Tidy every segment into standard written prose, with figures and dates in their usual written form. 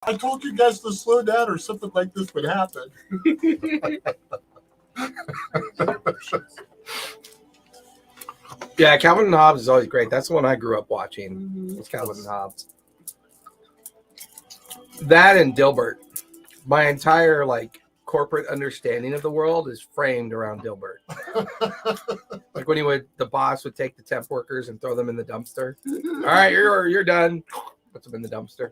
I told you guys to slow down or something like this would happen. Yeah, Calvin and Hobbes is always great. That's the one I grew up watching. It's Calvin and Hobbes. That and Dilbert. My entire corporate understanding of the world is framed around Dilbert. Like when the boss would take the temp workers and throw them in the dumpster. All right, you're done. Puts them in the dumpster.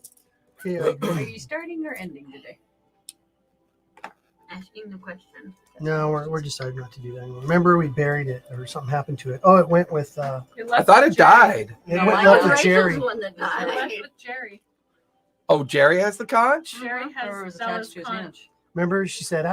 Yeah. Are you starting or ending today? Asking the question. No, we're decided not to do that anymore. Remember, we buried it or something happened to it. Oh, it went with. I thought it died. It No, went I left know. with Jerry. The one that It left died. with Jerry. Oh, Jerry has the conch? Jerry Or has was attached Stella's to his hand. conch. Remember, she said,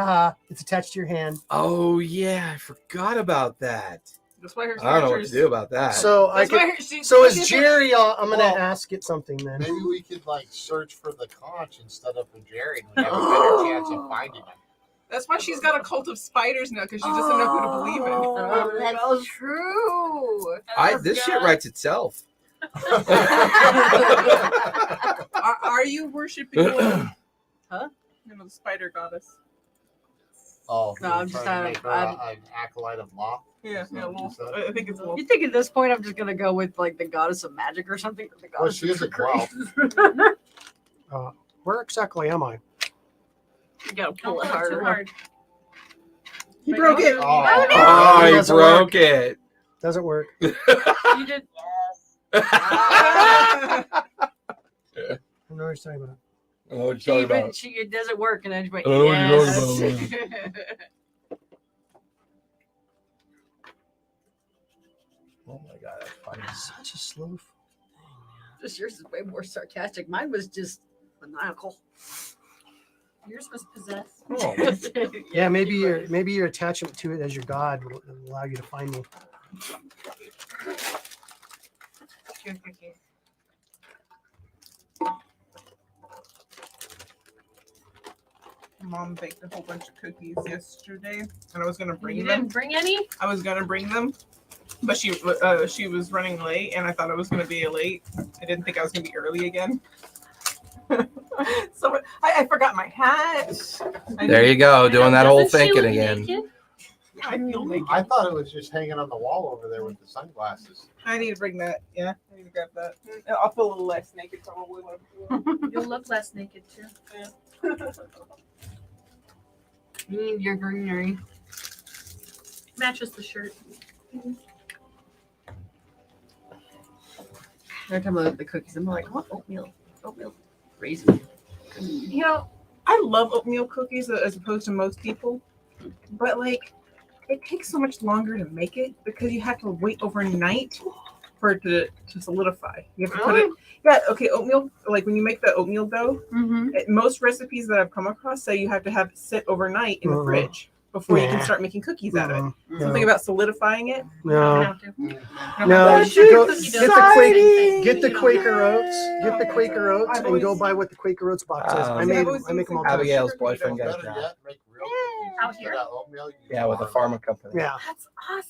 it's attached to your hand. Oh, yeah. I forgot about that. That's why her I don't know what to do about that. So That's why as Jerry, I'm going to ask it something then. Maybe we could search for the conch instead of for Jerry, and we have a better chance of finding him. That's why she's got a cult of spiders now, because she doesn't know who to believe in. Oh, that's true. This shit writes itself. Are you worshiping Huh? the spider goddess? Oh, No, I'm just trying not- to make her I'm- an acolyte of law. Yeah, Well, I think it's Wolf. You think at this point I'm just gonna go with the goddess of magic or something? Or the goddess she of is a trickery? Where exactly am I? You gotta pull Don't it pull it too harder. hard. He broke it. Oh, Oh, he doesn't broke it. Doesn't work. You did. I don't know what you're talking about. Oh, what She even it doesn't work, and then she went, I don't know what you're yes. Oh my god, that's funny. Such a slow. Just yours is way more sarcastic. Mine was just maniacal. Yours was possessed. Oh, Yeah, maybe your attachment to it as your god will allow you to find me. Mom baked a whole bunch of cookies yesterday, and I was gonna bring You them. didn't bring any? I was gonna bring them, but she was running late, and I thought I was gonna be late. I didn't think I was gonna be early again. So I forgot my hat. there you go, doing that whole Doesn't she thinking look again. naked? I feel naked. I thought it was just hanging on the wall over there with the sunglasses. I need to bring that. Yeah, I need to grab that. I'll feel a little less naked probably. You'll look less naked too. Your greenery. Matches the shirt. Every time I look at the cookies, I'm like, what oatmeal? Oatmeal raisin. You know, I love oatmeal cookies as opposed to most people, but it takes so much longer to make it because you have to wait overnight for it to solidify. You have to put it. Yeah, okay. Oatmeal, when you make the oatmeal dough, Mm-hmm. most recipes that I've come across say you have to have it sit overnight in the fridge before you can start making cookies out of it. Something about solidifying it. No. Have to. No, That's you go, cookie get dough. get the You don't Quaker have Oats, get the Quaker Oats, I've and go always- buy what the Quaker Oats box is. Um, I make them all the time. Abigail's boyfriend got Better that. yet, make real Out cookies here? instead of oatmeal. You Yeah, with a pharma company. Yeah, That's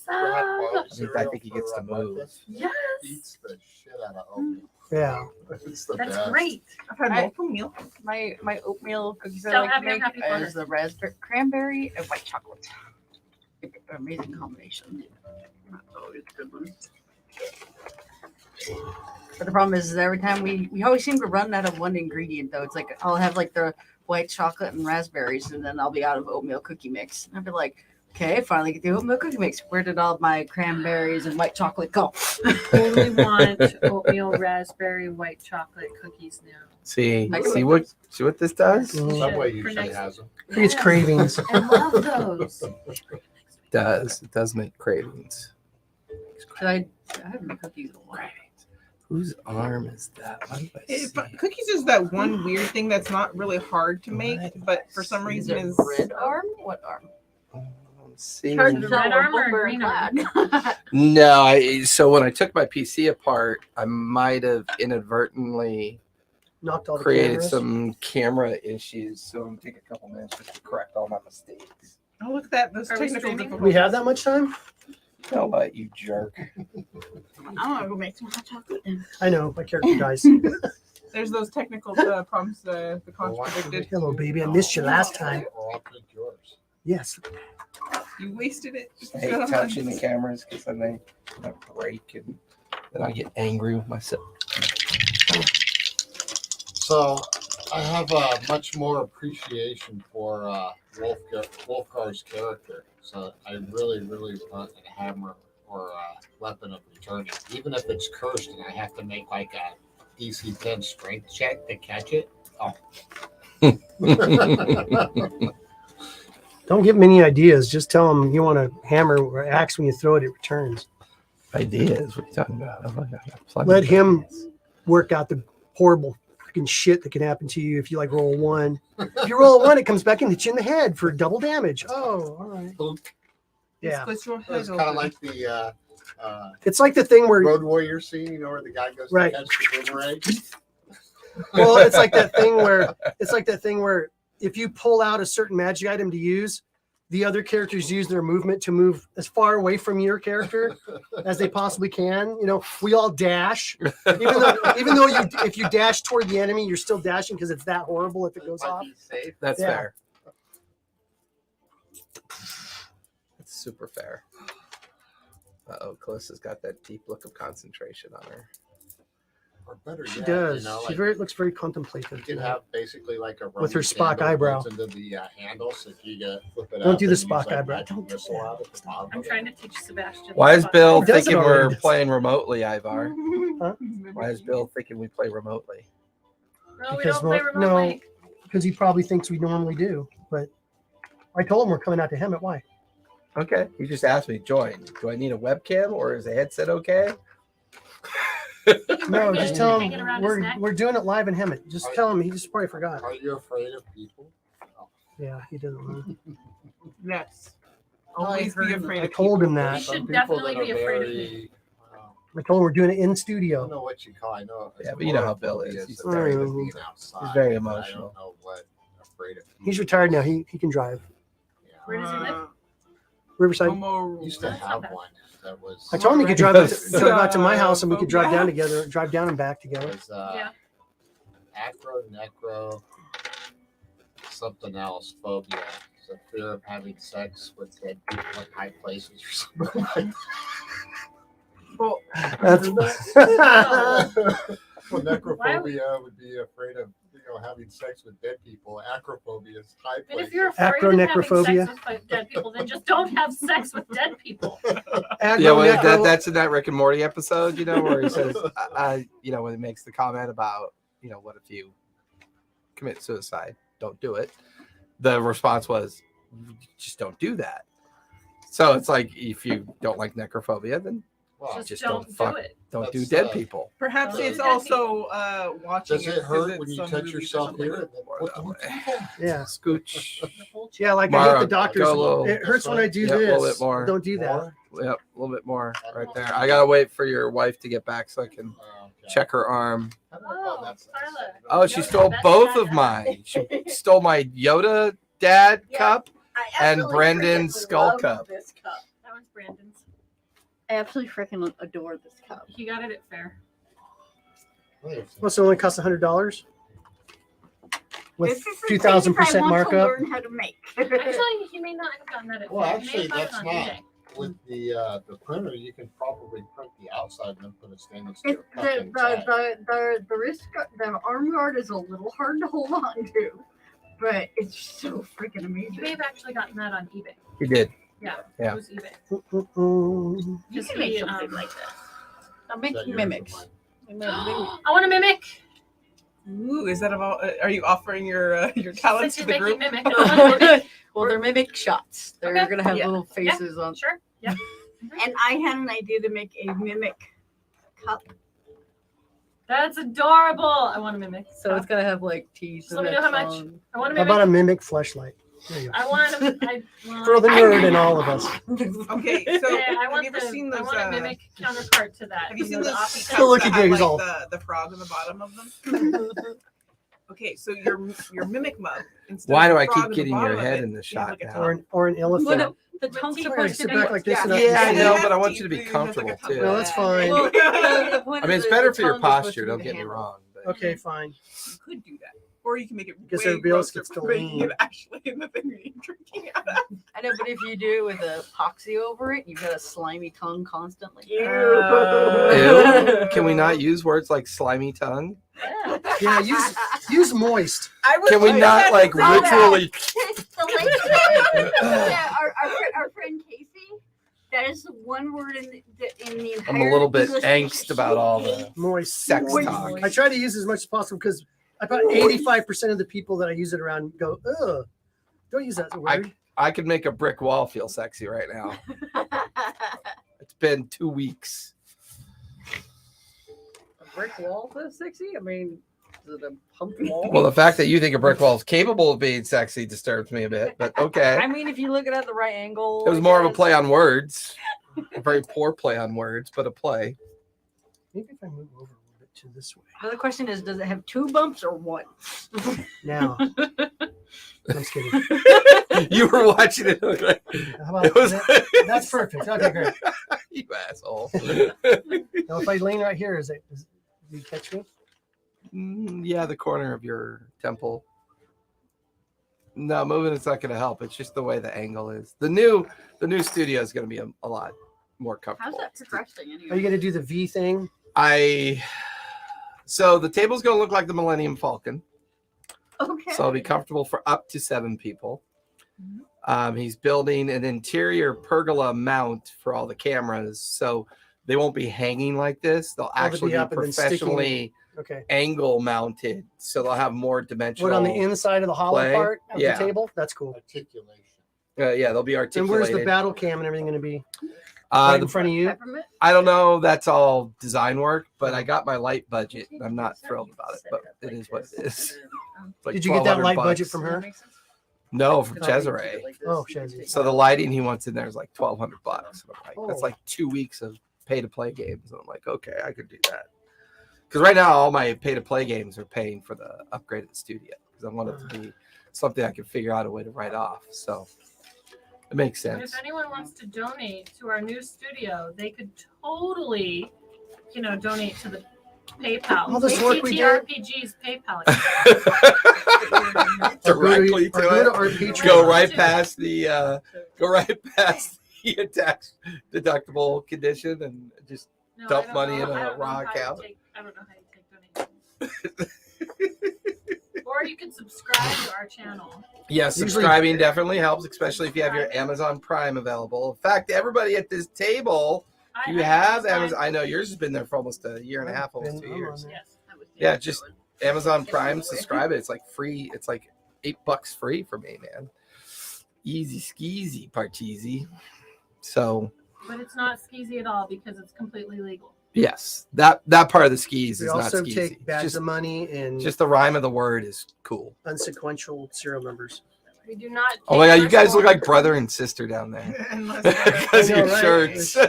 I awesome. think he gets to move. Yes. Eats the shit out of oatmeal. yeah. It's the That's best. great. I've had multiple meals. My oatmeal cookies So I like to have your make happy is the raspberry, cranberry, and white chocolate. Amazing combination. Not always a good one. But the problem is every time we always seem to run out of one ingredient though. It's like I'll have the white chocolate and raspberries, and then I'll be out of oatmeal cookie mix. And I'll be like, okay, finally get the oatmeal cookie mix. Where did all my cranberries and white chocolate go? Only want oatmeal, raspberry, white chocolate cookies now. See I can what this does? Subway For usually next- has them. I think it's cravings. I love those. It does make cravings. I haven't made cookies in a while. Cravings. Whose arm is that? What do I see? Cookies is that one weird thing that's not really hard to make, but for some Is reason it is red arm? What arm? Let's see. Hard to The red arm or blue green flag. No, so when I took my PC apart, I might have inadvertently Knocked all the created cameras. some camera issues. So I'm gonna take a couple minutes just to correct all my mistakes. Oh, look at that. Those Are we technical streaming? difficulties. We have that much time? I'll let you jerk. I'm gonna go make some hot chocolate then. I know, my character dies. There's those technical problems the conch predicted. Hello, baby. I missed you last time. Or I'll drink yours. Yes. You wasted it. I hate touching the cameras because then they break and then I get angry with myself. So I have much more appreciation for Wolfgar's character. So I really, really want a hammer or a weapon of returning, even if it's cursed and I have to make like a DC 10 strength check to catch it. Oh. Don't give him any ideas. Just tell him you want a hammer or axe. When you throw it, it returns. Ideas? What are you talking about? Let him work out the horrible freaking shit that can happen to you if you like roll a 1. If you roll a 1, it comes back and hits you in the head for double damage. Oh, all right. Yeah. Splits your head It's kind of open. like the It's like the thing where Road Warrior scene, you know, where the guy goes Right. to catch the boomerang. well, it's like that thing where if you pull out a certain magic item to use, the other characters use their movement to move as far away from your character as they possibly can. You know, we all dash, even though if you dash toward the enemy, you're still dashing because it's that horrible if it goes Might off. be safe. That's Yeah. fair. That's super fair. Uh-oh, Callista's got that deep look of concentration on her. Or better She yet, does. you know, She like, looks very contemplative. you can have basically like a With her Roman Spock candle eyebrow. built into the handle, so if you flip it Don't up do the and use, Spock like, eyebrow. magic Don't do missile that. out at the bottom I'm of it. trying to teach Sebastian. Why is Bill He does it thinking we're already. playing remotely, Ivar? Huh? Why is Bill thinking we play remotely? No, we Because don't play remotely. Because he probably thinks we normally do. But I told him we're coming out to him at why. Okay, he just asked me, join. Do I need a webcam or is the headset okay? No, just tell Hanging him around his neck. we're doing it live in Hemet. Just tell him. He just probably forgot. Are you afraid of people? Yeah, he doesn't know. Yes. Always be afraid I of told him There's that. You some should people definitely that are be afraid of very, I told him we're doing it in I studio. don't know what you call. I know. Yeah, but you know how Bill is. He's He's afraid of very- being outside. he's very but emotional. I don't know what afraid of. He's retired now. He can drive. Yeah. Where does he live? Riverside. Homo. Used to That's not have bad. one that was. I told him he could drive out to my house and we could drive down phobia. together, drive down and back together. was Yeah. necro, something else, phobia. It's a fear of having sex with dead people in high places or something like that. Well, That's Well, necrophobia would be afraid of having sex with dead people. Acrophobia is high And places. if you're afraid of having Acronecrophobia. sex with dead people, then just don't have sex with dead people. Yeah, well, Agronecro- that's in that Rick and Morty episode, where he says, when he makes the comment about, what if you commit suicide? Don't do it. The response was, just don't do that. So it's like, if you don't like necrophobia, then Well, Just don't do fuck- it. don't do That's, dead people. perhaps Those it's are dead also watching. does it hurt when you some touch movies or yourself something. here? What the heck? Yeah. Scooch. The whole Yeah, like I Mara, hit the doctors. go a little- It hurts when I do Yeah, a this. little bit more. Don't do that. More? Yep, a little bit more right there. I gotta wait for your wife to get back so I can Okay. check her arm. I don't know, Oh, that's- Carla. Oh, she Yoda, stole that's both bad of mine. She stole my Yoda dad Yeah. cup. I And absolutely Brendan's freaking skull love cup. This cup. That one's Brandon's. I absolutely freaking adore this cup. He got it at fair. Well, so it only costs $100 with This is the 2,000% things I want to markup. learn how to make. Actually, he may not have gotten that at Well, fair. He may actually, have gotten that's it on not. eBay. With the printer, you can probably print the outside and then put a stainless It's steel cup inside. the arm guard is a little hard to hold on to, but it's so freaking He amazing. may have actually gotten that on eBay. He did. Yeah. Yeah. It was eBay. Mm-mm. You Just can make the, something like this. I'm Is that making yours or mimics. mine? I want to mimic. Ooh, is that about? Are you offering your talents Since to he's the making group? mimic. I wanna mimic. Well, they're mimic shots. They're Okay. gonna have Yeah. little faces on. Sure. Yeah. And I had an idea to make a mimic cup. That's adorable. I want to mimic. So it's gonna have like teeth. Just let me know how much. I want to How mimic. about a mimic fleshlight? There you go. I want to. For the nerd in all of us. Okay, so Yeah, I have want you ever seen I those? want a mimic counterpart to that. Have you seen know, the those offie cups Look that at have, Gary's like, all- the frog in the bottom of them? Okay, so your mimic mug. instead Why of do the I frog keep in the getting your bottom of head it, in the you shot have, like, a now? Or an elephant. Well, the With tongue's teeth All right, supposed to sit be. back like this. Yeah. and I Yeah, I can know, see. but I want you to be comfortable too. No, that's fine. Well, the point No, is that's that fine. I mean, it's better the for your tongue is supposed posture. to be Don't the get me handle. wrong, but Okay, fine. You could do that. Or you can make it Because way everybody else grosser gets to by making lean. it actually in the thing you're drinking out of. I know, but if you do it with a epoxy over it, you've got a slimy tongue constantly. Ew. Can we not use words like slimy tongue? Yeah, use moist. Can we not like ritually? Yeah, our friend Casey. That is the one word in the entire. I'm a little bit English angst about all the dictionary. Moist. sex Moist. talk. I try to use as much as possible because about 85% of the people that I use it around go, ugh, don't use that word. I could make a brick wall feel sexy right now. It's been 2 weeks. A brick wall feels sexy? I mean, is it a pumped wall? Well, the fact that you think a brick wall is capable of being sexy disturbs me a bit, but okay. I mean, if you look at it at the right angle. It was I more of a guess. play on words. A very poor play on words, but a play. Maybe if I move over a little bit to this way. Now the question is, does it have 2 bumps or 1? Now. I'm just kidding. You were watching it. Like, How about it was, that's perfect. Okay, great. You asshole. Now, if I lean right here, do you catch me? Yeah, the corner of your temple. No, moving it's not going to help. It's just the way the angle is. The new studio is going to be a lot more comfortable. How's that progressing Are you anyway? going to do the V thing? So the table's going to look like the Millennium Falcon. Okay. So it'll be comfortable for up to 7 people. He's building an interior pergola mount for all the cameras, so they won't be hanging like this. They'll actually be up and then sticking- professionally Okay. angle mounted, so they'll have more dimensional. What, on the inside of the hollow play? part of Yeah. the table? That's cool. Articulation. Yeah, they'll be And articulated. where's the battle cam and everything going to be? Right in The front of you? Peppermint? I don't know. That's all design work, but I got my light budget. And I'm not thrilled about it, but it is what it is. Like Did you get that light $1,200 budget from Does that her? make sense? No, from Could I reach Cesare. it like this? Oh, Chesney. So the lighting he wants in there is like $1,200. And I'm like, that's Oh. like 2 weeks of pay to play games. And I'm like, okay, I could do that. Because right now all my pay to play games are paying for the upgrade of the studio because I want it to be something I can figure out a way to write off. So it makes And sense. if anyone wants to donate to our new studio, they could totally, donate to the PayPal. All this work we did? ATTRPG's PayPal account. Directly Or to go it. to our Patreon. Go right past the tax deductible condition and just No, dump I don't money know- in a I don't know raw how you account. I don't know how you take donations. Or you can subscribe to our channel. Yeah, Usually- subscribing definitely helps, especially if you have your Amazon Prime available. In fact, everybody at this table, you have Amazon. I know yours has been there for almost a year and a half, almost 2 I'm on years. there. Yes. That was the Yeah, other just one. Amazon Prime, subscribe it. It's like free. It's like $8 free for me, man. Easy skeezy, parcheesy. So But it's not skeezy at all because it's completely legal. yes, that part of the skis We is not also skeezy. take It's bags just, of money and just the rhyme of the word is cool. unsequential serial numbers. We do not. Oh my god, take you guys look personal- like brother and sister down there. Unless Because I know, your right? shirts. Yeah.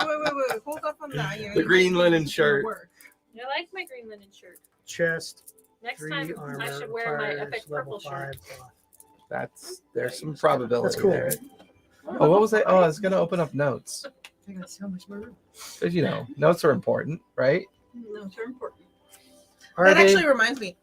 wait. Hold off on that. The green linen shirt. I like my green linen shirt. Chest, Next 3 time armor, I should wear my fires, epic level purple shirt. 5. There's some probability That's cool. there. Oh, what was that? Oh, I was gonna open up notes. I got so much more room. Because notes are important, right? No, it's very important. Are That they? actually reminds me.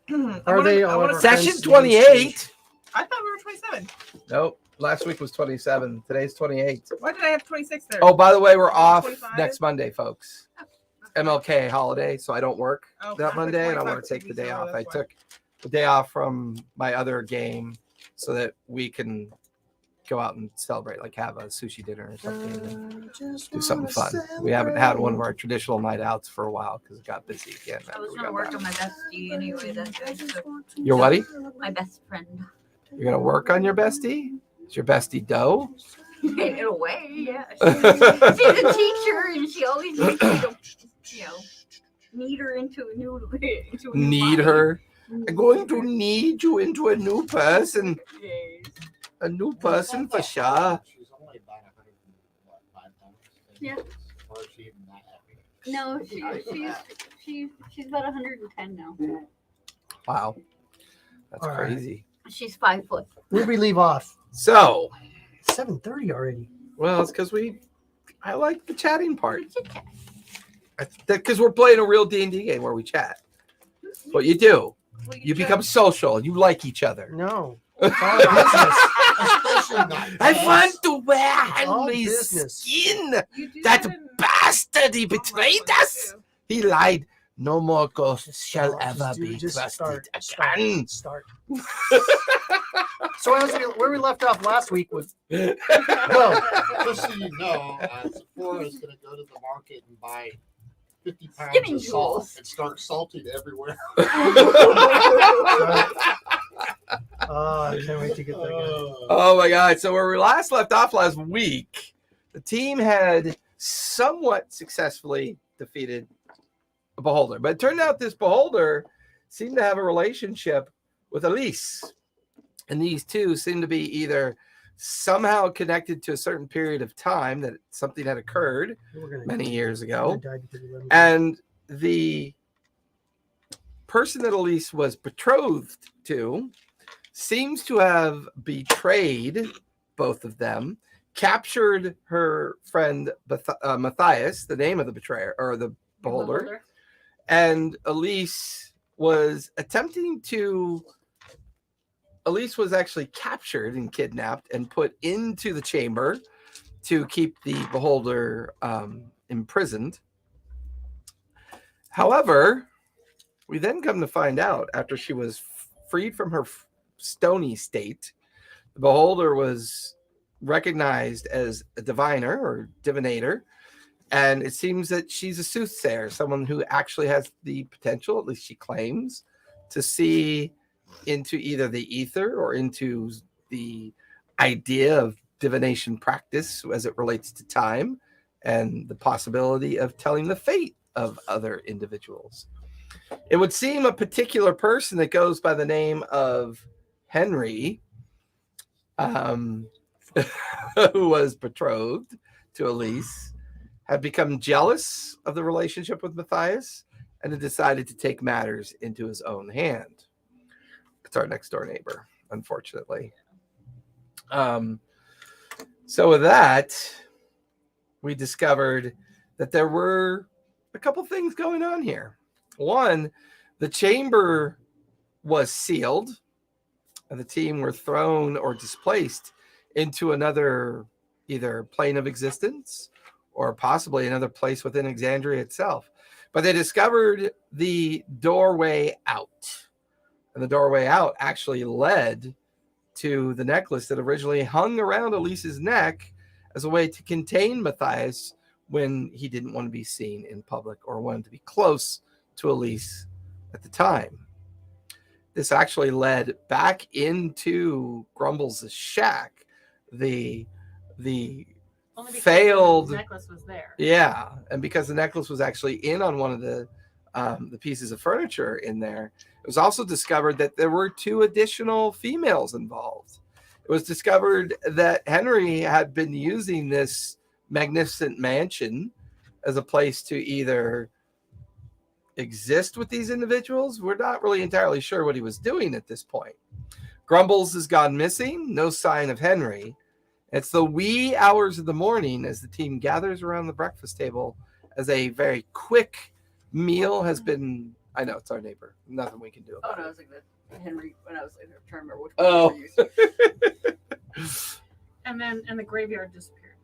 Are they all I of wanna our say- friends? Section 28. I thought we were 27. Nope. Last week was 27. Today's 28. Why did I have 26 there? Oh, by the way, we're off 25? next Monday, folks. MLK holiday, so I don't work Oh, that I'm Monday, and I 25 want to take the weeks day ago, off. I that's why. took the day off from my other game so that we can go out and celebrate, like have a sushi dinner or something, and do something fun. We haven't had one of our traditional night outs for a while because it got busy again. I was after we gonna got work back. on my bestie anyway that day. So Your what? my best friend. You're gonna work on your bestie? Is your bestie dough? In a way, yeah. She's a teacher, and she always needs to, knead her into a new Need body. her? I'm going to need you into a new person. Yes. A new person for sure. She's only about 105 pounds. Yeah. Or is she even that heavy? No, she's about 110 now. Wow. That's All right. crazy. She's 5 foot. Where'd we leave off? So, 7:30 already. well, it's because I like the chatting part. Because we're playing a real D&D game where we chat. What you do, you become social. You like each other. No. It's all business. Especially not I us. want to wear It's all Henry's business. skin. You do That in bastard, he online betrayed ones, us. too. He lied. No more ghosts shall Stop. ever Just do- be just trusted start. again. Start. So where we left off last week was Well, just so you know, Sephora is going to go to the market and buy 50 pounds Skinning of salt tools. and start salting everywhere. I can't wait to get that going. Oh my god. So where we last left off last week, the team had somewhat successfully defeated a beholder. But it turned out this beholder seemed to have a relationship with Elise. And these two seem to be either somehow connected to a certain period of time that something had occurred We're gonna many years we're ago. gonna die because we let him go. And the person that Elise was betrothed to seems to have betrayed both of them, captured her friend Matthias, the name of the betrayer or the beholder, and Elise was actually captured and kidnapped and put into the chamber to keep the beholder imprisoned. However, we then come to find out after she was freed from her stony state, the beholder was recognized as a diviner or divinator, and it seems that she's a soothsayer, someone who actually has the potential, at least she claims, to see into either the ether or into the idea of divination practice as it relates to time and the possibility of telling the fate of other individuals. It would seem a particular person that goes by the name of Henry, who was betrothed to Elise, had become jealous of the relationship with Matthias and had decided to take matters into his own hand. It's our next door neighbor, unfortunately. So with that, we discovered that there were a couple things going on here. One, the chamber was sealed, and the team were thrown or displaced into another either plane of existence or possibly another place within Exandria itself. But they discovered the doorway out. And the doorway out actually led to the necklace that originally hung around Elise's neck as a way to contain Matthias when he didn't want to be seen in public or wanted to be close to Elise at the time. This actually led back into Grumbles' shack. The Only because failed the necklace was there. Yeah, and because the necklace was actually in on one of the pieces of furniture in there, it was also discovered that there were two additional females involved. It was discovered that Henry had been using this magnificent mansion as a place to either exist with these individuals. We're not really entirely sure what he was doing at this point. Grumbles has gone missing, no sign of Henry. It's the wee hours of the morning as the team gathers around the breakfast table as a very quick meal has been. I know it's our neighbor. Nothing we can do Oh about no, it. I was like the Henry when I was like trying to remember which one Oh. we were using. And the graveyard disappeared.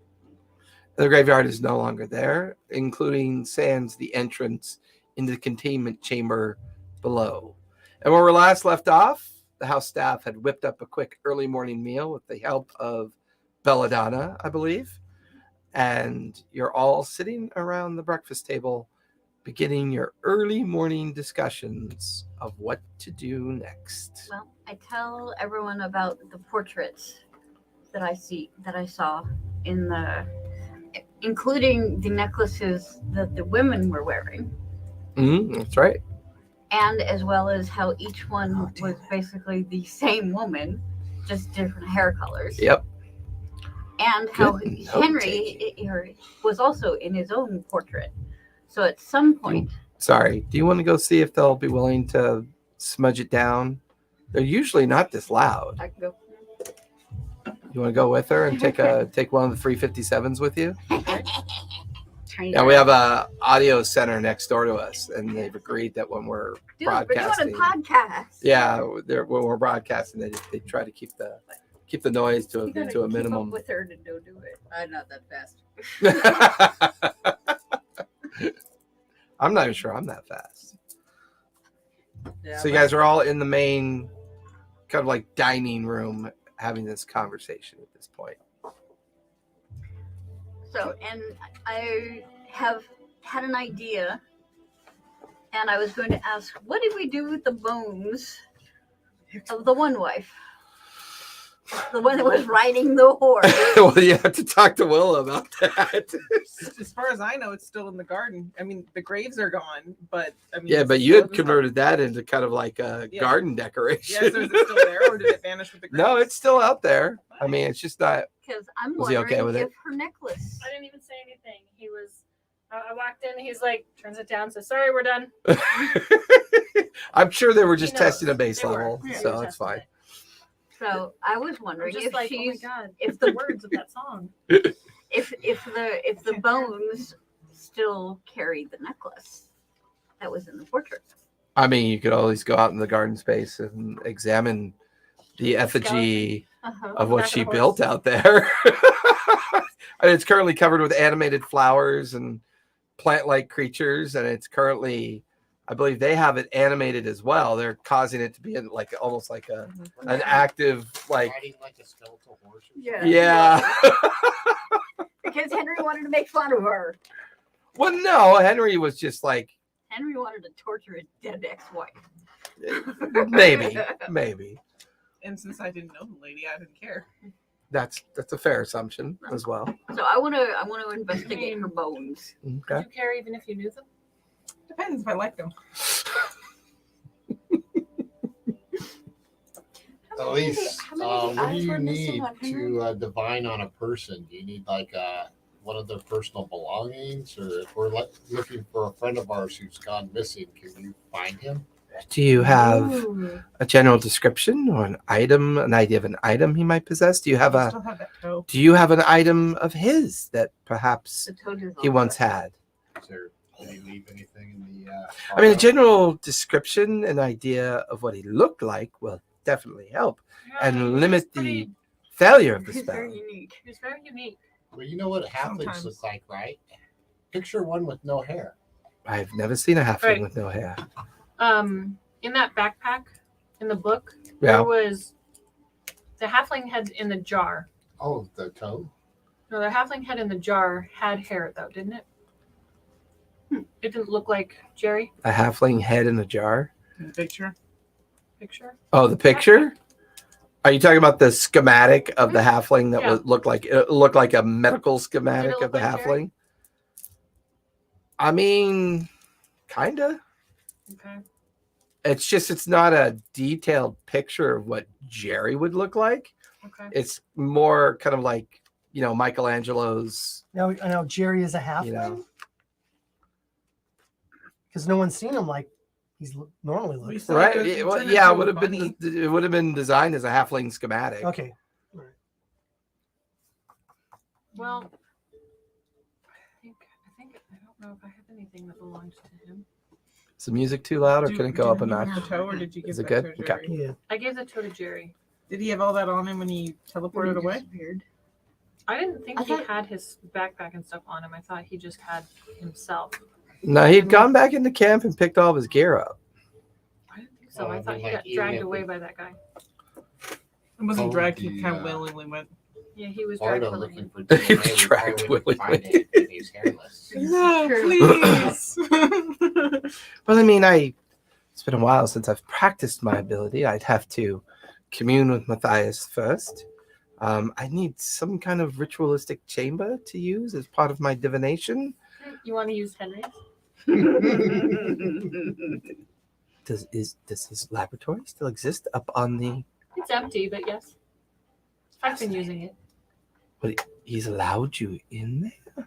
The graveyard is no longer there, including sans the entrance into the containment chamber below. And where we last left off, the house staff had whipped up a quick early morning meal with the help of Belladonna, I believe. And you're all sitting around the breakfast table, beginning your early morning discussions of what to do next. Well, I tell everyone about the portraits that I saw in including the necklaces that the women were wearing, That's right. and as well as how each one was basically the same woman, just different hair colors. Yep. And how Good Henry was also in his own portrait. So at some point, Sorry. Do you want to go see if they'll be willing to smudge it down? They're usually not this loud. I can go. You want to go with her and take one of the 357s with you? train. Yeah, we have a audio center next door to us, and they've agreed that when we're Dude, we're doing broadcasting, a podcast. yeah, when we're broadcasting, they try to keep the noise to You gotta a keep up minimum. with her to do it. I'm not that fast. I'm not even sure I'm that fast. Yeah, So you guys are all in the main kind of like dining room having this conversation at this point. So, and I have had an idea, and I was going to ask, what did we do with the bones of the one wife? The one that was riding the horse. Well, you have to talk to Willa about that. As far as I know, it's still in the garden. I mean, the graves are gone, but I mean, Yeah, it's but you still had in the converted that into kind of like a Yeah. garden decoration. Yeah, so is it still there, or did it vanish with the graves? No, it's still out there. I mean, it's just not. Because I'm Was he wondering okay with if it? her necklace. I didn't even say anything. He was. I walked in. He's like, turns it down. Says, "Sorry, we're done." I'm sure they were just He knows. testing a base They were. level, Yeah, they so were it's testing fine. it. So I was I'm wondering just if like, she's oh my god, if the the words of that song. if the bones still carry the necklace that was in the portrait. I mean, you could always go out in the garden space and examine the effigy of what Back of she the built horse. out there. And it's currently covered with animated flowers and plant-like creatures, and it's currently, I believe they have it animated as well. They're causing it to be like almost like an active, like, Riding like a skeletal horse. or Yeah. something. yeah. Because Henry wanted to make fun of her. Well, no, Henry was just like, Henry wanted to torture his dead ex-wife. maybe. And since I didn't know the lady, I didn't care. That's a fair assumption as well. So I want to investigate her bones. Would Okay. you care even if you knew them? Depends if I like them. Elise, how many what do eyes you were missing need on Henry? to divine on a person? Do you need like one of their personal belongings, or if we're looking for a friend of ours who's gone missing, can you find him? Do you have Ooh. a general description or an idea of an item he might possess? Do you have I a still have that toe. an item of his that perhaps The toad is he on once her. had? Is there? Did he leave anything in the? I mean, a photo? general description, an idea of what he looked like will definitely help Yeah, he and was limit pretty- the failure of the He's spell. very unique. He was very unique. Well, you know what halflings Sometimes. look like, right? Picture one with no hair. I've never seen a halfling Right. with no hair. In that backpack, in the book, Yeah. there was the halfling head in the jar. Oh, the toe. No, the halfling head in the jar had hair though, didn't it? It didn't look like Jerry. A halfling head in a jar. In the picture. Picture. Oh, the picture? Are you talking about the schematic of the halfling that Yeah. looked like a medical schematic look of the like Jerry? halfling? I mean, kinda. Okay. It's just it's not a detailed picture of what Jerry would look like. Okay. It's more kind of like, Michelangelo's, Now I know Jerry is a halfling you know. because no one's seen him like he's normally We looks. saw Right? it It, well, turn yeah, into it a bunny. would have been designed as a halfling schematic. Okay. Well, I don't know if I have anything that belongs to him. Is the music too loud, or Do- can it go did up a you give notch? the toe, or did you give Is it that good? to Okay. Jerry? Yeah. I gave the toe to Jerry. Did he have all that on him when he teleported away? Disappeared. I didn't think I he thought- had his backpack and stuff on him. I thought he just had himself. No, he'd gone back into camp and picked all of his gear up. I didn't think so. Oh, I I thought mean, he like, got even dragged if away we- by that guy. It wasn't Oh, dragged. He the, kind of willingly went. Yeah, he was dragged Bardo willingly. looking for He DNA. was we dragged probably wouldn't find willingly. it if he's hairless. No, please. Well, I mean, it's been a while since I've practiced my ability. I'd have to commune with Matthias first. I need some kind of ritualistic chamber to use as part of my divination. You want to use Henry's? Does his laboratory still exist up on the? It's empty, but yes. I've been using it. But he's allowed you in there.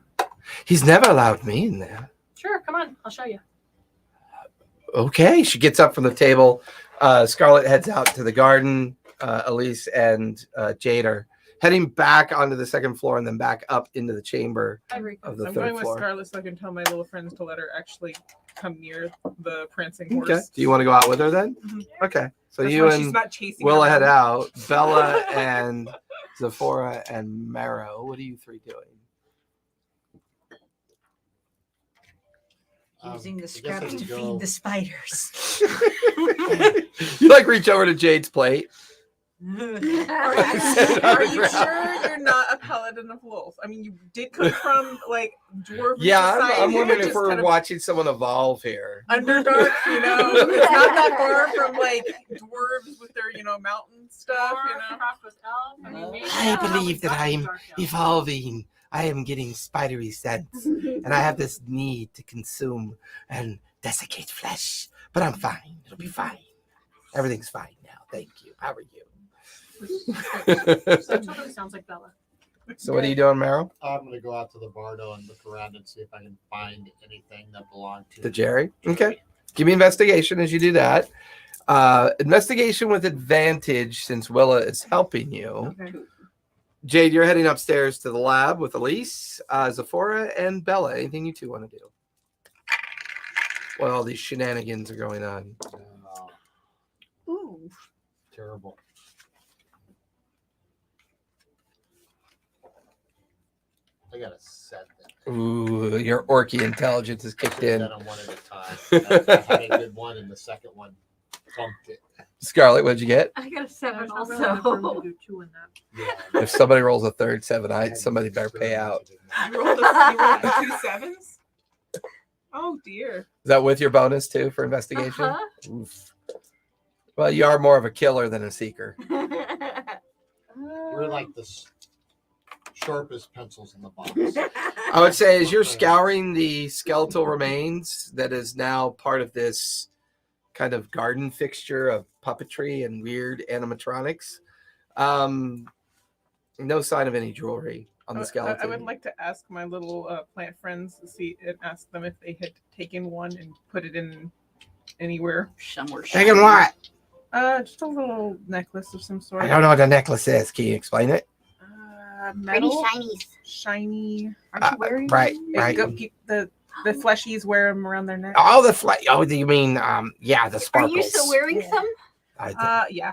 He's never allowed me in there. Sure, come on. I'll show you. Okay, she gets up from the table. Scarlet heads out to the garden. Elise and Jade are heading back onto the second floor and then back up into the chamber of the I'm third going with floor. Scarlet so I can tell my little friends to let her actually come near the prancing horse. Okay. Do you want to go out with her then? Mhm. Okay. So That's you why she's and not chasing Willa around. head out. Bella and Zephora and Marrow. What are you three doing? Using I the guess scraps I to could feed go- the spiders. You like reach over to Jade's plate. Are Sit you, on are the you ground. sure you're not a paladin of wolves? I mean, you did come from like dwarven Yeah, society, I'm wondering which if is we're kind of watching someone evolve here. Underdark. You know, it's not that far from like dwarves with their mountain stuff. You know. Cross with elf. I mean, maybe I elf believe is that dark I'm elf. evolving. I am getting spidery sense, and I have this need to consume and desiccate flesh. But I'm fine. It'll be fine. Everything's fine now. Thank you. How are you? That totally sounds like Bella. So what are you doing, Meryl? I'm gonna go out to the Bardo and look around and see if I can find anything that belonged to To Jerry? Okay. Give me investigation as you do that. Investigation with advantage since Willa is helping you. Okay. Jade, you're heading upstairs to the lab with Elise, Zephora, and Bella. Anything you two want to do? While all these shenanigans are going on. Ooh. Terrible. I got a set that. Ooh, your orky intelligence has kicked in. Done them one at a time. I had a good one, and the second one funked it. Scarlett, what'd you get? I got a There's 7 not really enough room to also. do 2 in that. Yeah. If somebody rolls a third 7, somebody better pay out. You rolled the 2 7s. Oh dear. Is that with your bonus too for investigation? Uh-huh. Oof. Well, you are more of a killer than a seeker. We're like the sharpest pencils in the box. I would say as you're scouring the skeletal remains that is now part of this kind of garden fixture of puppetry and weird animatronics, no sign of any jewelry on the skeleton. I would like to ask my little plant friends to see and ask them if they had taken one and put it in anywhere. Somewhere. Taking what? Just a little necklace of some sort. I don't know what a necklace is. Can you explain it? Metal, shinies. shiny. Aren't you wearing? Right, It right. the fleshies wear them around their neck. Oh, the flight. Oh, you mean yeah, the Are sparkles. you still wearing some? Yeah.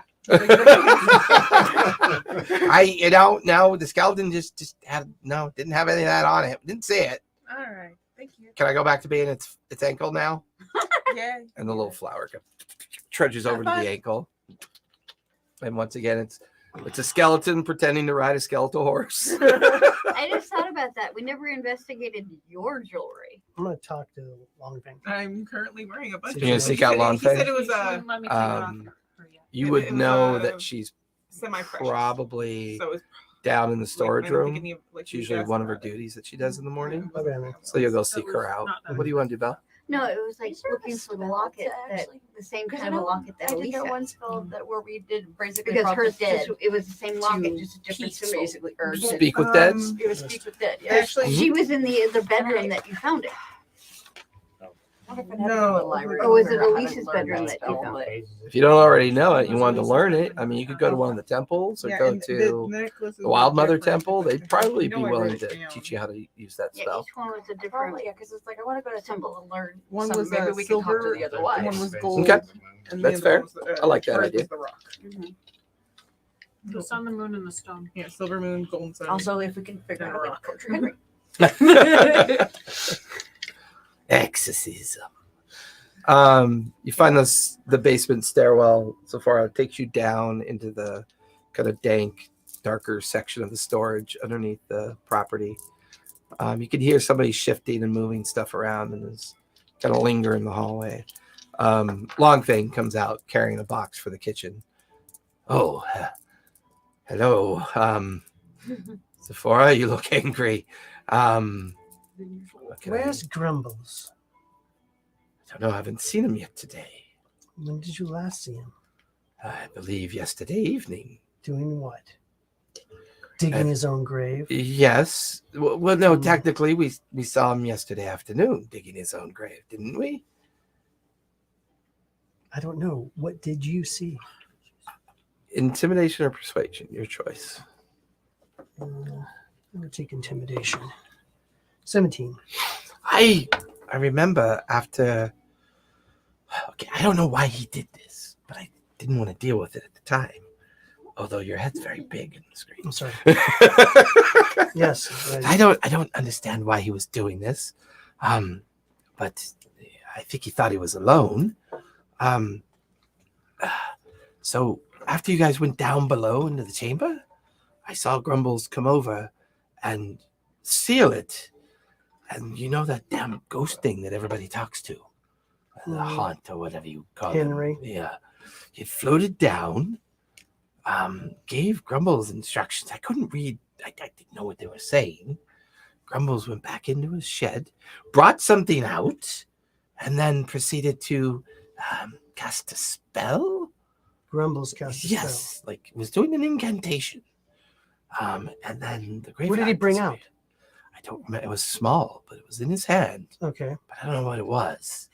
No, the skeleton just didn't have any of that on it. Didn't see it. All right. Thank you. Can I go back to being its ankle now? Yeah. And the little flower trudges over to the ankle. And once again, it's a skeleton pretending to ride a skeletal horse. I just thought about that. We never investigated your jewelry. I'm gonna talk to Longfang. I'm currently wearing a bunch. You're gonna of them. seek He out said- He Longfang? said it was You shouldn't let me take it off her yet. You It would was, know that she's semi-precious. probably So it's down in the like, storage I don't think room. any of, like, It's you usually asked one of her about it. duties that she does in the morning. Okay, man. So you'll go That seek was her out. not that What do you want to do, Belle? No, it was like Is there looking a for the spell locket to that actually- the same Because kind of a locket that I did Elise that had. one spell that where we did basically Because brought hers the dead it was the same locket, to just a different peace, symbol. basically, or to- Speak with dead. It was speak with dead. Yeah. Actually, She was in the bedroom that you found it. I wonder if I'd have to go to the No. library Or was to it learn how to Elise's learn bedroom that that you spell, found? but- If you don't already know it, you wanted to learn it. I mean, you could go to one of the temples or yeah, go and to the necklaces the Wild were Mother different. Temple. They'd I probably know be I wrote willing it to down. teach you how to use that Yeah, spell. each one was a different. Probably, yeah, because it's like I want to go to temple and learn. One some, was maybe we can talk to silver, the other one wives. was gold. Okay. And That's the fair. other one was, I like that hers idea. was the rock. The sun, the moon, and the stone. Yeah, silver moon, golden sun. Also, if we can figure out how to Rock. torture Henry. Exorcism. You find the basement stairwell so far. It takes you down into the kind of dank, darker section of the storage underneath the property. You can hear somebody shifting and moving stuff around and is kind of linger in the hallway. Longfang comes out carrying a box for the kitchen. Oh, hello. Sephora, you look angry. What can I- Where's Grumbles? I don't know. I haven't seen him yet today. When did you last see him? I believe yesterday evening. Doing what? Digging his own grave? Yes. Well, no, technically we saw him yesterday afternoon digging his own grave, didn't we? I don't know. What did you see? Intimidation or persuasion, your choice. I'm gonna take intimidation. 17. I remember after. Okay, I don't know why he did this, but I didn't want to deal with it at the time. Although your head's very big in the screen. I'm sorry. Yes. I don't understand why he was doing this. But I think he thought he was alone. So after you guys went down below into the chamber, I saw Grumbles come over and seal it. And you know that damn ghost thing that everybody talks to? The haunt or whatever you call it. Henry. Yeah. It floated down, gave Grumbles instructions. I couldn't read. I didn't know what they were saying. Grumbles went back into his shed, brought something out, and then proceeded to cast a spell. Grumbles cast a Yes, like was doing an incantation. And then the graveyard. What did he bring disappeared. I don't remember. It was small, but it was in his hand. spell. Okay. But I don't know what it was.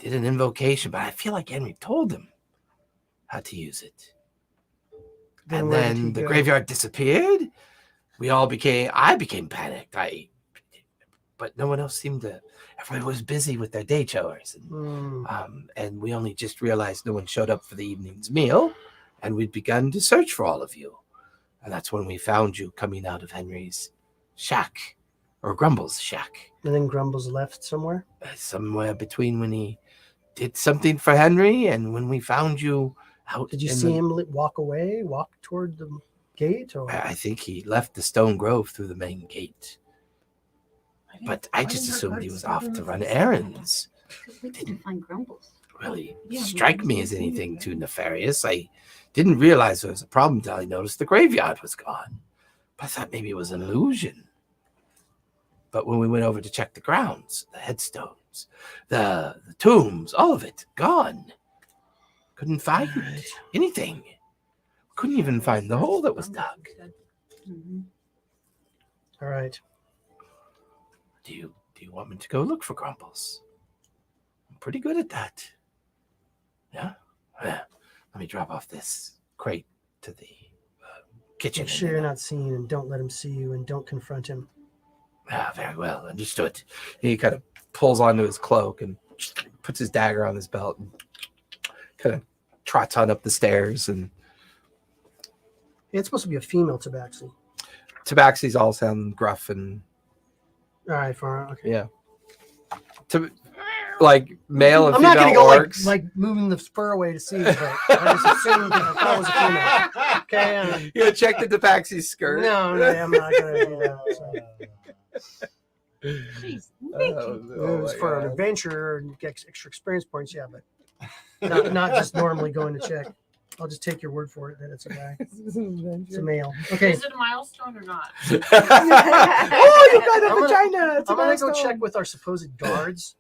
Did an invocation, but I feel like Henry told him how to use it. And where did he then the go? graveyard disappeared. I became panicked. But no one else seemed to. Everybody was busy with their day chores, and we only just realized no one showed up for the evening's meal, and we'd begun to search for all of you, and that's when we found you coming out of Henry's shack, or Grumble's shack, And then Grumbles left somewhere. somewhere between when he did something for Henry and when we found you out. Did you in see the- him walk away, walk toward the gate? Or I think he left the Stone Grove through the main gate. But I just assumed he was off to run errands. We didn't find Grumbles. Really Yeah, strike me as anything too nefarious. I didn't realize there was a problem until I noticed the graveyard was gone. But I thought maybe it was an illusion. But when we went over to check the grounds, the headstones, the tombs, all of it gone. Couldn't find anything. Couldn't even find the hole that was dug. Mm-hmm. all right. Do you want me to go look for Grumbles? I'm pretty good at that. Yeah? Yeah. Let me drop off this crate to the kitchen. Make sure you're not seen, and don't let him see you, and don't confront him. Very well. Understood. He kind of pulls onto his cloak and puts his dagger on his belt and kind of trots on up the stairs. And It's supposed to be a female tabaxi. Tabaxis all sound gruff and All right, fine. Okay. yeah. Like male and I'm not female gonna go orcs. like moving the fur away to see, but I just assumed that that was a female. Okay. You gotta check the Tabaxi's skirt. No, I'm not gonna do that. So. Jeez, Oh, Mickey. It was my for an God. adventure and get extra experience points, yeah, but not just normally going to check. I'll just take your word for it that it's a guy. It's a male. Okay, Is it a milestone or not? Oh, you got a I'm gonna- vagina. It's a I'm gonna go milestone. check with our supposed guards.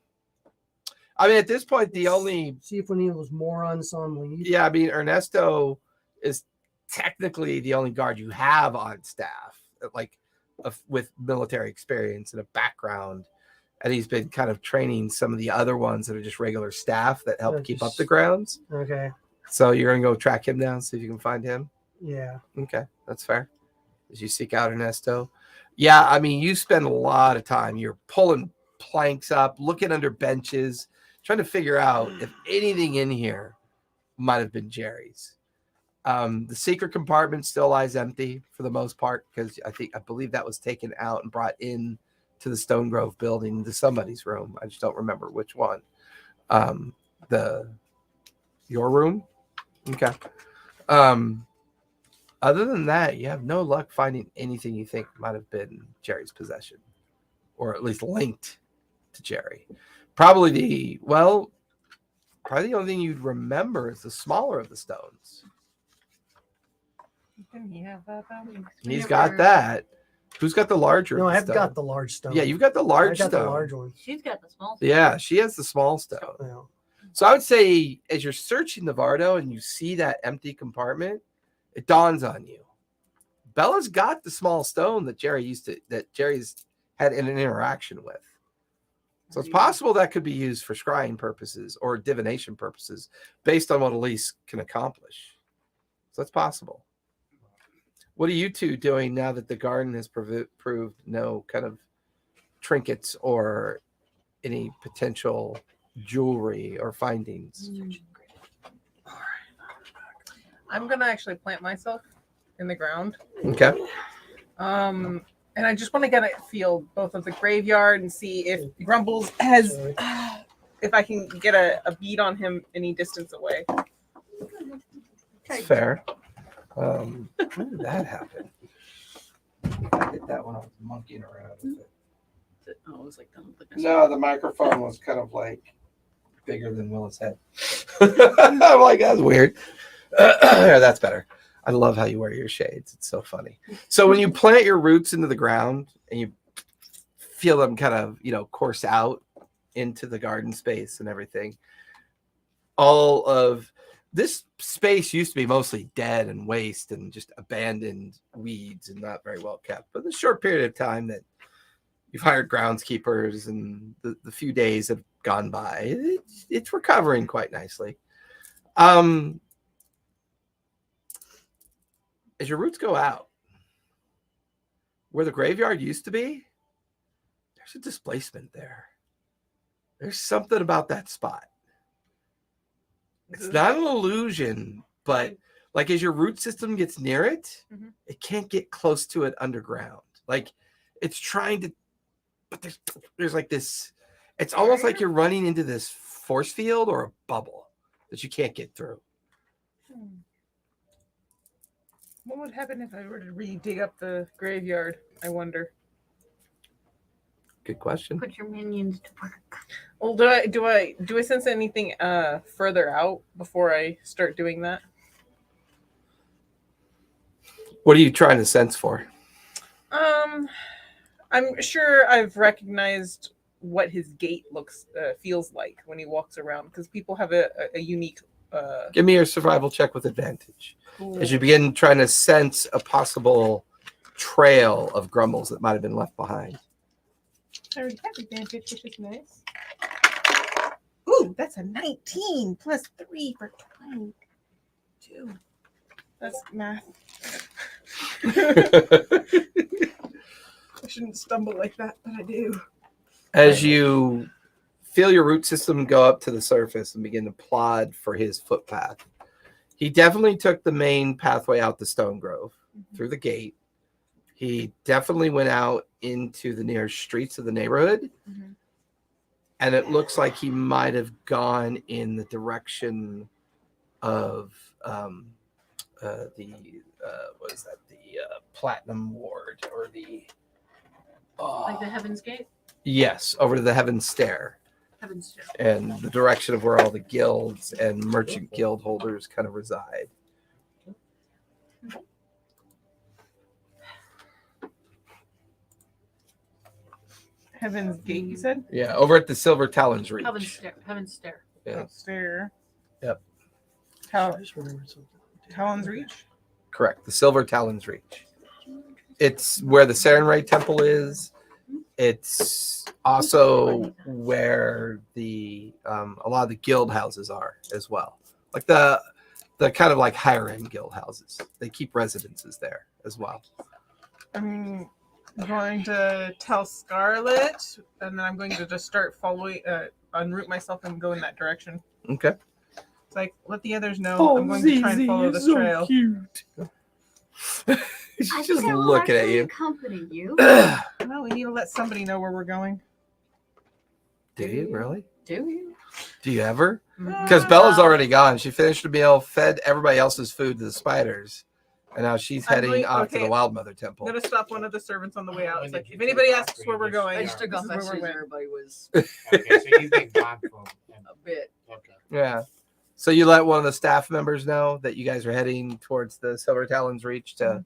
I mean, at this point, the only See if any of those morons saw him leave. yeah, I mean, Ernesto is technically the only guard you have on staff, like with military experience and a background, and he's been kind of training some of the other ones that are just regular staff that help Yeah, keep up just- the grounds. Okay. So you're gonna go track him down, see if you can find him. Yeah. Okay, that's fair. As you seek out Ernesto, yeah, I mean, you spend a lot of time. You're pulling planks up, looking under benches, trying to figure out if anything in here might have been Jerry's. The secret compartment still lies empty for the most part because I believe that was taken out and brought in to the Stone Grove building to somebody's room. I just don't remember which one. Your room. Okay. Other than that, you have no luck finding anything you think might have been Jerry's possession, or at least linked to Jerry. Probably the only thing you'd remember is the smaller of the stones. He's got that. Who's got the larger? No, of the I've stone? got the large stone. Yeah, you've got the large I got stone. the large one. She's got the small. Yeah, she has the small stone. Yeah. So I would say, as you're searching the Vardo and you see that empty compartment, it dawns on you. Bella's got the small stone that Jerry's had an interaction with. So it's possible that could be used for scrying purposes or divination purposes based on what Elise can accomplish. So it's possible. What are you two doing now that the garden has proved no kind of trinkets or any potential jewelry or findings? I'm gonna actually plant myself in the ground. Okay. And I just want to get a feel both of the graveyard and see if Grumbles has, if I can get a bead on him any distance away. That's fair. When did that happen? I did that when I was monkeying around with it. Oh, it was like that. No, the microphone was kind of like bigger than Willa's head. I'm like, that's weird. That's better. I love how you wear your shades. It's so funny. So when you plant your roots into the ground and you feel them kind of, course out into the garden space and everything, all of this space used to be mostly dead and waste and just abandoned weeds and not very well kept. But the short period of time that you've hired groundskeepers and the few days have gone by, it's recovering quite nicely. As your roots go out, where the graveyard used to be, there's a displacement there. There's something about that spot. It's not an illusion, but like as your root system gets near it, it can't get close to it underground. Like it's trying to, but there's like this, it's almost like you're running into this force field or a bubble that you can't get through. What would happen if I were to dig up the graveyard? I wonder. Good question. Put your minions to work. Well, do I sense anything further out before I start doing that? What are you trying to sense for? I'm sure I've recognized what his gait feels like when he walks around, because people have a unique. Give me your survival check with advantage. Cool. As you begin trying to sense a possible trail of grumbles that might have been left behind. I already have advantage, which is nice. Ooh, that's a 19 plus 3 for 22. That's math. I shouldn't stumble like that, but I do. As you feel your root system go up to the surface and begin to plod for his footpath, he definitely took the main pathway out the Stone Grove through the gate. He definitely went out into the nearest streets of the neighborhood. And it looks like he might have gone in the direction of what is that? The Platinum Ward or the Like the Heaven's Gate? yes, over to the Heaven's Stair. Heaven's Stair. And the direction of where all the guilds and merchant guild holders kind of reside. Heaven's Gate, you said? Yeah, over at the Silver Talons Reach. Heaven's Stair. Heaven's Stair. Yeah, Stair. Yep. I just remembered something. Talon's Reach? correct. The Silver Talons Reach. It's where the Sarenrae Temple is. It's also where the a lot of the guild houses are as well. Like the kind of like higher end guild houses. They keep residences there as well. I'm going to tell Scarlet, and then I'm going to just start following, unroot myself and go in that direction. Okay. It's like, let the others know I'm going to try and follow this trail. Cute. She's I just think I will looking at actually you. accompany you. Well, we need to let somebody know where we're going. Do you really? Do you? Do you ever? Because Bella's already gone. She finished the meal, fed everybody else's food to the spiders, and now she's I'm heading going- off to okay. the Wild Mother I'm Temple. going to stop one of the servants on the way out. When It's did like, you if take anybody off? asks where we're I going, I just took this off is as where soon we're as going. everybody was Okay, so you've been gone for a bit. okay. Yeah. So you let one of the staff members know that you guys are heading towards the Silver Talons Reach to.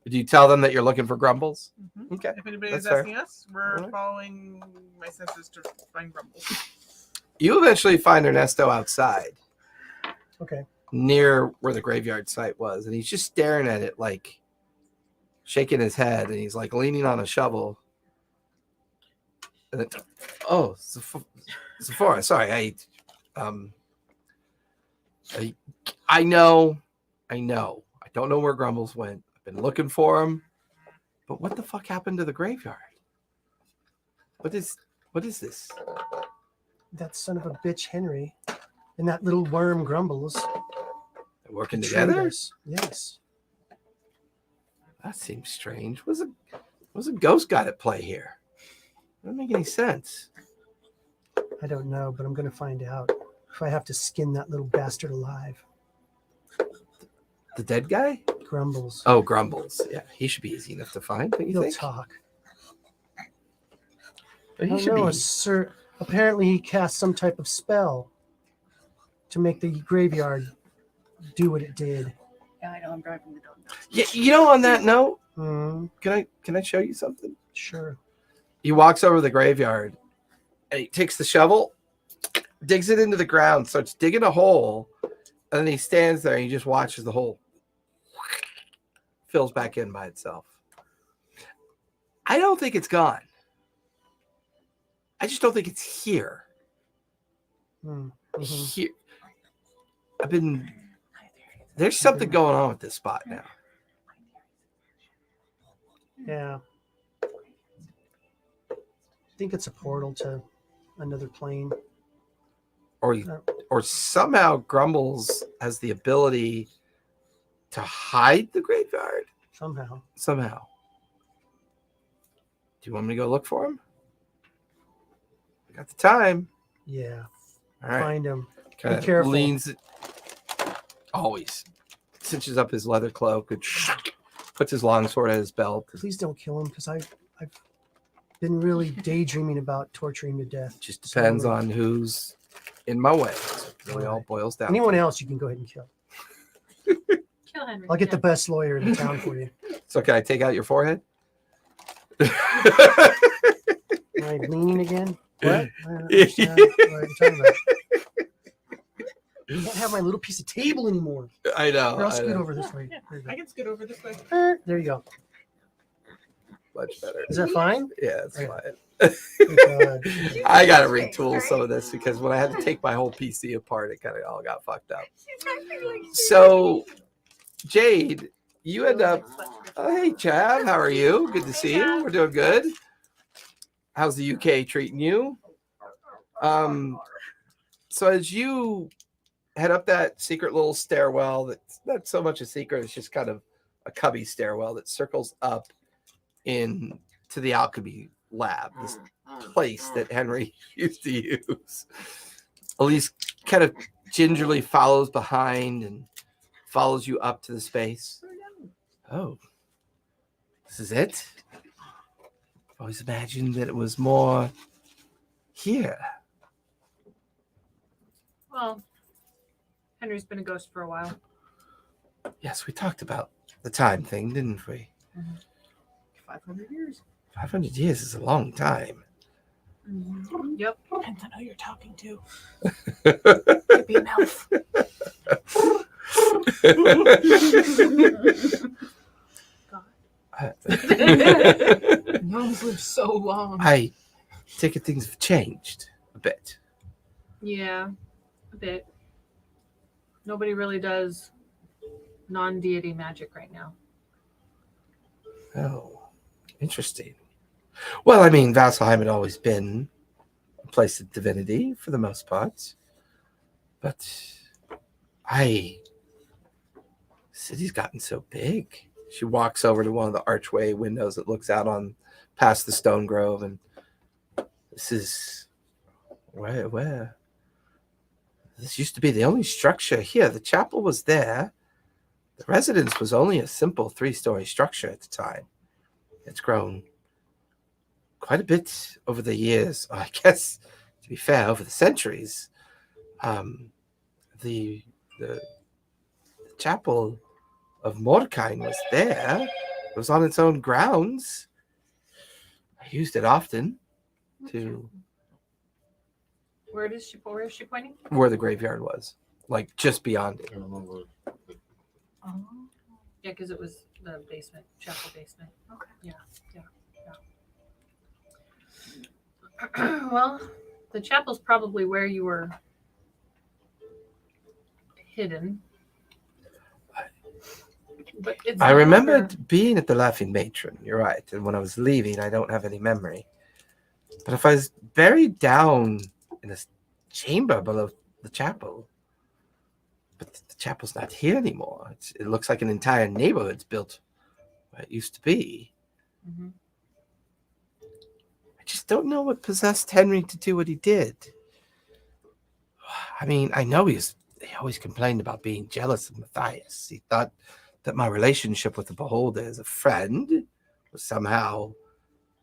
Do you tell them that you're looking for Grumbles? Mhm. Okay. If anybody That's is fair. asking us, we're Alright. following my senses to find Grumbles. You eventually find Ernesto outside Okay. near where the graveyard site was, and he's just staring at it, like shaking his head, and he's like leaning on a shovel. And then, oh, Sephora, sorry, I know. I don't know where Grumbles went. I Been looking for him. But what the fuck happened to the graveyard? What is this? That son of a bitch Henry and that little worm Grumbles. They're working betrayed together? us. Yes. That seems strange. Was a ghost got at play here? Doesn't make any sense. I don't know, but I'm going to find out if I have to skin that little bastard alive. The dead guy? Grumbles. Oh, Grumbles. Yeah, he should be easy enough to find. Don't you He'll think? talk. But I he don't should know, be. sir. Apparently, he cast some type of spell to make the graveyard do what it did. Yeah, I know. I'm driving the dog. Yeah, you know. On that note, Hmm. can I show you something? Sure. He walks over to the graveyard, and he takes the shovel, digs it into the ground, starts digging a hole, and then he stands there and he just watches the hole fills back in by itself. I don't think it's gone. I just don't think it's here. Mm-hmm. Here, there's something going on with this spot now. Yeah. I think it's a portal to another plane. Or somehow Grumbles has the ability to hide the graveyard Somehow. somehow. Do you want me to go look for him? I got the time. Yeah. All right. Find him. Kind careful. leans, always cinches up his leather cloak and puts his longsword at his belt. Please don't kill him because I've been really daydreaming about torturing to death. Just depends on who's in my way. So it really all boils down. Anyone else you can go ahead and kill. Kill Henry. I'll get the best lawyer in town for you. So can I take out your forehead? Am I leaning again? What? I don't understand what you're talking about. I can't have my little piece of table anymore. I know. Here, I'll I scoot know. over this way. There you I can scoot over this way. go. There you go. Much better. Is that fine? Yeah, it's Okay. fine. Thank God. I got to retool some of this because when I had to take my whole PC apart, it kind of all got fucked up. So, Jade, you end up. Oh, hey, Chav, how are you? Good to see you. We're doing good. How's the UK treating you? So as you head up that secret little stairwell, that's not so much a secret; it's just kind of a cubby stairwell that circles up in to the alchemy lab, this place that Henry used to use. Elise kind of gingerly follows behind and follows you up to the space. Oh, this is it? I've always imagined that it was more here. Well, Henry's been a ghost for a while. Yes, we talked about the time thing, didn't we? 500 years. 500 years is a long time. Yep. Depends on who you're talking to. Could be an elf. Gnomes live so long. I take it things have changed a bit. Yeah, a bit. Nobody really does non-deity magic right now. Oh, interesting. Well, I mean, Vasselheim had always been a place of divinity for the most part. But the city's gotten so big. She walks over to one of the archway windows that looks out on past the stone grove, and this is where this used to be the only structure here. The chapel was there. The residence was only a simple 3-story structure at the time. It's grown quite a bit over the years. I guess, to be fair, over the centuries. The chapel of Mordecai was there. It was on its own grounds. I used it often to Where is she pointing? where the graveyard was, like just beyond it. I remember. Oh. Yeah, because it was the basement, chapel basement. Okay. Yeah. Well, the chapel's probably where you were hidden. But it's I no remembered longer- being at the Laughing Matron. You're right. And when I was leaving, I don't have any memory. But if I was buried down in a chamber below the chapel, but the chapel's not here anymore. It looks like an entire neighborhood's built where it used to be. Mhm. I just don't know what possessed Henry to do what he did. I mean, I know he always complained about being jealous of Matthias. He thought that my relationship with the Beholder as a friend was somehow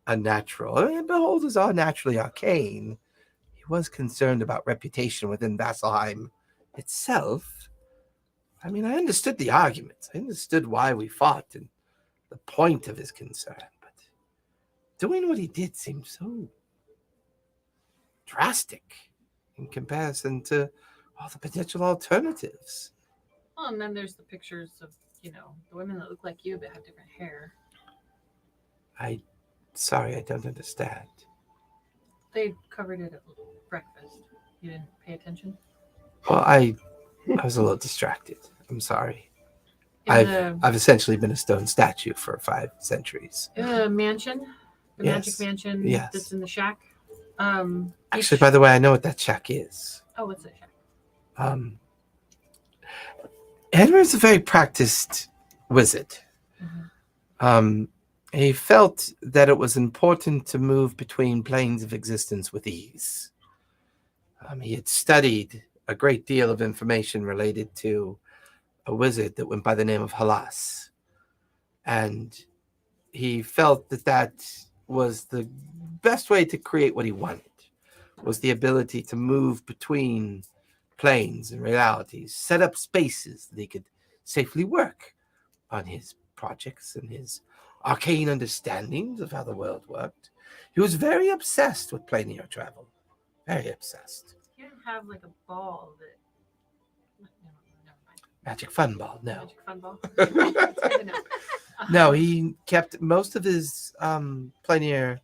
unnatural. I mean, Beholders are naturally arcane. He was concerned about reputation within Vasselheim itself. I mean, I understood the arguments. I understood why we fought and the point of his concern. But doing what he did seemed so drastic in comparison to all the potential alternatives. Well, and then there's the pictures of, the women that look like you but have different hair. Sorry, I don't understand. They covered it at breakfast. You didn't pay attention? Well, I was a little distracted. I'm sorry. In I've essentially been a stone statue for 5 centuries. the mansion, the Yes. magic mansion Yes. that's in the shack. Actually, by the way, I know what that shack is. Oh, what's that shack? Henry's a very practiced wizard. Mhm. He felt that it was important to move between planes of existence with ease. He had studied a great deal of information related to a wizard that went by the name of Halas. And he felt that that was the best way to create what he wanted, was the ability to move between planes and realities, set up spaces that he could safely work on his projects and his arcane understandings of how the world worked. He was very obsessed with planar travel. Very obsessed. You didn't have like a ball that. Never mind. Magic fun ball, no. Magic fun ball. It's good to know. No, he kept most of his planar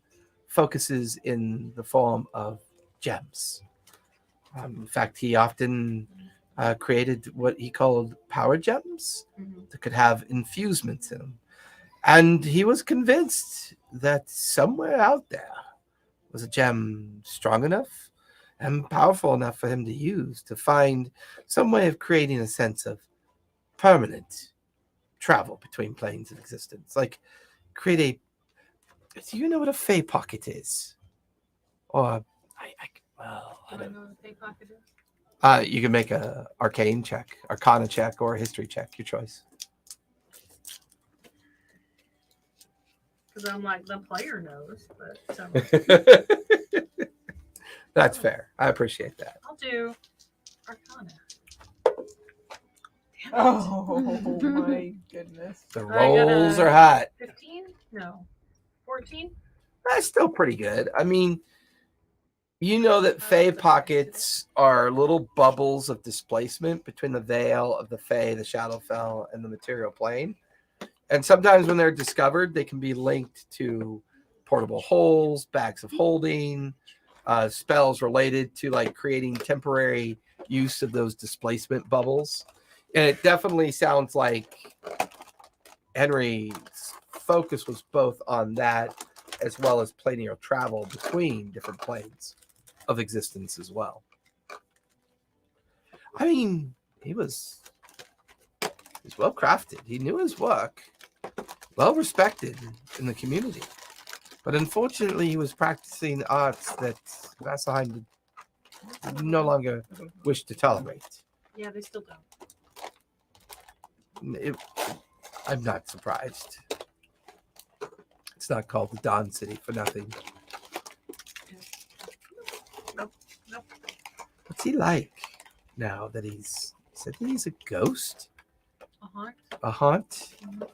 focuses in the form of gems. In fact, he often created what he called power gems Mhm. that could have infusements in them. And he was convinced that somewhere out there was a gem strong enough and powerful enough for him to use to find some way of creating a sense of permanent travel between planes of existence. Like create a... Do you know what a fey pocket is? Or I You don't don't know what a pay pocket is? you can make a arcana check, or a history check, your choice. Because I'm like, the player knows, but That's fair. I appreciate that. I'll do Arcana. Oh my goodness. The I got rolls a- are hot. 15? No. 14? That's still pretty good. I mean, you know that fey pockets are little bubbles of displacement between the veil of the fey, the Shadowfell, and the material plane. And sometimes when they're discovered, they can be linked to portable holes, bags of holding, spells related to like creating temporary use of those displacement bubbles. And it definitely sounds like Henry's focus was both on that as well as planar travel between different planes of existence as well. I mean, he's well crafted. He knew his work, well respected in the community. But unfortunately, he was practicing arts that Vasselheim no longer wish to tolerate. Yeah, they still don't. I'm not surprised. It's not called the Dawn City for nothing. Nope. What's he like now that he said that he's a ghost? Uh-huh. A haunt? Mhm.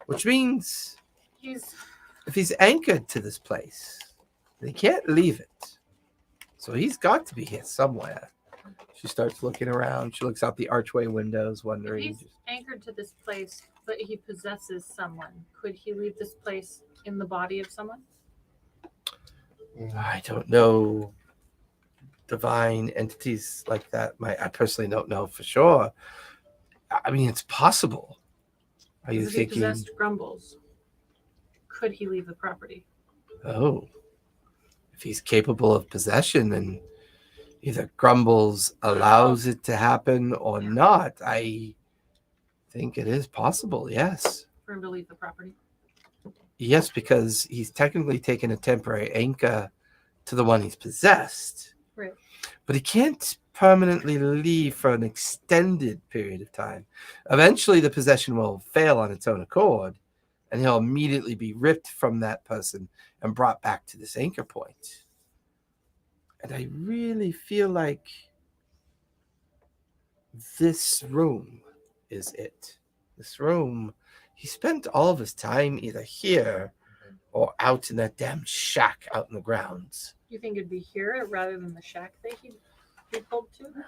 Which means He's if he's anchored to this place, he can't leave it. So he's got to be here somewhere. She starts looking around. She looks out the archway windows, if wondering. he's anchored to this place, but he possesses someone. Could he leave this place in the body of someone? I don't know divine entities like that. I personally don't know for sure. I mean, it's possible. Are you If he thinking? possessed Grumbles, could he leave the property? Oh, if he's capable of possession, then either Grumbles allows it to happen or not. I think it is possible. Yes. For him to leave the property? Yes, because he's technically taken a temporary anchor to the one he's possessed. Right. But he can't permanently leave for an extended period of time. Eventually, the possession will fail on its own accord, and he'll immediately be ripped from that person and brought back to this anchor point. And I really feel like this room is it. This room, he spent all of his time either here or out in that damn shack out in the grounds. You think it'd be here rather than the shack that he pulled to? Because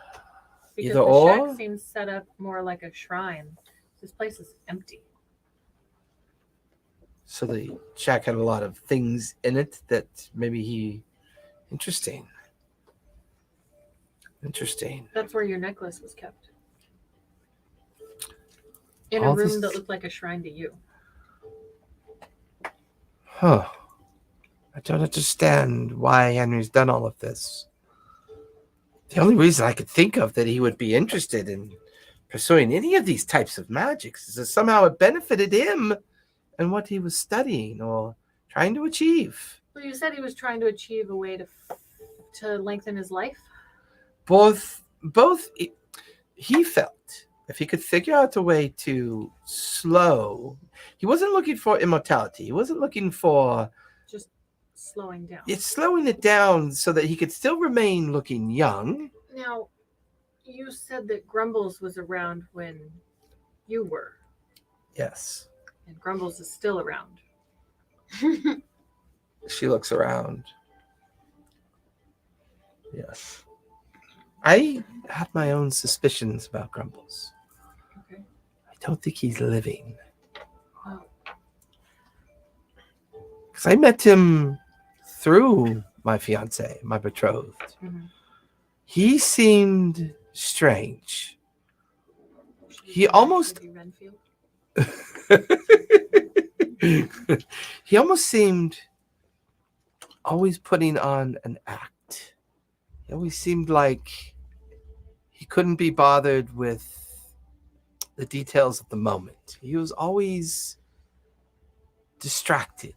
Either the or. shack seems set up more like a shrine. This place is empty. So the shack had a lot of things in it that maybe he... Interesting. That's where your necklace was kept. In All a room this- that looked like a shrine to you. Huh. I don't understand why Henry's done all of this. The only reason I could think of that he would be interested in pursuing any of these types of magics is that somehow it benefited him and what he was studying or trying to achieve. Well, you said he was trying to achieve a way to lengthen his life. Both he felt if he could figure out a way to slow, he wasn't looking for immortality. He wasn't looking for Just slowing down. it's slowing it down so that he could still remain looking young. Now, you said that Grumbles was around when you were, Yes. and Grumbles is still around. She looks around. Yes. I have my own suspicions about Grumbles. Okay. I don't think he's living. Oh. Because I met him through my fiance, my betrothed. Mhm. He seemed strange. He almost- Should be Renfield? He almost seemed always putting on an act. He always seemed like he couldn't be bothered with the details of the moment. He was always distracted,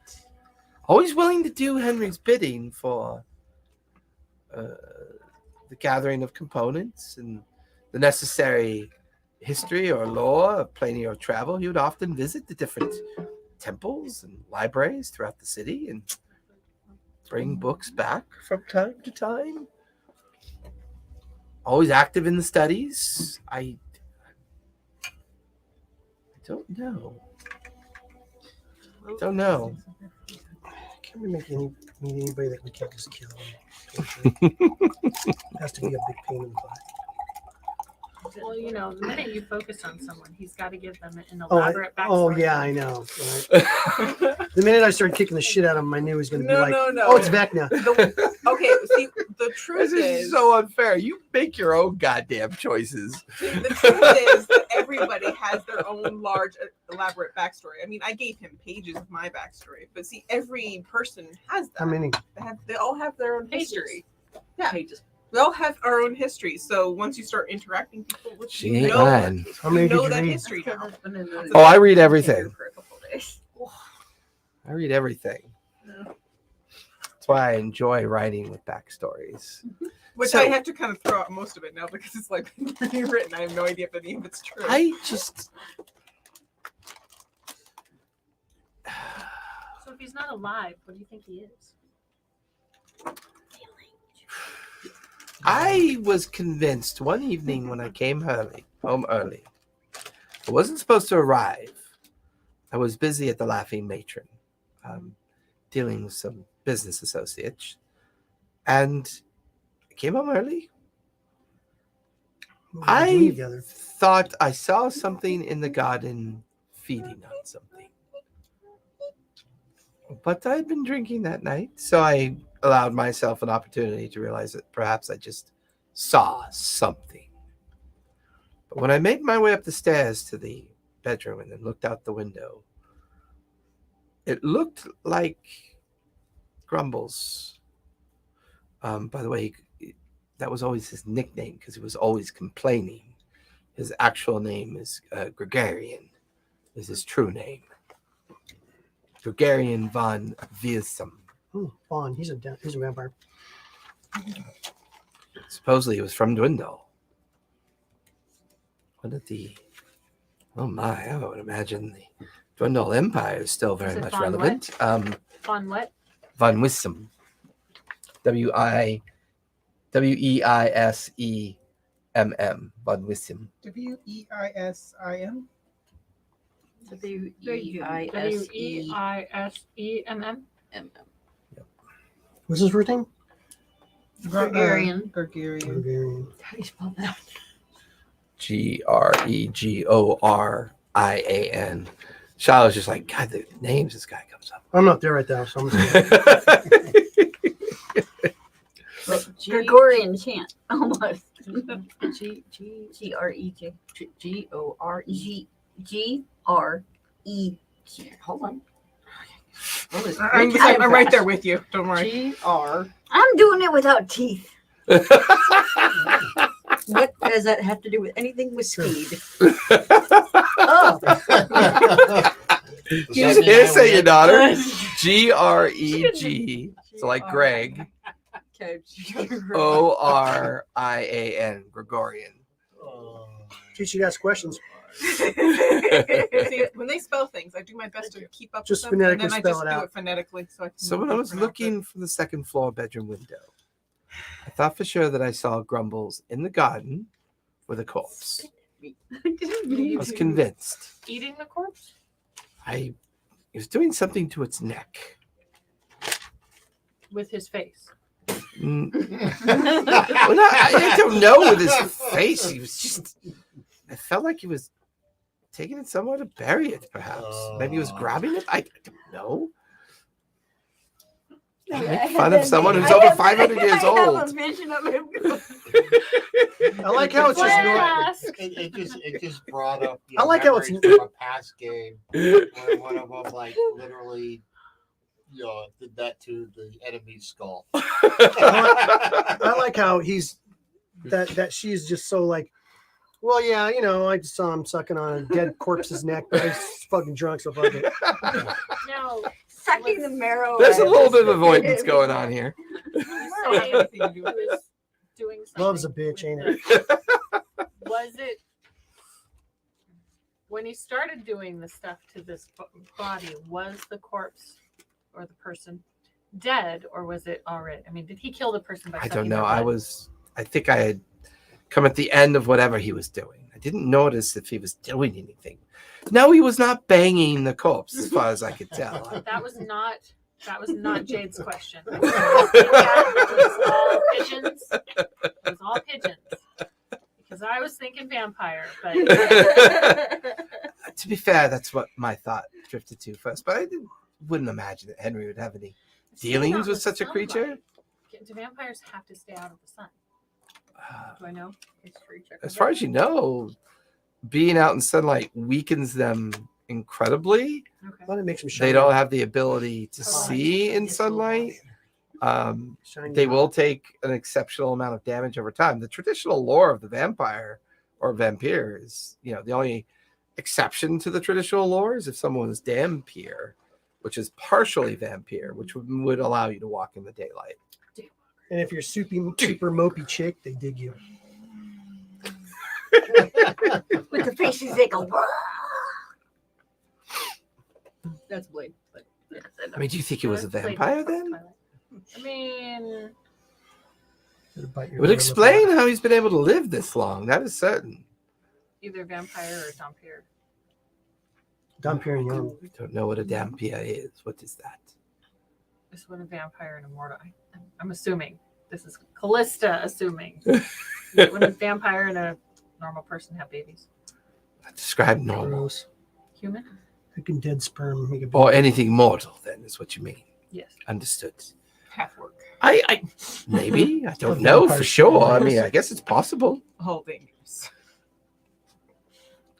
always willing to do Henry's bidding for the gathering of components and the necessary history or lore of planning or travel. He would often visit the different temples and libraries throughout the city and bring books back from time to time. Always active in the studies. I don't know. Don't know. Can we meet anybody that we can't just kill? It has to be a big pain in the butt. Well, you know, the minute you focus on someone, he's got to give them an Oh, elaborate backstory. oh yeah, I know. Right? The minute I started kicking the shit out of him, I knew he was going to be No, like, no. "Oh, it's back now." Okay, see, the truth This is is, so unfair. You make your own goddamn choices. the truth is that everybody has their own large, elaborate backstory. I mean, I gave him pages of my backstory, but see, every person has that. How many? They all have their own Pages. history. Yeah, we all have our own history. So once you start interacting people with, She you ain't know, lying. How many you did know you that read? history now. Oh, I read everything. For a couple of days. I read everything. That's why I enjoy writing with backstories. Which So- I have to kind of throw out most of it now because it's like rewritten. I have no idea if any of it's true. I just So if he's not alive, what do you think he is? I was convinced one evening when I came home early. I wasn't supposed to arrive. I was busy at the Laughing Matron, dealing with some business associates. And I came home early. What were we doing I together? thought I saw something in the garden feeding on something. But I'd been drinking that night, so I allowed myself an opportunity to realize that perhaps I just saw something. But when I made my way up the stairs to the bedroom and then looked out the window. It looked like Grumbles. By the way, that was always his nickname because he was always complaining. His actual name is Gregarian, is his true name. Gregarian von Wiesum. Vaughn, he's a vampire. Supposedly he was from Dwindle. What did the... Oh my, I would imagine the Dwindle Empire is still very Is it much von relevant. On what? Von Wiesum. W-E-I-S-E-M-M. Von Wiesum. WEISIM. WEISEMM. What's his first name? Gregarian. Gregarian. Gregarian. How do you spell that? Gregorian. Shiloh's just like, God, the names this guy comes up. I'm not there right now, so I'm just Gregorian chant. Almost. G-R-E-G. G-O-R-E. G-R-E-G. Hold on. I'm right there with you. Don't worry. G-R. I'm doing it without teeth. What does that have to do with anything with speed? Oh, You just can't say your daughter. G-R-E-G. So like Greg. Okay. O-R-I-A-N. Gregorian. teach you guys questions. See, when they spell things, I do my best to keep up Just with them, and then phonetically I just spell it do out. it phonetically. So, I can So when I was pronounce it. looking from the second floor bedroom window, I thought for sure that I saw Grumbles in the garden with a corpse. I was convinced. Eating the corpse? He was doing something to its neck. With his face. Well, no, I don't know with his face. He was just. I felt like he was taking it somewhere to bury it, perhaps. Maybe he was grabbing it. I don't know. Make fun of someone who's over 500 years I have a old. vision of him. I like how it's just Flat normal. ass. It just brought up. I like how it's- memories from a past game where one of them like literally, did that to the enemy's skull. I like how he's that she's just so like, well, yeah, I just saw him sucking on a dead corpse's neck, but he's fucking drunk, so fuck it. Now, Sucking the marrow. There's a out of little his- bit of avoidance going on here. you say he was doing something. Love's a bitch, ain't with it? Was it when he started doing the stuff to this body? Was the corpse or the person dead, or was it already? I mean, did he kill the person by? I don't sucking know. their blood? I think I had come at the end of whatever he was doing. I didn't notice if he was doing anything. No, he was not banging the corpse, as far as I could tell. That was not Jade's question. It was all pigeons. It was all pigeons. Because I was thinking vampire, but To be fair, that's what my thought drifted to first. But I wouldn't imagine that Henry would have any dealings Not with the such a creature. sunlight. Do vampires have to stay out of the sun? Do I know? History check. As far as you know, being out in sunlight weakens them incredibly. Okay. Let it make some shine. They don't have the ability to Oh, see in it's a little sunlight. Shine They your will take an exceptional amount of damage over time. The traditional lore of the vampire or vampire is, the only exception to the traditional lore is if someone is Dampire, which is partially vampire, which would allow you to walk in the daylight. And if you're super mopey chick, they dig you. With the faces, they go. That's Blade. But I mean, do you think he was a Let's play vampire Twilight. then? I mean, It'll bite your It would lower lip explain off. how he's been able to live this long. That is certain. either vampire or vampire. Dampire and young. I don't know what a Dampia is. What is that? This one a vampire and a mortal. I'm assuming. This is Callista assuming. When a vampire and a normal person have babies. Describe normal. Gross. Human? Freaking dead sperm. Make a Or anything mortal, then, is what you mean. Yes. Understood. Half work. I maybe. I don't A know for vampire sure. I spider. mean, I guess it's possible. All dangerous.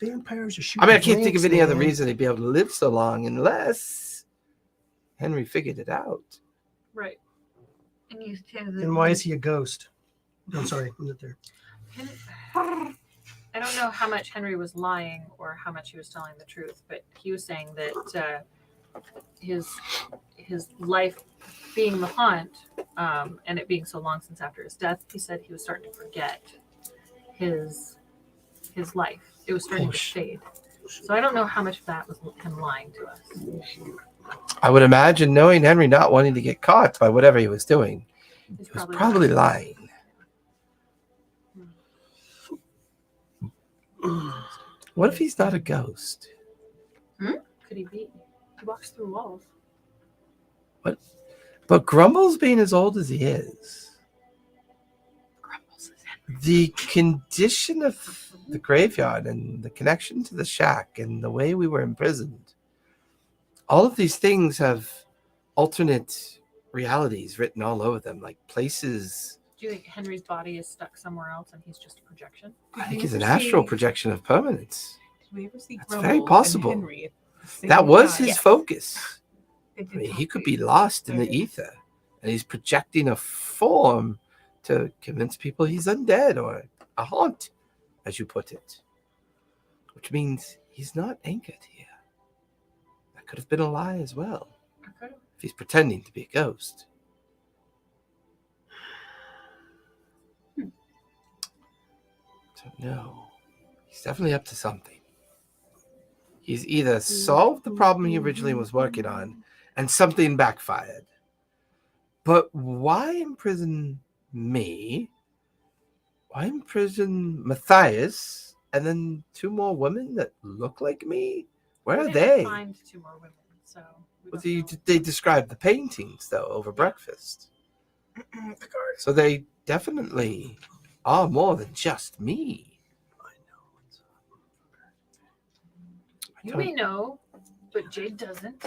Vampires are shooting. I mean, I can't think of drinks, any other man. reason they'd be able to live so long unless Henry figured it out. Right. And you said that And why is he a ghost? I'm sorry, I'm not there. I don't know how much Henry was lying or how much he was telling the truth, but he was saying that his life being the haunt and it being so long since after his death, he said he was starting to forget his life. It was starting to fade. So I don't know how much of that was him lying to us. I would imagine, knowing Henry not wanting to get caught by whatever he was doing, He's he was probably lying. What if he's not a ghost? Could he be? He walks through walls. But Grumbles being as old as he is, the condition of the graveyard and the connection to the shack and the way we were imprisoned, all of these things have alternate realities written all over them, like places. Do you think Henry's body is stuck somewhere else and he's just a projection? I think it's an astral projection of permanence. Did we ever see That's Grumbles very and possible. Henry at the same That was time? his focus. They I did mean, talk he to could you. be lost in the Okay. ether, and he's projecting a form to convince people he's undead or a haunt, as you put it. Which means he's not anchored here. That could have been a lie as well, Okay. if he's pretending to be a ghost. Don't know. He's definitely up to something. He's either solved the problem he originally was working on, and something backfired. But why imprison me? Why imprison Matthias and then two more women that look like me? Where We are didn't they? Find two more women, so we Well, don't know. they described the paintings though over breakfast, so they definitely are more than just me. You may know, but Jade doesn't.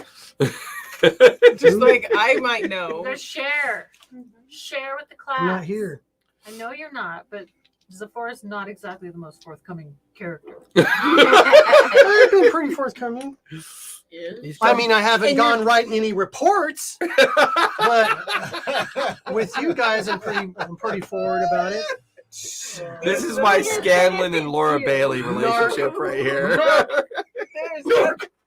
Just like I might know. Let's share. Share with the class. I'm not here. I know you're not, but Zafar is not exactly the most forthcoming character. I've been pretty forthcoming. He's I mean, I haven't And gone you're- writing any reports, but with you guys, I'm pretty forward about it. This is my Scanlon and Laura Bailey relationship right here.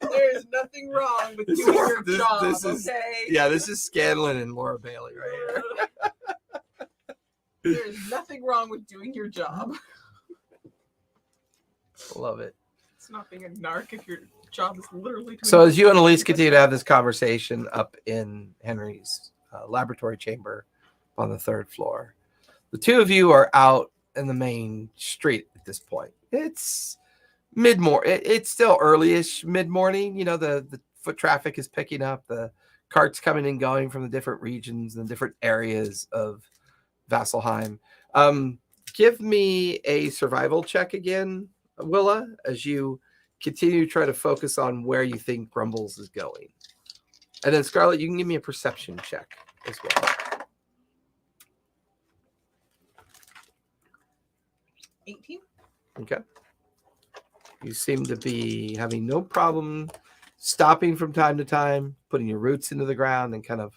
There's nothing wrong with This doing is- your this- job, this is- okay? Yeah, this is Scanlon and Laura Bailey right here. There's nothing wrong with doing your job. Love it. It's not being a narc if your job is literally doing So as you and Elise continue to have this conversation up in Henry's laboratory chamber on the 3rd floor, the two of you are out in the main street at this point. It's mid-morning. It's still early-ish mid-morning. You know, the foot traffic is picking up. The carts coming and going from the different regions and different areas of Vasselheim. Give me a survival check again, Willa, as you continue to try to focus on where you think Grumbles is going. And then Scarlett, you can give me a perception check as well. 18. Okay. You seem to be having no problem stopping from time to time, putting your roots into the ground and kind of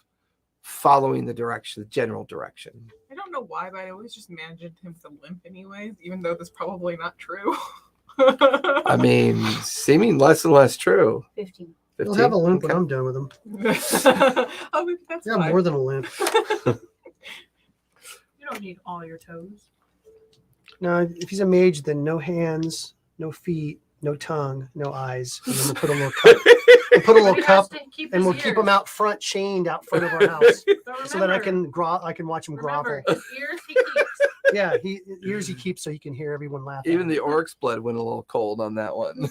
following the direction, the general direction. I don't know why, but I always just imagined him with a limp anyways, even though that's probably not true. I mean, seeming less and less true. 15. He'll 15? have a limp when Okay. I'm done with him. Oh, maybe that's Yeah, why. more than a limp. You don't need all your toes. No, if he's a mage, then no hands, no feet, no tongue, no eyes. And then we'll put a little cup. We'll put a little He has cup, to keep and his we'll keep him ears. out front, chained out front of our house, But so that I remember- can watch him grovel. Remember, his ears he keeps. Yeah, ears he keeps so he can hear everyone laugh. at Even him. the orc's blood went a little cold on that one.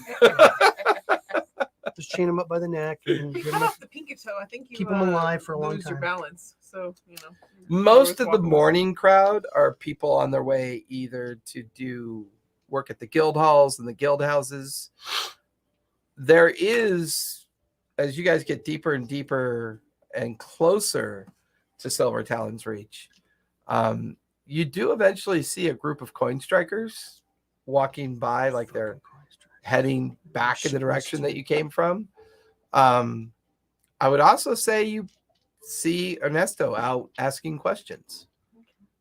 Just chain him up by the neck and If you give cut him a, off the pinky toe, I think you keep him alive for a long lose your time. balance. So you know. Most of the Always walk morning crowd are people on their way either to do work at the guild halls and the guild houses. There is, as you guys get deeper and deeper and closer to Silver Talon's reach, you do eventually see a group of coin strikers walking by, like they're heading back in the direction that you came from. I would also say you see Ernesto out asking questions,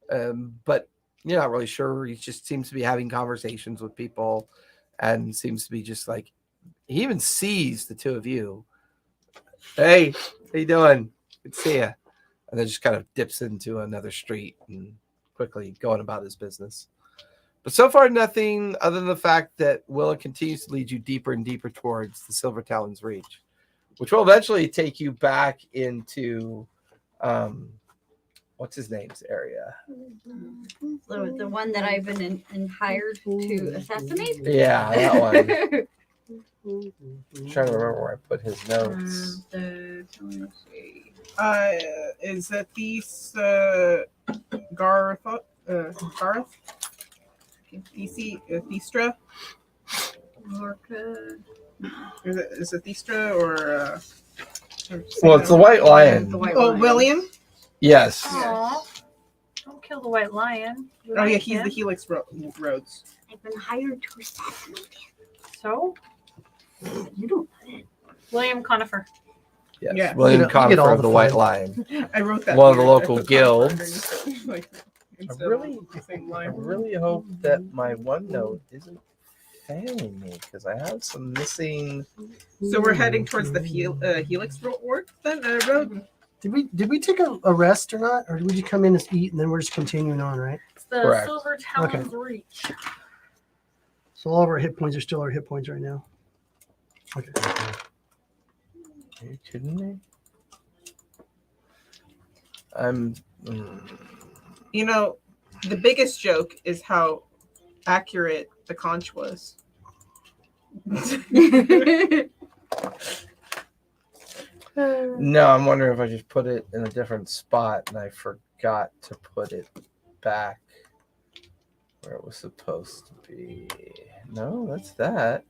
but you're not really sure. He just seems to be having conversations with people, and seems to be just like, he even sees the two of you. Hey, how you doing? Good to see you. And then just kind of dips into another street and quickly going about his business. But so far, nothing other than the fact that Willa continues to lead you deeper and deeper towards the Silver Talon's reach, which will eventually take you back into, what's his name's area? The one that I've been hired to assassinate. Yeah, that one. I'm trying to remember where I put his notes. Let me see. Is it these Garth? Thistra? Lorca. Is it Thistra or? Well, it's the White Lion. The White Oh, Lion. William. Yes. Aw, don't kill the white lion. You Oh yeah, like he's him. the Helix Roads. I've been hired to assassinate So, him. You don't. William Conifer. Yes. Yeah. William You get all Conifer of the the White fun. Lion. I wrote that. One of the weird. I local put guilds. Conifer like, I instead of really, the same I line. really hope that my OneNote isn't failing me, because I have some missing. So we're heading towards the Helix Road then. Road. Did we take a rest or not, or did we just come in and eat and then we're just continuing on, right? It's the Correct. Silver Talon's reach. So all of our hit points are still our hit points right now. Okay. Are you kidding me? I'm. You know, the biggest joke is how accurate the conch was. No, I'm wondering if I just put it in a different spot and I forgot to put it back where it was supposed to be. No, that's that.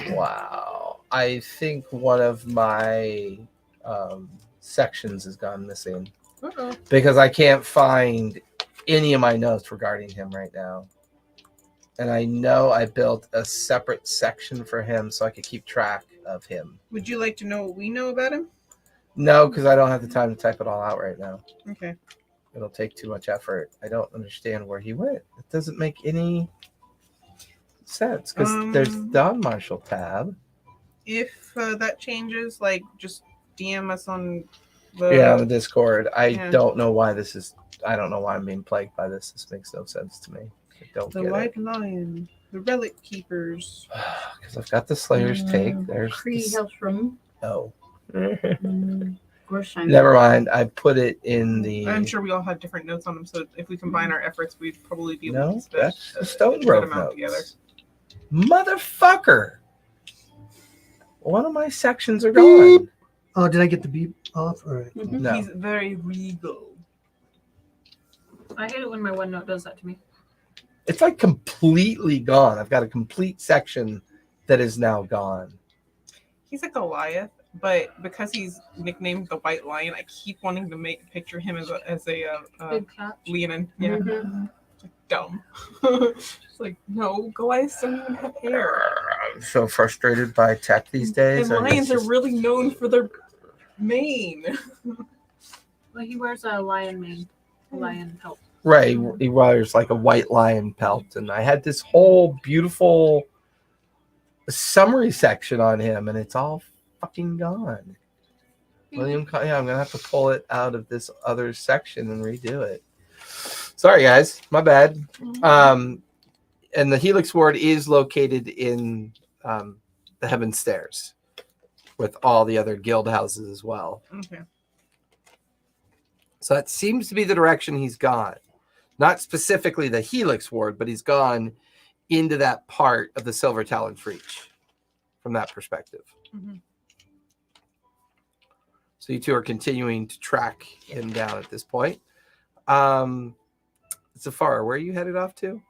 Wow. I think one of my sections has gone missing because I can't find any of my notes regarding him right now. And I know I built a separate section for him so I could keep track of him. Would you like to know what we know about him? No, because I don't have the time to type it all out right now. Okay. It'll take too much effort. I don't understand where he went. It doesn't make any sense because there's the Don Marshall tab. If that changes, like just DM us on the. Yeah, on the Discord. I yeah. don't know why this is. I don't know why I'm being plagued by this. This makes no sense to me. I don't The get White Lion, the Relic Keepers. Because I've got the Slayer's Take. There's Cree this- Hellstrom. oh. Gorsheim. Never mind. I put it in the. I'm sure we all have different notes on them, so if we combine our efforts, we'd probably be able No, to spend that's the a Stone good Grove amount notes. together. Motherfucker! One of my sections are gone. Oh, did I get the beep off? All right. Mhm. No. He's very regal. I hate it when my OneNote does that to me. It's like completely gone. I've got a complete section that is now gone. He's a Goliath, but because he's nicknamed the White Lion, I keep wanting to picture him as a Big catch. Leonin. Yeah, Mhm. dumb. It's like no, Goliaths don't even have hair. I'm so frustrated by tech these days. And I lions are just- really known for their mane. Well, he wears a lion mane, a lion pelt. Right. He wears like a white lion pelt. And I had this whole beautiful summary section on him, and it's all fucking gone. Yeah, I'm gonna have to pull it out of this other section and redo it. Sorry, guys, my bad. And the Helix Ward is located in the Heaven Stairs, with all the other guild houses as well. Okay. So that seems to be the direction he's gone. Not specifically the Helix Ward, but he's gone into that part of the Silver Talon's reach from that perspective. Mhm. So you two are continuing to track him down at this point. Zafar, where are you headed off to?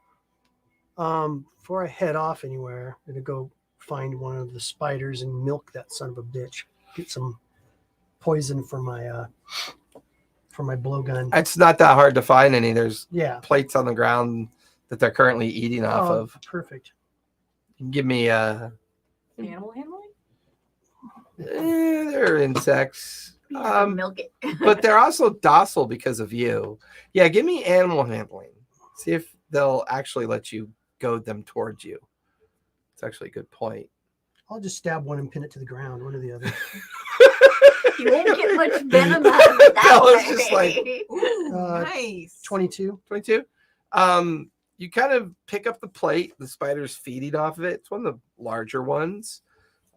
Before I head off anywhere, I'm gonna go find one of the spiders and milk that son of a bitch. Get some poison for my blowgun. It's not that hard to find any. There's Yeah. plates on the ground that they're currently eating off Oh, of. perfect. Give me Animal handling? they're insects. You have to milk it. But they're also docile because of you. Yeah, give me animal handling. See if they'll actually let you goad them towards you. It's actually a good point. I'll just stab one and pin it to the ground, one or the other. You won't get much venom out of it that Bella's way. just like, Nice. 22. 22. You kind of pick up the plate. The spider's feeding off of it. It's one of the larger ones.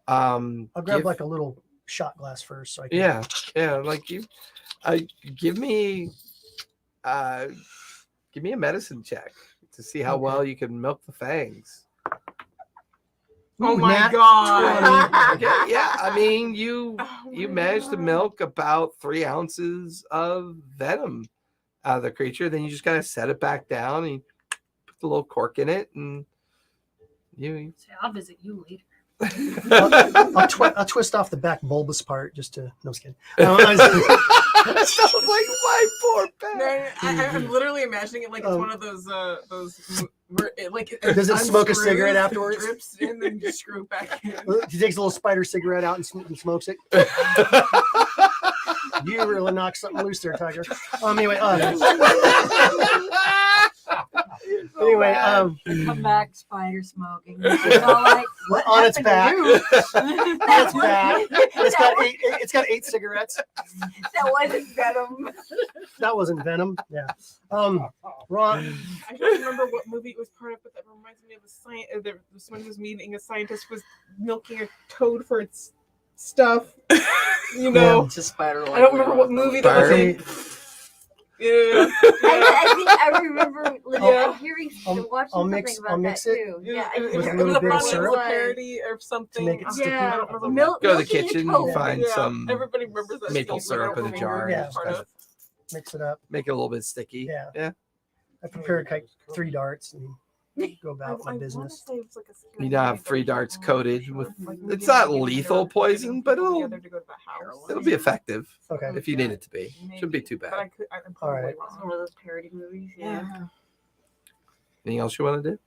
I'll grab like a little shot glass first. So I can... Yeah. Like you, give me a medicine check to see how Okay. well you can milk the fangs. Oh Ooh, my nat god. Okay, yeah, I mean, you Oh my managed to God. milk about 3 ounces of venom out of the creature. Then you just kind of set it back down and you put the little cork in it, and you. Say, I'll visit you later. I'll twist off the back bulbous part just to. No, I'm just kidding. That sounds like my poor No, pet. I'm literally imagining it like it's one of those where it, like Does it smoke a unscrews, cigarette afterwards? Drips in, then you screw it back in. He takes a little spider cigarette out and smokes it. You really knocked something loose there, Tiger. Anyway, anyway, Come back, spider smoking. It's all like, what on its happened back. to you? That's bad. It's got 8 cigarettes. That wasn't venom. That wasn't venom. Yeah. Ron, I don't remember what movie it was part of, but that reminds me of a someone was meeting a scientist was milking a toad for its stuff. You know, It's a spider. I don't remember what movie that was in. Yeah. I think I remember Yeah. hearing I'll watching I'll something mix- about I'll that mix it. too. Yeah, I It With was a remember little bit of probably syrup a parody or something. to make it sticky. Yeah. I don't remember. Milk, Go to the milking a kitchen, toad. find Yeah, some everybody remembers that maple scene, but I syrup don't in a remember jar. what Yeah. it was part of. mix it up. Make it a little bit sticky. Yeah. I prepared like 3 darts and go about my business. You now have 3 darts coated with. It's not lethal poison, but it'll be effective Okay. if you need it to be. Shouldn't be too bad. All right. It's one of those parody movies. Yeah. Anything else you want to do?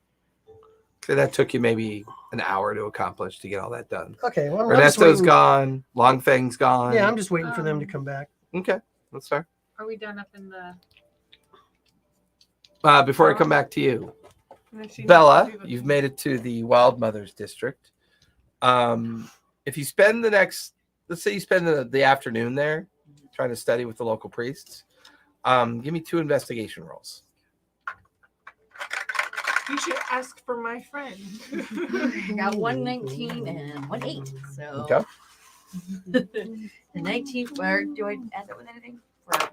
So that took you maybe an hour to accomplish to get all that done. Okay. Well, I'm just Ernesto's waiting. gone. Longfang's gone. Yeah, I'm just waiting for them to come back. Okay, that's fair. Are we done up in the? Before I come back to you, Bella, you've made it to the Wild Mothers District. If you spend let's say you spend the afternoon there trying to study with the local priests, give me 2 investigation rolls. You should ask for my friend. I got 119 and 18. So Okay. the 19. Where do I add that with anything?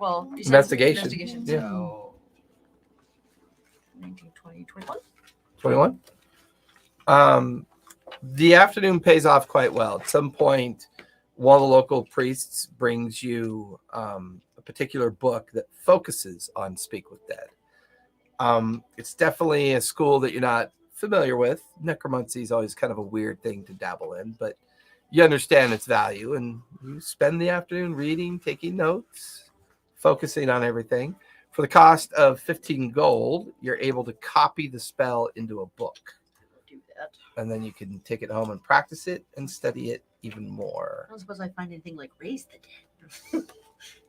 Well, you said Investigation. Investigation. Yeah. So 19, 20, 21. 21. The afternoon pays off quite well. At some point, one of the local priests brings you a particular book that focuses on Speak with Dead. It's definitely a school that you're not familiar with. Necromancy is always kind of a weird thing to dabble in, but you understand its value, and you spend the afternoon reading, taking notes, focusing on everything. For the cost of 15 gold, you're able to copy the spell into a book. Do that. And then you can take it home and practice it and study it even more. I don't suppose I find anything like Raise the Dead.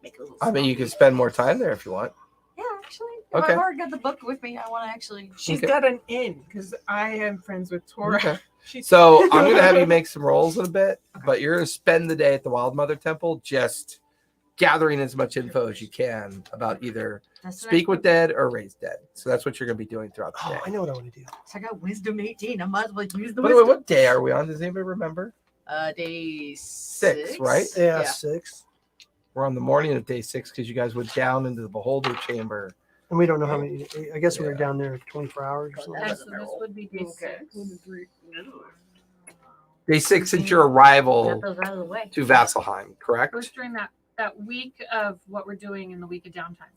Make it a little I mean, you smaller. can spend more time there if you want. Yeah, actually. If Okay. I've already got the book with me, I want to actually. She's Okay. got an in because I am friends with Tora. Okay. She's So I'm going to have you make some rolls in a bit, but you're going to spend the day at the Wild Mother Temple just gathering as much info as you can about either That's what Speak with Dead or Raise Dead. So that's what you're going to be doing throughout the Oh, day. I know what I want to do. So I got Wisdom 18. I might as well use the By the way, Wisdom. what day are we on? Does anybody remember? Day 6, 6, right? Yeah, 6. We're on the morning of day 6 because you guys went down into the Beholder Chamber. And we don't know how many. I guess we were Yeah. down there 24 hours or something. That So doesn't this roll. would be day Okay. 6. Day 6 since your arrival Got those out of the way. to Vasselheim, correct? It was during that week of what we're doing in the week of downtime.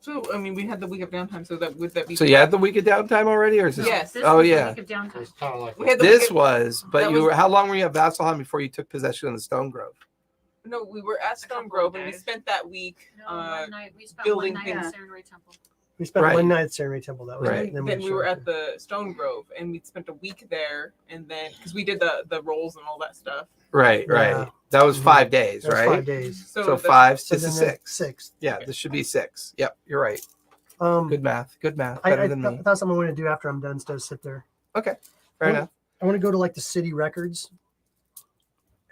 So I mean, we had the week of downtime. So that would that be? So you had the week of downtime already, or is this? Yes. This Oh, was yeah. the week of downtime. It's kind of like We had the This week of- was, but that you was- were. How long were you at Vasselheim before you took possession of the Stone Grove? No, we were at Stone couple Grove of and we days. spent that week. No, one night we spent building one night in things. Serenity Temple. We spent Right. one night at Ceremony Temple. That was Right. it. And Then we were showed at the Stone Grove, and we spent a week there, and then because we did the rolls and all that stuff. Right. Yeah. That was 5 days, That was right? 5 days. So that's- 5 So to then 6. 6. Yeah, Okay. this should be 6. Yep, you're right. Good Good math. I, Better I, than th- me. I thought something I want to do after I'm done instead of sit there. Fair Well, enough. I want to go to like the city records,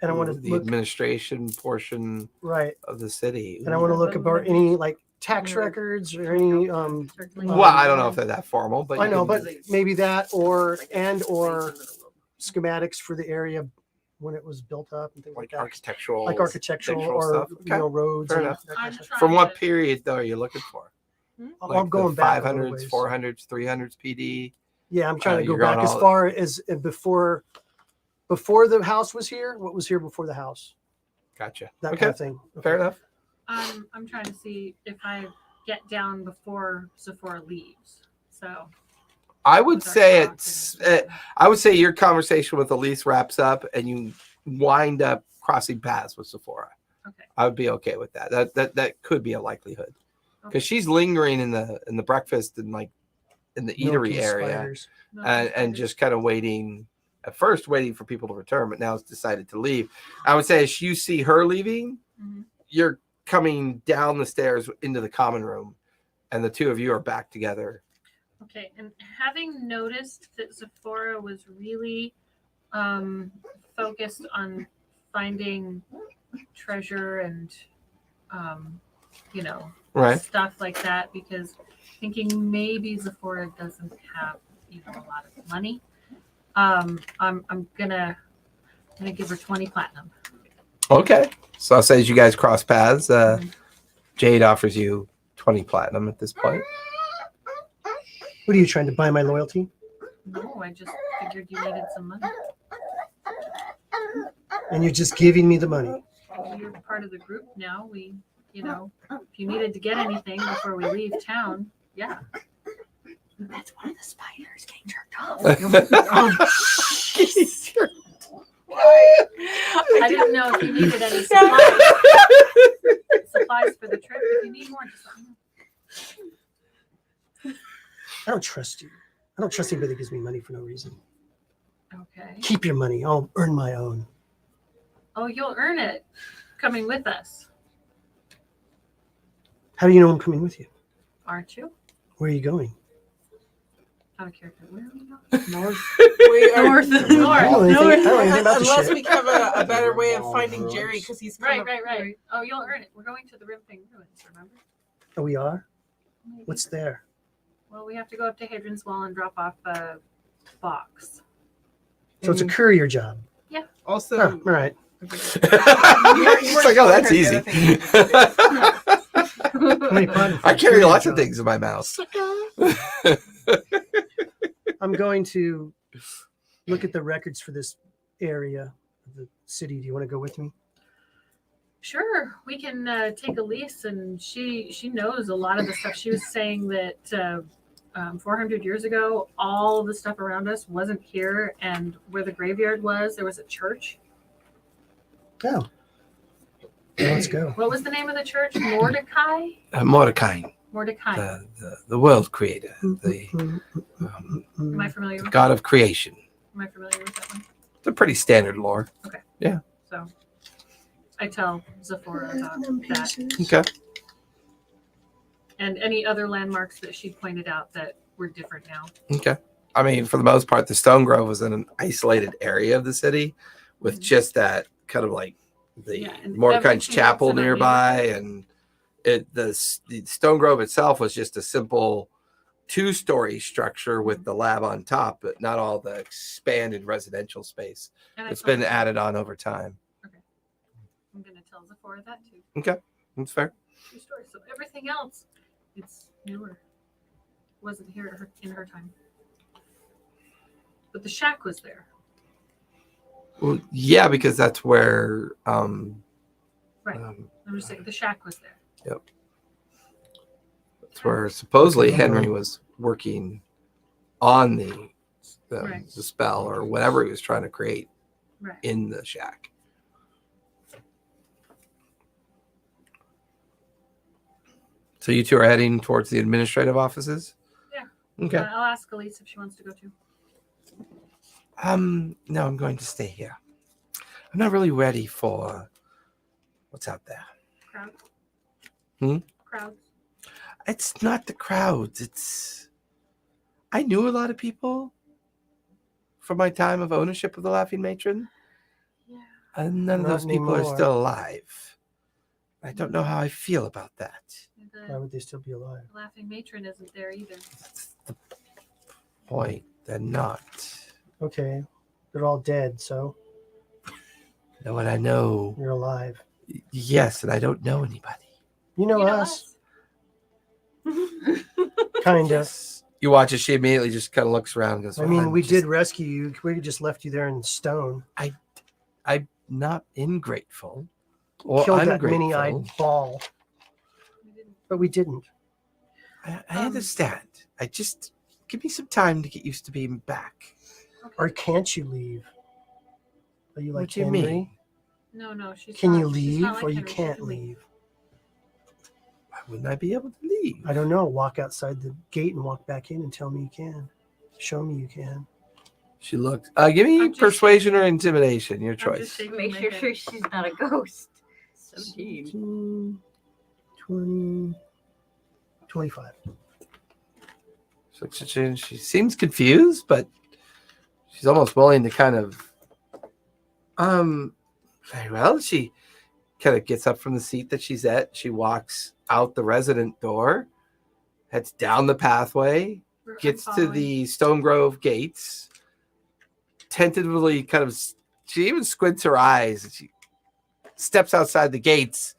and I want to the look administration portion right, of the city. and I want to look about any like tax Yeah. records or any Circling Well, I don't know if they're that formal, but I you know, can- but maybe that or schematics for the area when it was built up and things like like that. architectural, Like architectural or stuff. Okay. roads. Fair and enough. that kind of I'm stuff. From what to- period though are you looking for? I'm going back a little 500s, ways. 400s, 300s PD. Yeah, I'm trying to go you're going back as all- far as before the house was here. What was here before the house? Gotcha. That Okay. kind of thing. Fair enough. I'm trying to see if I get down before Sephora leaves. So I would with our say talk it's. and- I would say your conversation with Elise wraps up, and you wind up crossing paths with Sephora. Okay. I would be okay with that. That could be a likelihood Okay. because she's lingering in the breakfast and like in the eatery Milky area, spiders. No, and it's just kind of waiting. At first, waiting for people to return, but now it's decided to leave. I would say as you see her leaving, Mhm. you're coming down the stairs into the common room, and the two of you are back together. Okay, and having noticed that Sephora was really focused on finding treasure and Right. stuff like that, because thinking maybe Sephora doesn't have a lot of money. I'm gonna give her 20 platinum. Okay. So I'll say as you guys cross paths, Mhm. Jade offers you 20 platinum at this point. What are you trying to buy my loyalty? No, I just figured you needed some money. And you're just giving me the money. You're part of the group now. We, if you needed to get anything before we leave town, yeah. That's one of the spiders getting jerked off. I didn't know if you needed any supplies. Supplies for the trip. If you need more, just let me know. I don't trust you. I don't trust anybody that gives me money for no reason. Okay. Keep your money. I'll earn my own. Oh, you'll earn it coming with us, How do you know I'm coming with you? aren't you? Where are you going? Out of character. Where are we going? North. We are, North. I don't know anything, I don't know anything about this unless shit. we have a better way of finding Jerry because he's kind Right, of right. Oh, you'll earn it. We're going to the Rim Thing Ruins, remember? Oh, we are? Maybe. What's there? Well, we have to go up to Hadrian's Wall and drop off a box. So it's a courier job. also. Oh, all right. It's like, oh, that's easy. How many platinum for I a carry courier lots of job? things in my mouth. I'm going to look at the records for this area of the city. Do you want to go with me? Sure, we can take Elise, and she knows a lot of the stuff. She was saying that 400 years ago, all the stuff around us wasn't here, and where the graveyard was, there was a church. Oh. Well, let's go. What was the name of the church? Mordecai? Mordecai, Mordecai. the world creator, the Am I familiar with god of creation. Am I familiar with that one? It's a pretty standard lore. So I tell Zephora about that. Okay. And any other landmarks that she pointed out that were different now. Okay. I mean, for the most part, the Stone Grove was in an isolated area of the city with just that kind of like the Yeah, and Mordecai's everything chapel else about nearby, and the Stone Grove itself was just a simple 2-story structure with the lab on top, but not all the expanded residential space And I that's told been her- added on over time. I'm going to tell Zephora that too. Okay, that's fair. 2 stories. So everything else, it's newer. Wasn't here in her time. But the shack was there. Well, yeah, because that's where Right. I'm just saying the shack was there. that's where supposedly Henry was working on the Right. the spell or whatever he was trying to create Right. in the shack. So you two are heading towards the administrative offices? Yeah. Okay. I'll ask Elise if she wants to go too. No, I'm going to stay here. I'm not really ready for what's out there. Crowds. Crowds. It's not the crowds. I knew a lot of people from my time of ownership of the Laughing Matron. Yeah. And none of Not those people are anymore. still alive. I don't know how I feel about that. Why would they still be alive? The Laughing Matron isn't there either. That's the point. They're not. Okay, they're all dead, so Know what I know? you're alive. Yes, and I don't know anybody. You know us, kind of. Yes. You watch as she immediately just kind of looks around and goes, I "Well, mean, I'm we just- did rescue you. We just left you there in stone. I'm not ingrateful. Or Killed that ungrateful. many-eyed ball, but we didn't. I understand. I just give me some time to get used to being back. Or can't you leave? Are you like What do you Henry? mean? No, she's Can not. you She's leave, not like or you Henry. She can't can leave? Why wouldn't I be able to leave? I don't know. Walk outside the gate and walk back in and tell me you can. Show me you can. She looked. Give me I'm just persuasion or intimidation. Your I'm just choice. shaking Make my sure head. she's not a ghost. 17. 15, 20, 25. She seems confused, but she's almost willing to kind of. Very well. She kind of gets up from the seat that she's at. She walks out the resident door, heads down the pathway, I'm gets to following. the Stone Grove gates, tentatively kind of. She even squints her eyes and she steps outside the gates.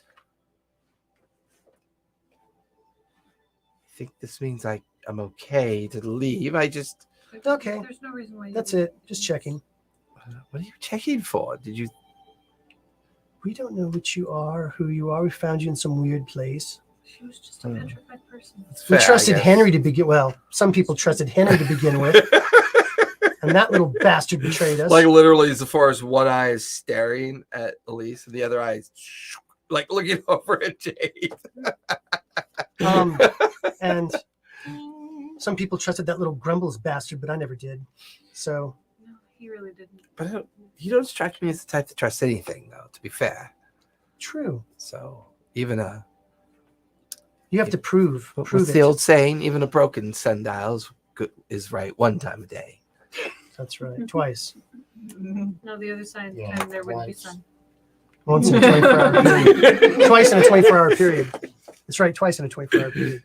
I think this means I'm okay to leave. I just. Okay. There's no reason why. That's it. Just checking. What are you checking for? Did you? We don't know what you are, who you are. We found you in some weird place. She was just a petrified person. It's We fair, I trusted guess. Henry to begin. Well, some people trusted Henry to begin with, and that little bastard betrayed us. Like literally, as far as one eye is staring at Elise, and the other eye is like looking over at Jade. And some people trusted that little Grumbles bastard, but I never did. So No, he really didn't. But you don't strike me as the type to trust anything, though. To be fair, true. so even You have to prove what's it. the old saying? Even a broken sundial is right one time a day. That's right. Twice. No, the other side, Yeah, and there wouldn't be once. sun. Once in a 24-hour period. Twice in a 24-hour period. That's right. Twice in a 24-hour period.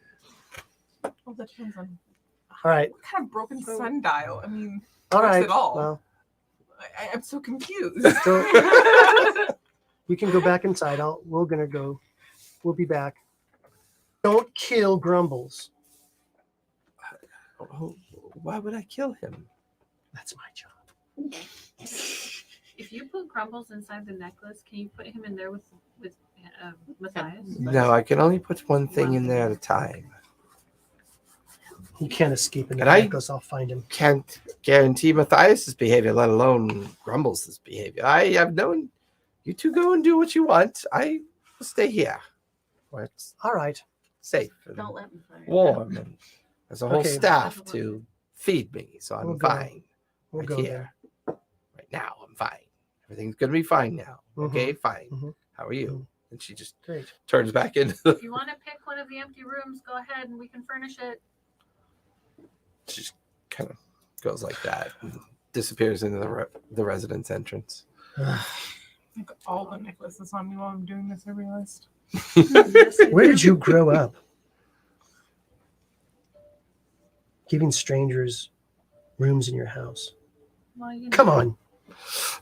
Well, that depends on All right. what kind of broken sundial. I mean, All works right. at all. Well, I'm so confused. so we can go back inside. We're gonna go. We'll be back. Don't kill Grumbles. Oh, why would I kill him? That's my job. If you put Grumbles inside the necklace, can you put him in there with Matthias? No, I can only put one thing in there at a time. He can't escape in the And I- necklace. I'll find him. Can't guarantee Matthias's behavior, let alone Grumbles' behavior. I have known you two go and do what you want. I will stay here where it's All right. safe and Don't let me find warm, and there's a whole Okay. staff to feed me, so I'm We'll go. fine. We'll right go here. Right now, I'm fine. Everything's gonna be fine now. Mhm. Okay, fine. Mhm. How are you? And she just there. Great. turns back into the. If you want to pick one of the empty rooms, go ahead and we can furnish it. She just kind of goes like that and disappears into the residence entrance. I got all the necklaces on me while I'm doing this, I realized. Where did you grow up? Giving strangers rooms in your house. Well, you know. Come on.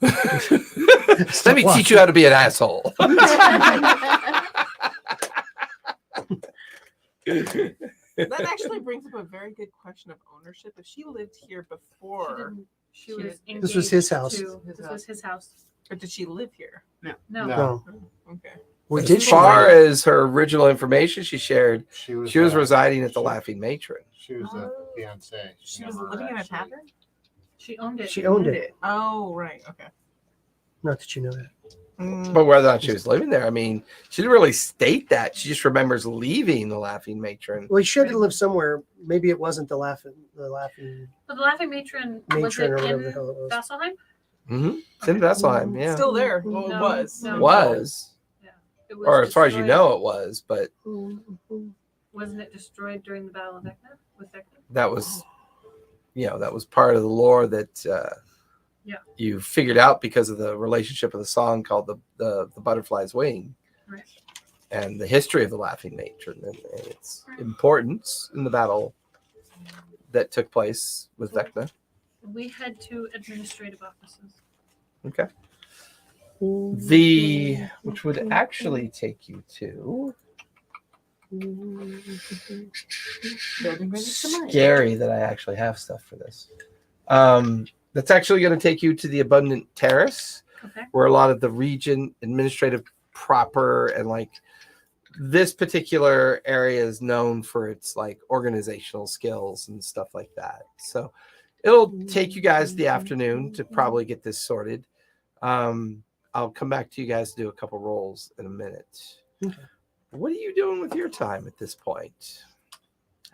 Let me teach you how to be an asshole. That actually brings up a very good question of ownership. If she lived here She before, didn't. She She was did- This was his engaged house. to- This was his house. or did she live here? No. No. No. Okay. Where As did she far live? as her original information she shared, She was residing at the Laughing Matron. She was a fiance. She was living in a tavern? She owned it. She owned it. Oh, right. Okay. Not that you know that. But whether or not she was living there, I mean, she didn't really state that. She just remembers leaving the Laughing Matron. Well, she had to live somewhere. Maybe it wasn't the laughing. So the Laughing Matron was Matron it or whatever in the hell it was. Vasselheim? Mm-hmm. It's in Vasselheim, yeah. Still there. Well, it No, was. no. Was. Yeah. It was Or as far as you destroyed- know, it was, but Wasn't it destroyed during the Battle of Vecna? With Vecna? that was, that was part of the lore that you figured out because of the relationship of the song called the Butterfly's Wing, Right. and the history of the Laughing Matron and its importance in the battle that took place with Vecna. We had 2 administrative offices. Okay. Which would actually take you to Building ready for mine. scary that I actually have stuff for this. That's actually going to take you to the Abundant Terrace, Okay. where a lot of the region administrative proper and like this particular area is known for its like organizational skills and stuff like that. So it'll take you guys the afternoon to probably get this sorted. I'll come back to you guys to do a couple rolls in a minute. Okay. What are you doing with your time at this point?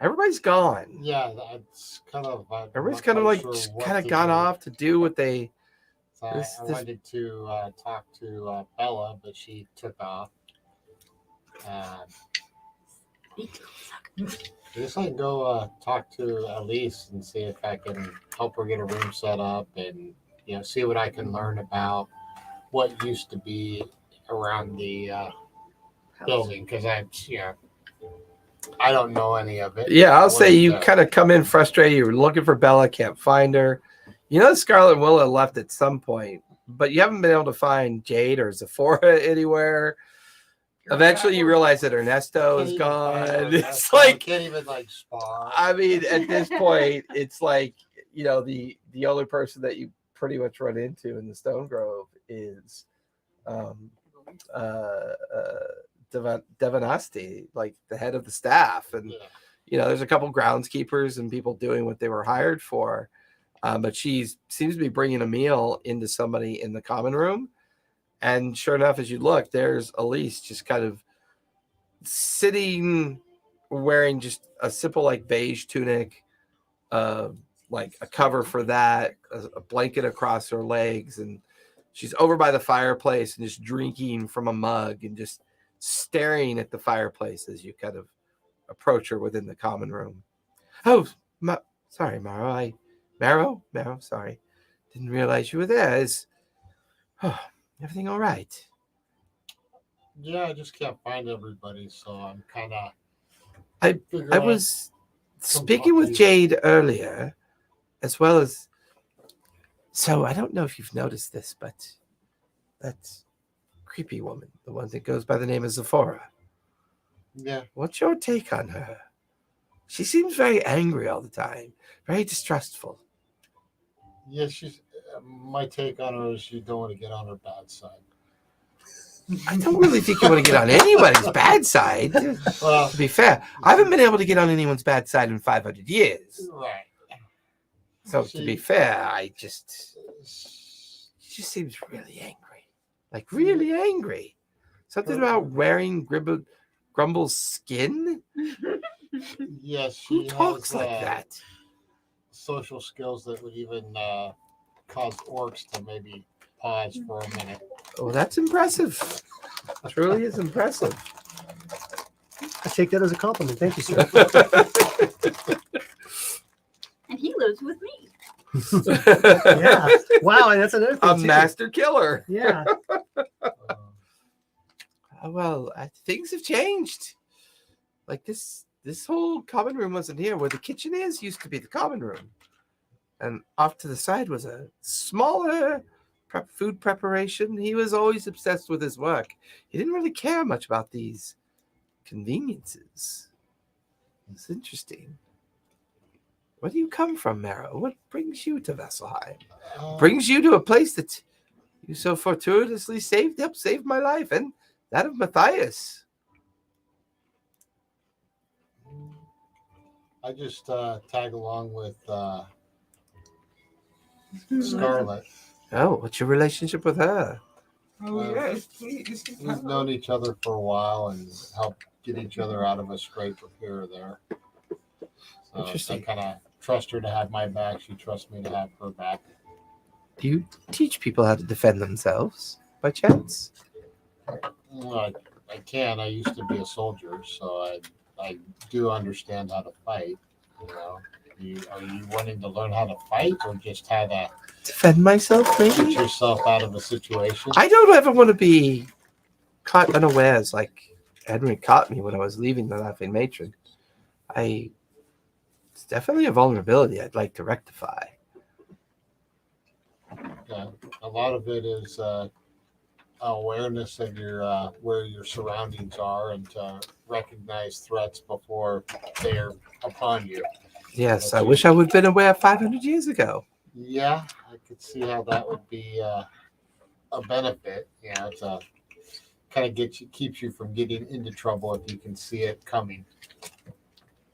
Everybody's gone. Yeah, that's kind of. Everybody's kind of like gone off to do what they. So this- I this- wanted to talk to Bella, but she took off. Just like go talk to Elise and see if I can help her get a room set up, and see what I can learn about what used to be around the building, because I don't know any of it. Yeah, I'll say you Wasn't, kind of come in frustrated. You're looking for Bella, can't find her. Scarlet Willow left at some point, but you haven't been able to find Jade or Zephora anywhere. Eventually, you realize that Ernesto can't is even find her. gone. It's I like, can't even spar. I mean, at this point, it's like, the only person that you pretty much run into in the Stone Grove is Devanasti, like the head of the staff. And, Yeah. there's a couple groundskeepers and people doing what they were hired for. But she seems to be bringing a meal into somebody in the common room. And sure enough, as you look, there's Elise just kind of sitting, wearing just a simple like beige tunic, like a cover for that, a blanket across her legs, and she's over by the fireplace and just drinking from a mug and just staring at the fireplace as you kind of approach her within the common room. Oh, sorry, Maro. Maro, sorry. Didn't realize you were there. Everything all right? Yeah, I just can't find everybody, so I'm kind of. I was speaking with Jade earlier, as well as. So I don't know if you've noticed this, but that creepy woman, the one that goes by the name of Zephora. Yeah, What's your take on her? She seems very angry all the time, very distrustful. yeah. She's. My take on her is you don't want to get on her bad side. I don't really think you want to get on anybody's bad side. Well, To be fair, I haven't been able to get on anyone's bad side in 500 years. right. So to be fair, she just seems really angry. Like really angry. Something about wearing Grumble's skin? Yes, Who she talks has, like that? social skills that would even cause orcs to maybe pause for a minute. Oh, that's impressive. Truly is impressive. I take that as a compliment. Thank you, sir. And he lives with me. Yeah. Wow. And that's another thing. A too. master killer. Yeah. Well, things have changed. Like this whole common room wasn't here. Where the kitchen is used to be the common room. And off to the side was a smaller food preparation. He was always obsessed with his work. He didn't really care much about these conveniences. It's interesting. Where do you come from, Maro? What brings you to Vasselheim? Brings you to a place that you so fortuitously helped save my life and that of Matthias. I just tag along with Scarlet. Oh, what's your relationship with her? Oh yes, please. We've known each other for a while and helped get each other out of a scrape here or there. So Interesting. I kind of trust her to have my back. She trusts me to have her back. Do you teach people how to defend themselves by chance? Well, I can. I used to be a soldier, so I do understand how to fight. You know, are you wanting to learn how to fight or just how to Defend myself, get maybe? yourself out of a situation? I don't ever want to be caught unawares like Henry caught me when I was leaving the Laughing Matron. It's definitely a vulnerability I'd like to rectify. Yeah, a lot of it is awareness of your where your surroundings are and to recognize threats before they're upon you. Yes, I wish I would have been aware 500 years ago. Yeah, I could see how that would be a benefit. You know, to kind of keeps you from getting into trouble if you can see it coming.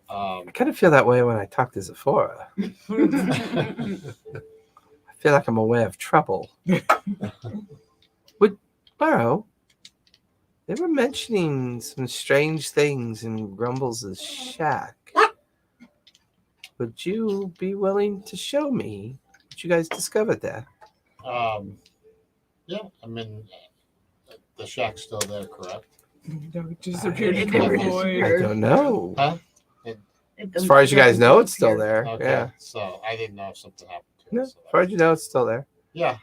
I kind of feel that way when I talk to Zephora. I feel like I'm aware of trouble. Burrow, they were mentioning some strange things in Grumbles' shack. Would you be willing to show me what you guys discovered there? Yeah, I mean, the shack's still there, correct? Don't disappear It into never the void. I disappeared. don't know. Huh? As far as you guys know, it's still there. Okay, Yeah. so I didn't know if something happened to No, it. as far as you know, it's still there. Yeah,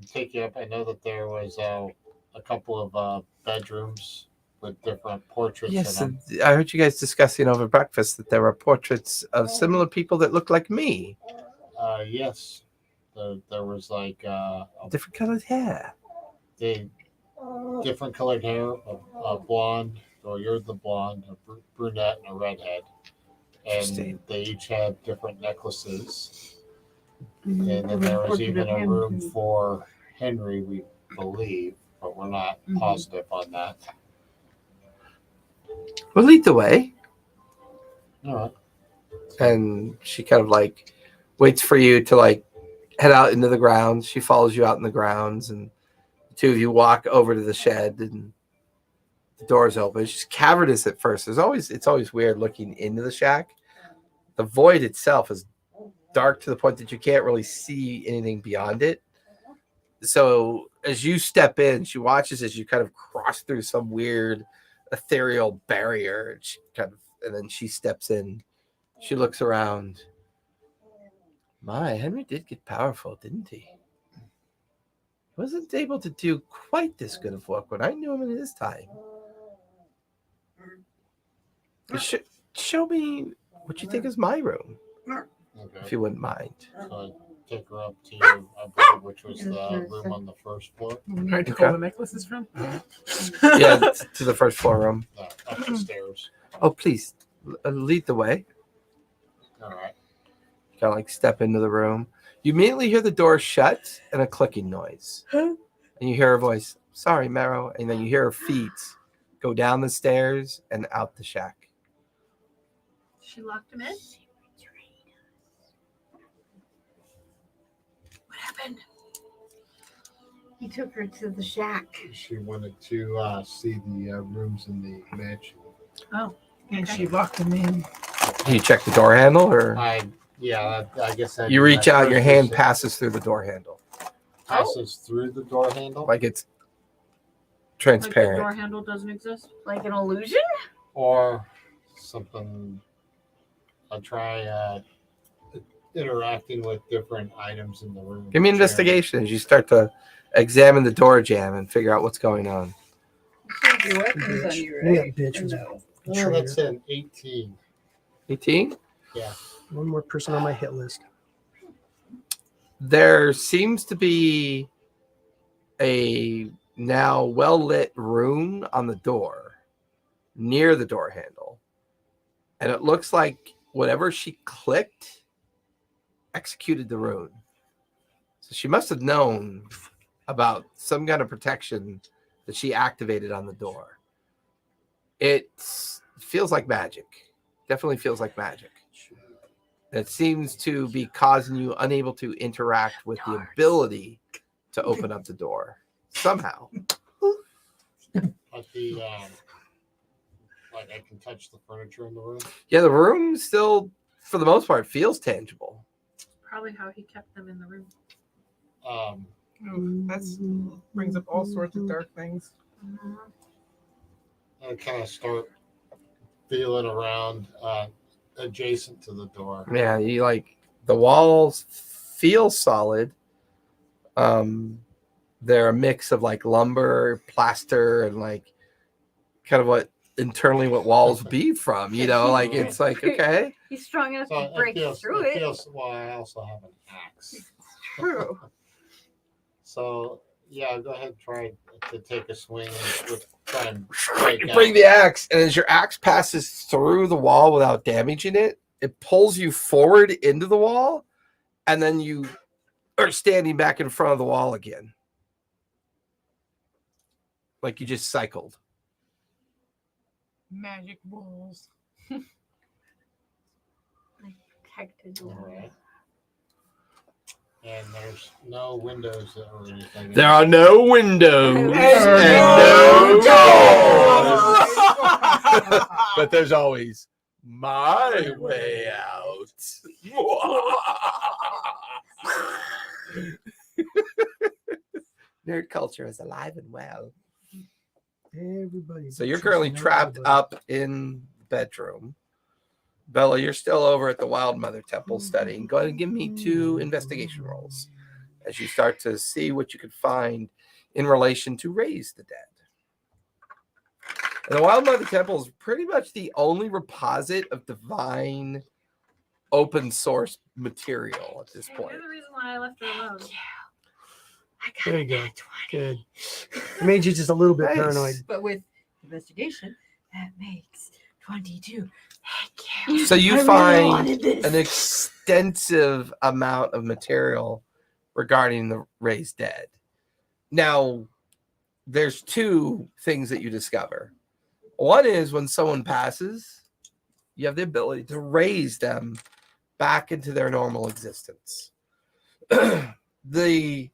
take you up. I know that there was a couple of bedrooms with different portraits Yes, in them. I heard you guys discussing over breakfast that there were portraits of similar people that look like me. Yes, there was like Different colored hair. they different colored hair, a blonde, or you're the blonde, a brunette, and a redhead, Interesting. and they each had different necklaces. And Mm-hmm. then there was even a room for Henry, we believe, but we're not positive on that. Well, lead the way. All right. And she kind of like waits for you to like head out into the grounds. She follows you out in the grounds, and the two of you walk over to the shed, and the door's open. It's just cavernous at first. It's always weird looking into the shack. The void itself is dark to the point that you can't really see anything beyond it. So as you step in, she watches as you kind of cross through some weird ethereal barrier. And then she steps in. She looks around. My, Henry did get powerful, didn't he? He wasn't able to do quite this good of work when I knew him in his time. Show me what you think is my room, Okay. if you wouldn't mind. So I take her up to, I believe, which was the room on the first floor. Where to call the necklaces from? Yeah, to the first floor room. Up the stairs. Oh, please, lead the way. All right. Kind of like step into the room. You immediately hear the door shut and a clicking noise. And you hear her voice, "Sorry, Marrow." And then you hear her feet go down the stairs and out the shack. She locked him in. What happened? He took her to the shack. She wanted to see the rooms in the mansion. And she locked him in. Do you check the door handle, or I guess you reach out, your hand passes through the door handle, passes through the door handle, like it's Like the transparent. door handle doesn't exist. Like an illusion? or something. I try interacting with different items in the room. Give me an investigation as you start to examine the door jamb and figure out what's going on. Your weapons on you, Yeah, right? bitch. Or Was no? Oh, that's an 18. 18? Yeah. one more person on my hit list. There seems to be a now well-lit room on the door near the door handle. And it looks like whatever she clicked executed the rune. So she must have known about some kind of protection that she activated on the door. It feels like magic. Definitely feels like magic. It seems to be causing you unable to interact with the ability to open up the door somehow. But the like I can touch the furniture in the room. Yeah, the room still, for the most part, feels tangible. Probably how he kept them in the room. That's brings up all sorts of dark things. I kind of start feeling around adjacent to the door. Yeah, you like the walls feel solid. They're a mix of like lumber, plaster, and like kind of what internally what walls be from, you know, like it's like okay. He's strong enough So to break through it. Well, I also have an axe. True. So yeah, go ahead and try to take a swing with try and break You out. bring the axe, and as your axe passes through the wall without damaging it, it pulls you forward into the wall, and then you are standing back in front of the wall again. Like you just cycled. Magic balls. Protected. All right. And there's no windows or anything. There are no windows and no doors. But there's always my way out. Nerd culture is alive and well. Everybody. So you're currently trapped up in the bedroom. Bella, you're still over at the Wild Mother Temple studying. Go ahead and give me 2 investigation rolls as you start to see what you could find in relation to Raise the Dead. And the Wild Mother Temple is pretty much the only repository of divine open source material at this point. You're the reason why I left her alone. There you go. Good. It made you just a little bit Nice. paranoid. But with investigation, that makes 22. Thank you. So you I really find wanted this. an extensive amount of material regarding the Raised Dead. Now, there's 2 things that you discover. One is when someone passes, you have the ability to raise them back into their normal existence. The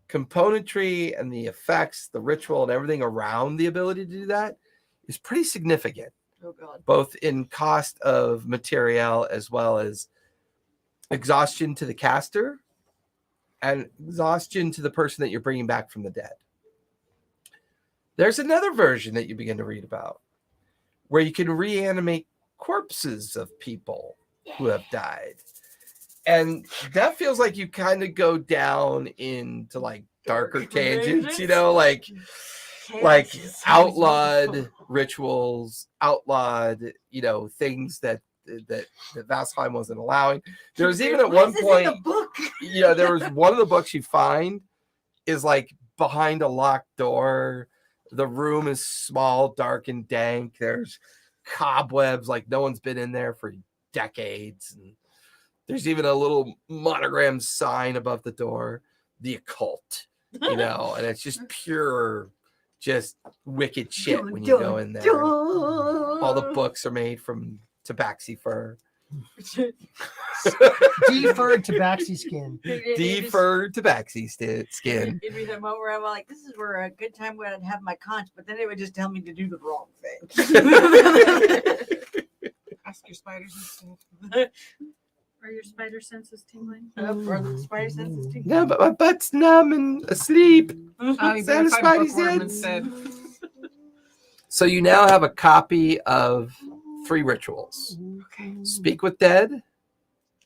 componentry and the effects, the ritual, and everything around the ability to do that is pretty significant, Oh god. both in cost of material as well as exhaustion to the caster and exhaustion to the person that you're bringing back from the dead. There's another version that you begin to read about where you can reanimate corpses of people who have died. And that feels like you kind of go down into like darker tangents, you know, like outlawed rituals, outlawed, you know, things that Vasselheim wasn't allowing. There was even at one point, you know, there was one of the books you find is like behind a locked door. The room is small, dark, and dank. There's cobwebs, like no one's been in there for decades. And there's even a little monogram sign above the door, the occult, you know, and it's just pure, just wicked shit when you go in there. All the books are made from tabaxi fur. Deferred tabaxi skin. Deferred tabaxi skin. It'd be the moment where I'm like, this is where a good time when I'd have my conch, but then it would just tell me to do the wrong thing. Ask your spiders instead. Are your spider senses tingling? Or the spider senses too. No, but my butt's numb and asleep. You Sound better of find Spidey's bookworm heads. instead. So you now have a copy of 3 rituals. Okay. Speak with dead,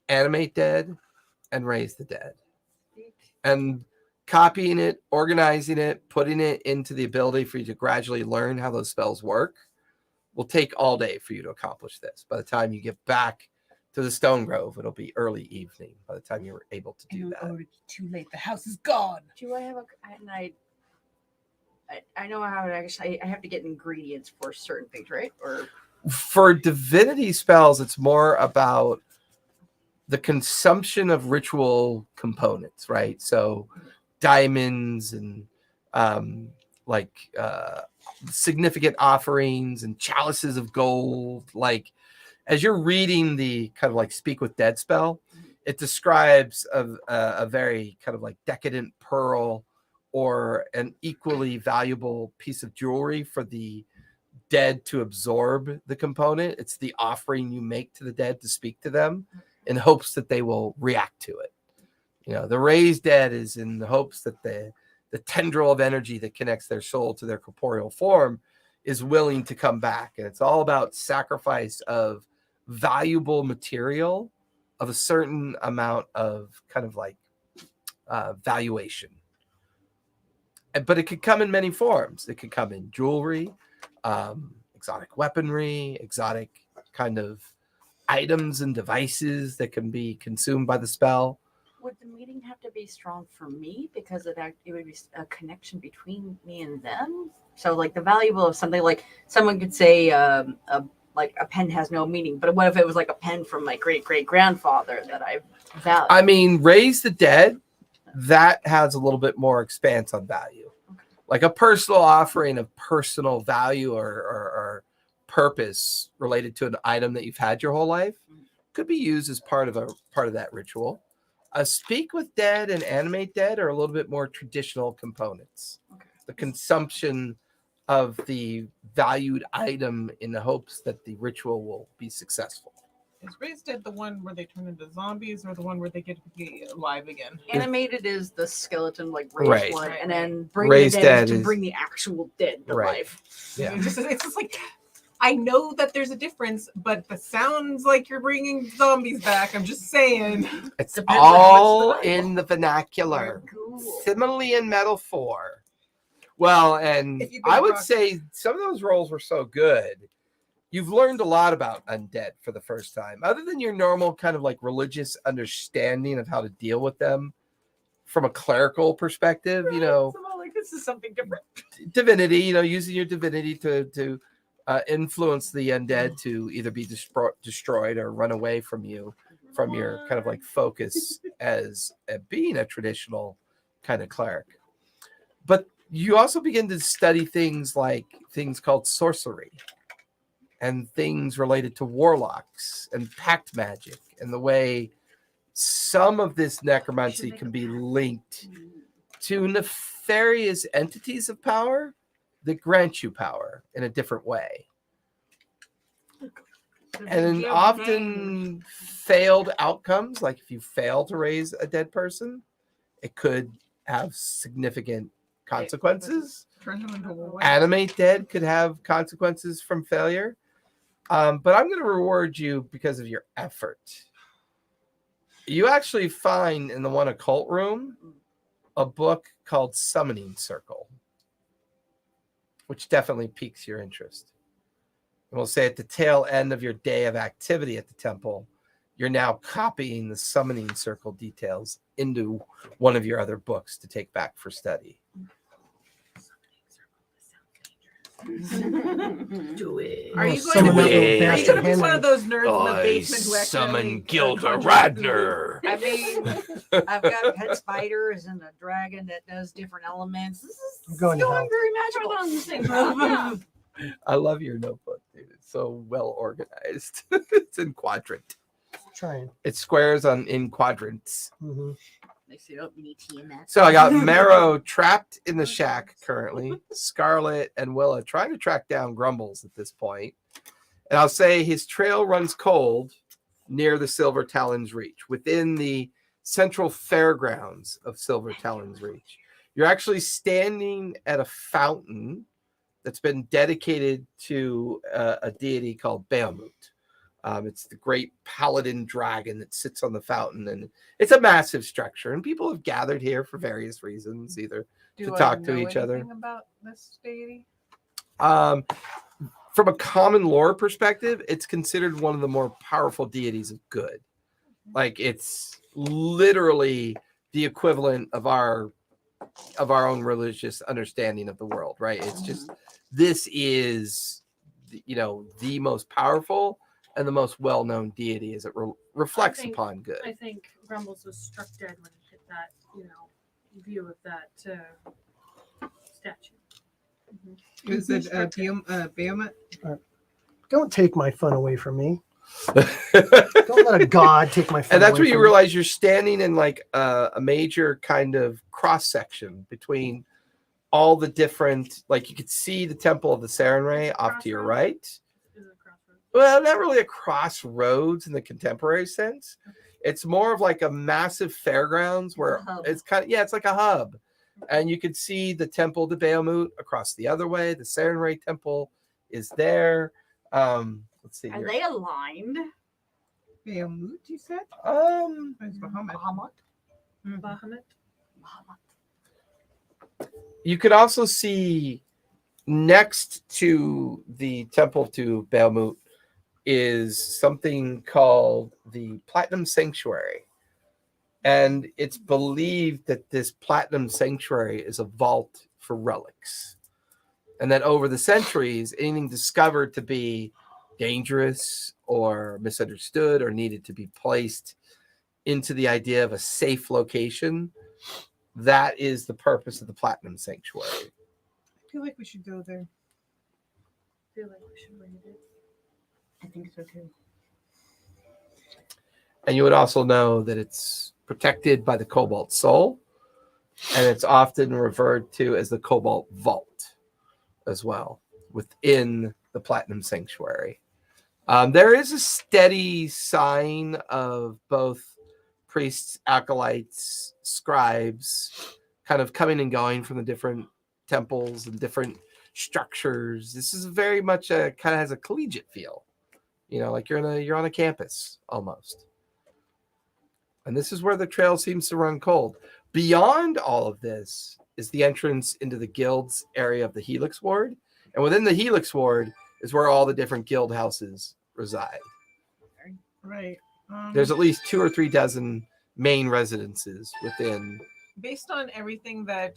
animate dead, and raise the dead. And copying it, organizing it, putting it into the ability for you to gradually learn how those spells work will take all day for you to accomplish this. By the time you get back to the Stone Grove, it'll be early evening by the time you're able to do that. Oh, it's too late. The house is gone. Do I have I know how to actually. I have to get ingredients for certain things, right? Or For divinity spells, it's more about the consumption of ritual components, right? So diamonds and significant offerings and chalices of gold. Like as you're reading the kind of like speak with dead spell, it describes a very kind of like decadent pearl or an equally valuable piece of jewelry for the dead to absorb the component. It's the offering you make to the dead to speak to them in hopes that they will react to it. You know, the raised dead is in the hopes that the tendril of energy that connects their soul to their corporeal form is willing to come back. And it's all about sacrifice of valuable material of a certain amount of kind of like valuation. But it could come in many forms. It could come in jewelry, exotic weaponry, exotic kind of items and devices that can be consumed by the spell. Would the meeting have to be strong for me because it would be a connection between me and them? So like the valuable of something, like someone could say like a pen has no meaning, but what if it was like a pen from my great-great-grandfather that I value? I mean, raise the dead, that has a little bit more expanse on value. Okay. Like a personal offering of personal value or purpose related to an item that you've had your whole life could be used as part of that ritual. Speak with dead and animate dead are a little bit more traditional components. Okay. The consumption of the valued item in the hopes that the ritual will be successful. Is Raised Dead the one where they turn into zombies, or the one where they get to be alive again? Animated is the skeleton, like raised Right. one, Right, and then bring Raised the dead Dead is to is- bring the actual dead to Right. life. Yeah. It's just like, I know that there's a difference, but that sounds like you're bringing zombies back. I'm just saying. It's Depends on how all much the in the vernacular. Cool. Simile and metaphor. Well, and If you've been I would rock- say some of those roles were so good. You've learned a lot about undead for the first time, other than your normal kind of like religious understanding of how to deal with them from a clerical perspective. You know, So I'm like, this is something different. divinity. You know, using your divinity to influence the undead to either be destroyed or run away from you, from your kind of like focus as being a traditional kind of cleric. But you also begin to study things called sorcery and things related to warlocks and pact magic and the way some of this necromancy can be linked to nefarious entities of power that grant you power in a different way. And often failed outcomes, like if you fail to raise a dead person, it could have significant consequences. Turn them into a wolf. Animate dead could have consequences from failure. But I'm going to reward you because of your effort. You actually find in the one occult room a book called Summoning Circle, which definitely piques your interest. And we'll say at the tail end of your day of activity at the temple, you're now copying the Summoning Circle details into one of your other books to take back for study. Do it. Are you Summon going to that little be bastard one of Henry. those nerds in the basement who accidentally Gilda conjured Radner. I mean, I've got pet spiders and a dragon that does different elements. This I'm is going to going hell. very We're magical. on the same time. Yeah. I love your notebook, dude. It's so well organized. It's in quadrant. Trying. It's squares in quadrants. Mm-hmm. They say, oh, you need tea in that. So I got Marrow trapped in the shack currently. Scarlet and Willa trying to track down Grumbles at this point. And I'll say his trail runs cold near the Silver Talon's Reach, within the central fairgrounds of Silver Talon's Reach. You're actually standing at a fountain that's been dedicated to a deity called Bahamut. It's the great paladin dragon that sits on the fountain, and it's a massive structure. And people have gathered here for various reasons, either Do to I talk to know each other. anything about this deity? From a common lore perspective, it's considered one of the more powerful deities of good. Like it's literally the equivalent of our own religious understanding of the world, right? It's just this is, the most powerful and the most well-known deity as it reflects upon good. I think Grumbles was struck dead when he hit that, view of that statue. Is it Bahamut? Don't take my fun away from me. Don't let a god take my fun And that's away when you from me. realize you're standing in like a major kind of cross section between all the different, like you could see the Temple of the Sarenrae off to your right. Is it a crossroads? Well, not really a crossroads in the contemporary sense. It's more of like a massive fairgrounds where a hub. it's kind of, yeah, it's like a hub. And you could see the Temple de Bahamut across the other way. The Sarenrae Temple is there. Let's see. Are Here. they aligned? Bahamut, you said? It's Bahamut. Bahamut? Bahamut. Bahamut. You could also see next to the Temple to Bahamut is something called the Platinum Sanctuary. And it's believed that this Platinum Sanctuary is a vault for relics. And that over the centuries, anything discovered to be dangerous or misunderstood or needed to be placed into the idea of a safe location, that is the purpose of the Platinum Sanctuary. I feel like we should go there. I feel like we should read it. I think so too. And you would also know that it's protected by the Cobalt Soul, and it's often referred to as the Cobalt Vault as well within the Platinum Sanctuary. There is a steady sign of both priests, acolytes, scribes kind of coming and going from the different temples and different structures. This is very much a kind of has a collegiate feel, you know, like you're on a campus almost. And this is where the trail seems to run cold. Beyond all of this is the entrance into the guild's area of the Helix Ward. And within the Helix Ward is where all the different guild houses reside. Right. There's at least 2 or 3 dozen main residences within. Based on everything that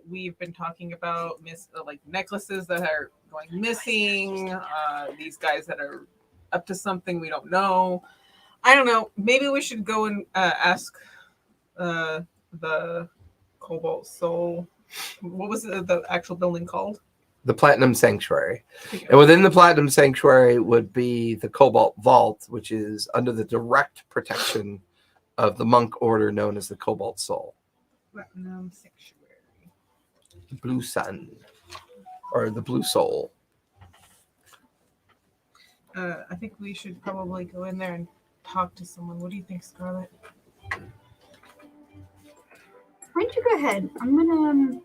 we've been talking about, like necklaces that are going missing, these guys that are up to something we don't know. I don't know. Maybe we should go and ask the Cobalt Soul. What was the actual building called? The Platinum Sanctuary. And within the Platinum Sanctuary would be the Cobalt Vault, which is under the direct protection of the monk order known as the Cobalt Soul. Platinum Sanctuary. The Blue Sun. Or the Blue Soul. I think we should probably go in there and talk to someone. What do you think, Scarlett? Why don't you go ahead? I'm gonna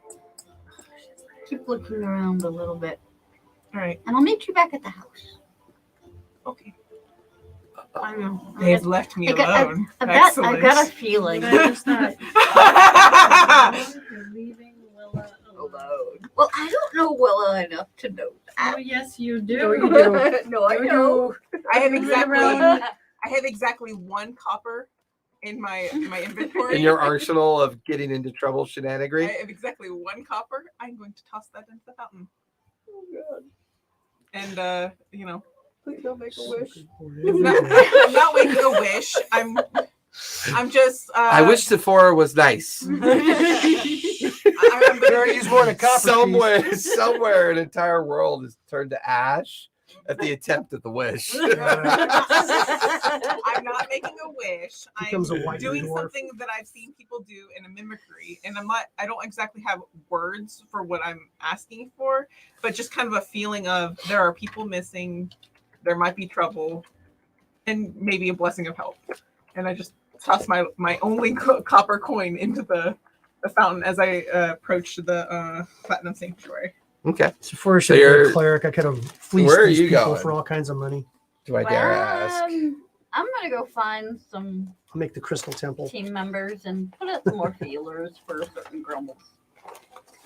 keep looking around a little bit, All right. and I'll meet you back at the house. Okay. I don't know. They've left me I got- alone. I've got a Excellent. feeling. Notice that you're leaving Willa alone. Well, I don't know Willa enough to know Oh, that. yes, you do. No, you do. No, I know. I have Moving exactly around. I have exactly 1 copper in my inventory. In your arsenal of getting into trouble I shenanigans. have exactly 1 copper. I'm going to toss that into the fountain. Oh God! And you know, Please don't make a wish. I'm not making a wish. I'm just I wish Sephora was nice. I'm You gonna already used more than a copper piece. Somewhere an entire world is turned to ash at the attempt at the wish. I'm not making a wish. Becomes a I'm white doing dwarf. something that I've seen people do in a mimicry, and I don't exactly have words for what I'm asking for, but just kind of a feeling of there are people missing, there might be trouble, and maybe a blessing of help. And I just toss my only copper coin into the fountain as I approach the Platinum Sanctuary. Okay. So before I should be you're- a cleric, I could have fleeced Where are these you people going? for all kinds of money. Do I dare ask? I'm gonna go find some I'll make the crystal temple. team members and put out some more feelers for certain grumbles.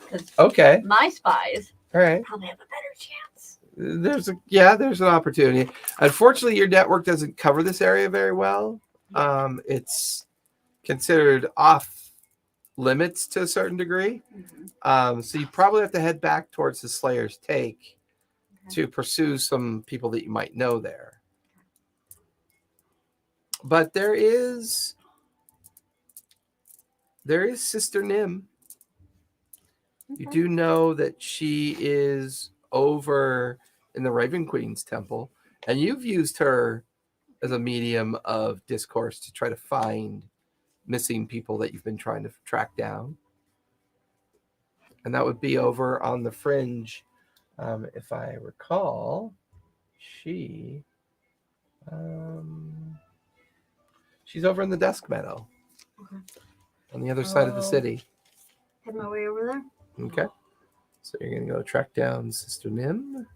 Because Okay. my spies All right. probably have a better chance. There's an opportunity. Unfortunately, your network doesn't cover this area very well. It's considered off limits to a certain degree. So you probably have to head back towards the Slayer's Take to pursue some people that you might know there. But there is Sister Nim. You do know that she is over in the Raven Queen's temple, and you've used her as a medium of discourse to try to find missing people that you've been trying to track down. And that would be over on the fringe. If I recall, she's over in the Dusk Meadow. Okay. On the other side of the city. Head my way over there. Okay. So you're going to go track down Sister Nim.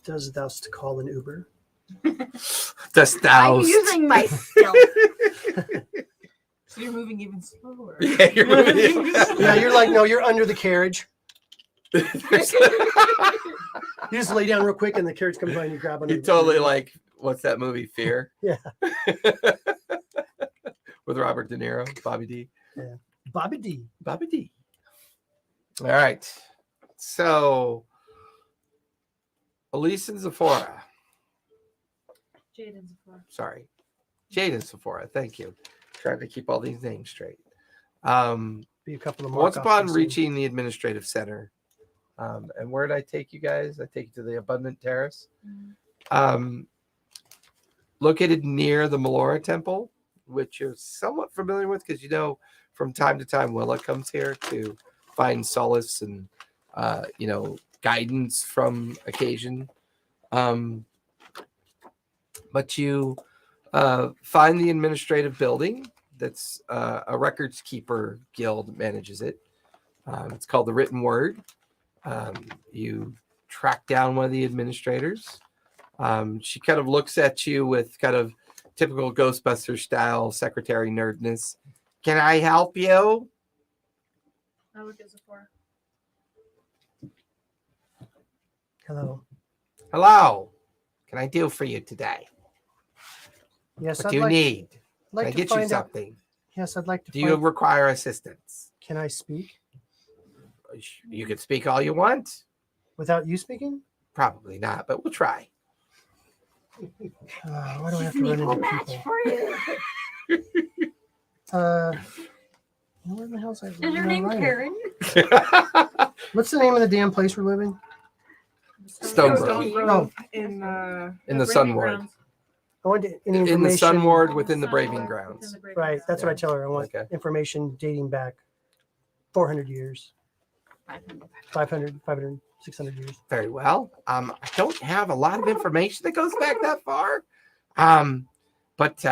Does thou call an Uber? Dost thou? I'm using my stealth. So you're moving even slower. Yeah, you're moving. Yeah, you're like, no, you're under the carriage. You just lay down real quick and the carriage comes by and you grab onto You totally like, what's that movie, Fear? Yeah. With Robert De Niro, Bobby D. Yeah. Bobby D. Bobby D. All right. So, Elise and Zephora. Jade and Zephora. Sorry. Jade and Sephora. Thank you. Trying to keep all these names straight. Be a couple of Once mock-offs upon I've reaching the administrative center, and where did I take you guys? I take you to the Abundant Terrace. Located near the Melora Temple, which you're somewhat familiar with because you know from time to time Willa comes here to find solace and guidance from occasion. But you find the administrative building. That's a records keeper guild manages it. It's called the Written Word. You track down one of the administrators. She kind of looks at you with kind of typical Ghostbuster style secretary nerdness. Can I help you? I look at Zephora. Hello. Hello. Can I do for you today? Yes, What I'd do you like, need? like Can I to get you find out. something? Yes, I'd like to Do you find. require assistance? Can I speak You can speak all you want. without you speaking? Probably not, but we'll try. Why do I have to Give me run a into match people? for you. Where the hell's I? Is your name Karen? What's the name of the damn place we're living? Stone Stone Grove. Grove No. In the Sun Ward. I want any information. In the Sun Ward within the Braving Grounds. Right, that's what I tell her. I want Okay. information dating back 400 years, 500, 600 years. Very well. I don't have a lot of information that goes back that far. But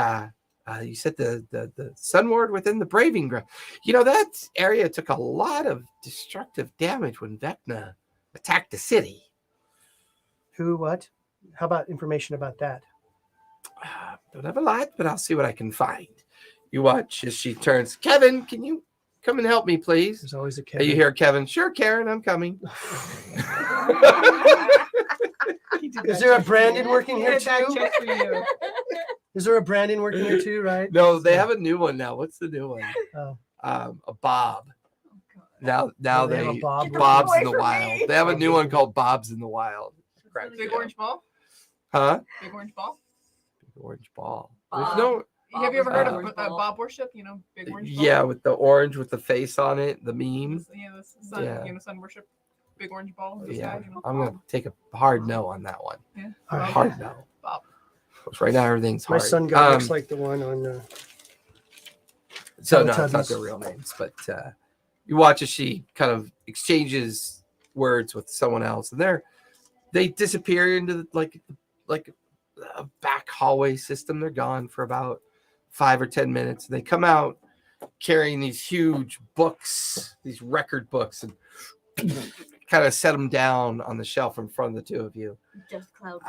you said the Sun Ward within the Braving Ground. You know, that area took a lot of destructive damage when Vecna attacked the city. Who, what? How about information about that? Don't have a lot, but I'll see what I can find. You watch as she turns. Kevin, can you come and help me, please? There's always a And Kevin. you hear Kevin. Sure, Karen, I'm coming. Is there a Brandon working here That too? check for you. Is there a Brandon working here too? Right? No, they have a new one now. What's the new one? Oh. A Bob. Now Oh, they have a they Bob. Get the Bob's in boy the from wild. me. They have a new one called Bob's in the Wild. Cracks me Big up. orange ball. Huh? Big orange ball. Big orange ball. Bob. There's no. Have you ever heard Bob. of Bob worship? You know, big orange ball. Yeah, with the orange with the face on it, the meme. Yeah, the sun. Yeah. You know, sun worship. Big orange ball. In the Yeah, sky, you know? I'm gonna take a hard no on that one. Yeah. All right. Hard no. Bob. 'Cause right now everything's My hard. son guy looks like the one on. So no, it's not Teletubbies. their real names, but you watch as she kind of exchanges words with someone else, and they disappear into like a back hallway system. They're gone for about 5 or 10 minutes. And they come out carrying these huge books, these record books, and kind of set them down on the shelf in front of the two of you. Just cloud.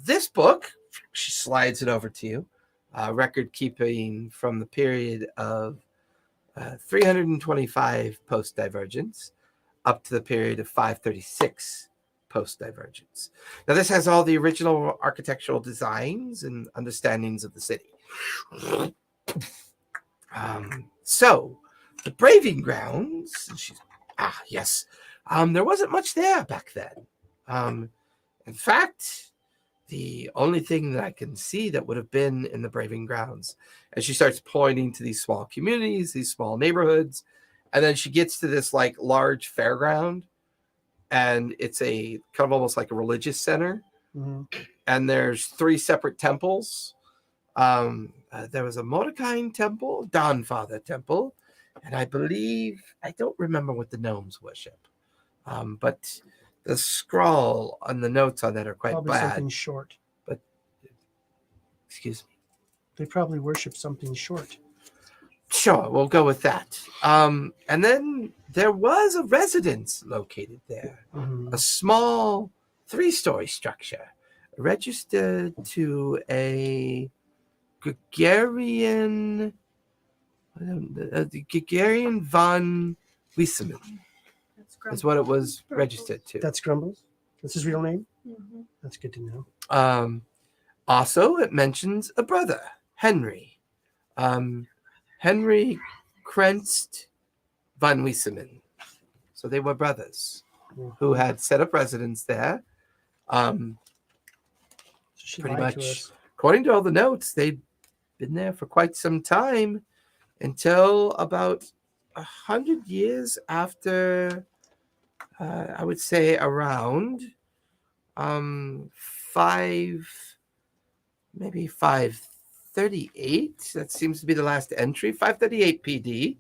This book, she slides it over to you. Record keeping from the period of 325 post divergence up to the period of 536 post divergence. Now, this has all the original architectural designs and understandings of the city. So, the Braving Grounds, yes, there wasn't much there back then. In fact, the only thing that I can see that would have been in the Braving Grounds, and she starts pointing to these small communities, these small neighborhoods, and then she gets to this like large fairground and it's a kind of almost like a religious center. Hmm. And there's 3 separate temples. There was a Mordecai temple, Dawnfather temple, and I don't remember what the gnomes worship. But the scrawl on the notes on that are quite Probably bad. something short. Excuse me. They probably worship something short. Sure, we'll go with that. And then there was a residence located there, Mhm. a small 3-story structure registered to a Gregarian von Wiesemann is what it was registered to. That's Grumbles. That's his real name. Mhm. That's good to know. Also, it mentions a brother, Henry. Henry Krenst von Wiesemann. So they were brothers who had set up residence there. So she Pretty lied to much, us. according to all the notes, they'd been there for quite some time until about 100 years after, I would say around 538. That seems to be the last entry. 538 PD.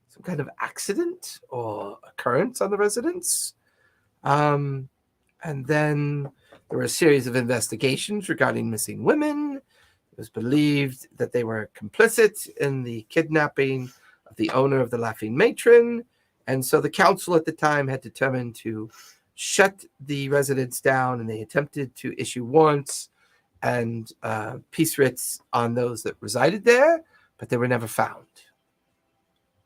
Some kind of accident or occurrence on the residence. And then there were a series of investigations regarding missing women. It was believed that they were complicit in the kidnapping of the owner of the Laughing Matron. And so the council at the time had determined to shut the residence down, and they attempted to issue warrants and peace writs on those that resided there, but they were never found.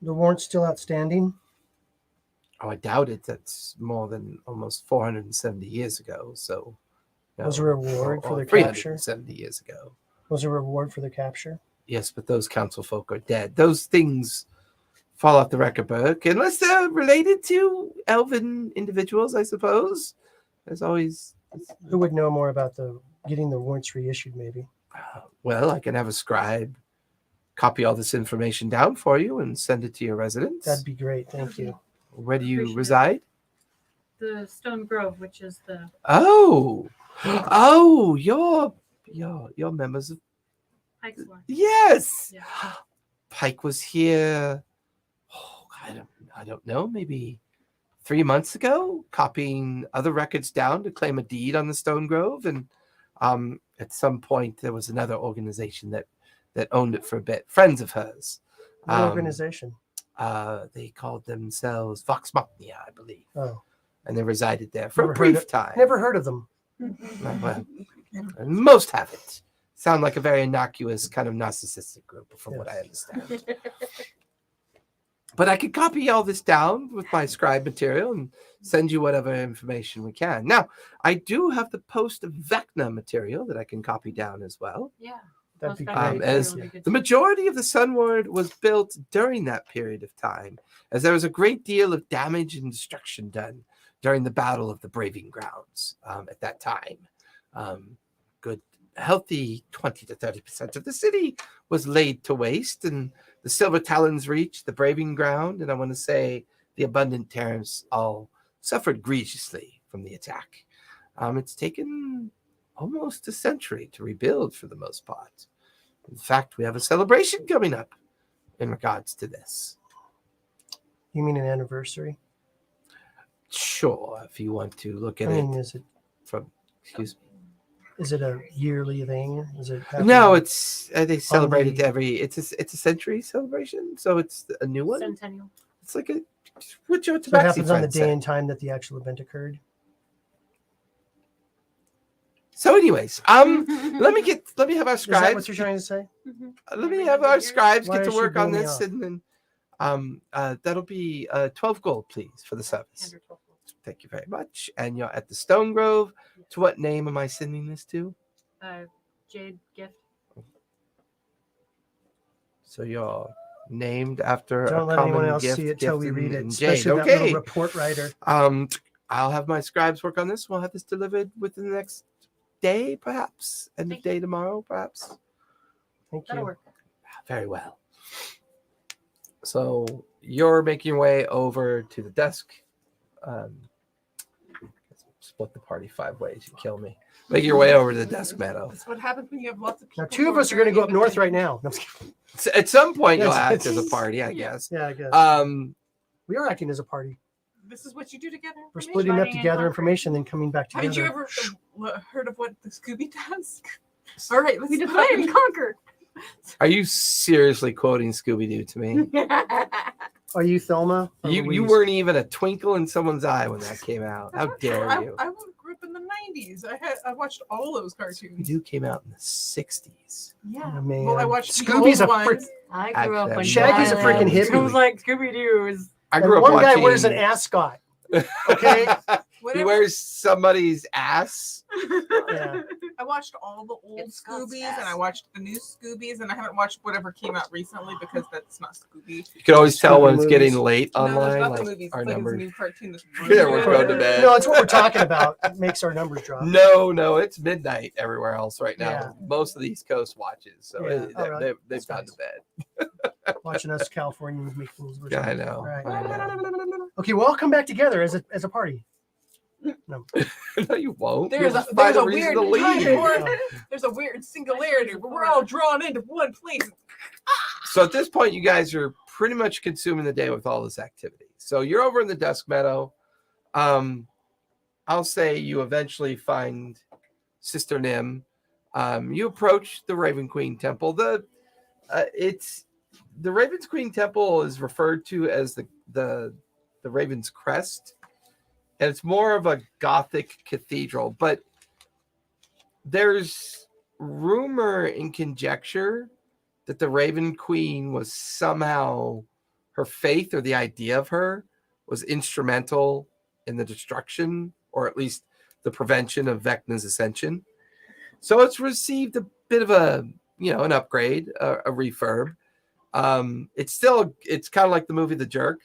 The warrant's still outstanding. Oh, I doubt it. That's more than almost 470 years ago. So, Was there a reward for or their capture? 370 years ago. Was there a reward for the capture? Yes, but those council folk are dead. Those things fall off the record book, unless they're related to elven individuals, I suppose. There's always. Who would know more about getting the warrants reissued? Maybe. Well, I can have a scribe copy all this information down for you and send it to your residence. That'd be great. Thank you. Where do you Appreciate it. reside? The Stone Grove, which is the Oh, you're members of. Pikes Line. Yes. Yeah. Pike was here. Oh, I don't know, maybe 3 months ago, copying other records down to claim a deed on the Stone Grove, and at some point there was another organization that owned it for a bit. Friends of hers. What organization? They called themselves Vox Machina, I believe, Oh, and they resided there for Never a heard brief of- time. never heard of them. Well, most haven't. Sound like a very innocuous kind of narcissistic group, from what I understand. But I could copy all this down with my scribe material and send you whatever information we can. Now, I do have the post of Vecna material that I can copy down as well. Yeah. That'd be Most great. definitely. As That'll be good The too. majority of the Sunward was built during that period of time, as there was a great deal of damage and destruction done during the Battle of the Braving Grounds at that time. Good, healthy 20 to 30% of the city was laid to waste, and the Silver Talons reached the Braving Ground, and I want to say the Abundant Terrors all suffered grievously from the attack. It's taken almost a century to rebuild for the most part. In fact, we have a celebration coming up in regards to this. You mean an anniversary? Sure, if you want to look I at mean, it from, excuse me. is it a yearly thing? Is it? No, it's they celebrate it the- it's a century celebration, so it's a new one. Centennial. It's like a what your So it tabaxi happens on the friend day said. and time that the actual event occurred. So, anyways, let me have our Is that what scribes. you're trying to say? Let me have our scribes Why get to is she work on blowing me this, off? and then that'll be 12 gold, please, for the service. 10 or 12. Thank you very much. And you're at the Stone Grove. To what name am I sending this to? Jade gift. So you're named after Don't a let common anyone else gift, see it till we gift read in- it, in Jade. especially that Okay. little report writer. I'll have my scribes work on this. We'll have this delivered within the next day, perhaps. End of Thank you. day tomorrow, perhaps. Thank That'll you. work. Very well. So you're making your way over to the desk. split the party 5 ways. You kill me. Make your way over to the Dusk Meadow. That's what happens when you have lots of people. Now, 2 of who us are going to go up very north right independent. now. No, I'm just kidding. At some point, you'll Yes, act as a it's- party, I guess. Yeah, I guess. We are acting as a party. This is what you do together. We're splitting up Dividing to and gather conquering. information, then coming back Haven't you together. ever heard of what the Scooby does? All right, let's We divide and conquer. Are you seriously quoting Scooby-Doo to me? Are you Thelma? or You Louise? weren't even a twinkle in someone's eye when that came out. How dare you? I grew up in the 90s. I watched all those cartoons. Scooby-Doo came out in the 60s. Yeah. Oh, man. Well, I watched Scooby's the a old frick- ones. I grew up when Shaggy's a freaking hippie. It was like Scooby Doo's. I And grew up one watching. guy wears an ascot. Okay. He Whatever. wears somebody's ass. Yeah. I watched all the old It's Scott's Scoobies ass. and I watched the new Scoobies and I haven't watched whatever came out recently because that's not Scooby. You can always tell when Scooby it's movies. getting late No, online. there's not the Like movies. our It's like it's a numbers. new cartoon. That's Yeah, we're going to bed. No, it's what we're talking about. It makes our numbers drop. No, it's midnight everywhere else right now. Yeah. Most of the East Coast watches, so Yeah. Oh, really? they've That's gone nice. to bed. Watching us Californians make fools. of Yeah, I ourselves. know. Right. I know. Okay, we'll all come back together as a party. No. No, you won't. There's You'll a, find there's a reason weird to time leave. where there's a weird singularity where we're all drawn into one place. So at this point, you guys are pretty much consuming the day with all this activity. So you're over in the Dusk Meadow. I'll say you eventually find Sister Nim. You approach the Raven Queen Temple. The Raven's Queen Temple is referred to as the Raven's Crest, and it's more of a Gothic cathedral. But there's rumor and conjecture that the Raven Queen was somehow, her faith or the idea of her was instrumental in the destruction, or at least the prevention of Vecna's ascension. So it's received a bit of an upgrade, a refurb. It's kind of like the movie The Jerk,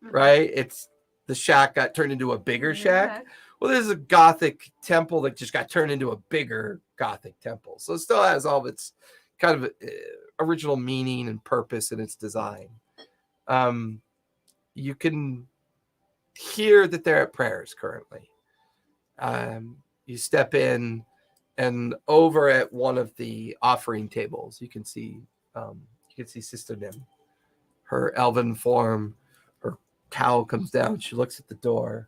right? It's the shack got turned into a bigger shack. Well, there's a Gothic temple that just got turned into a bigger Gothic temple. So it still has all of its kind of original meaning and purpose in its design. You can hear that they're at prayers currently. You step in, and over at one of the offering tables, you can see Sister Nim. Her elven form, her cowl comes down. She looks at the door.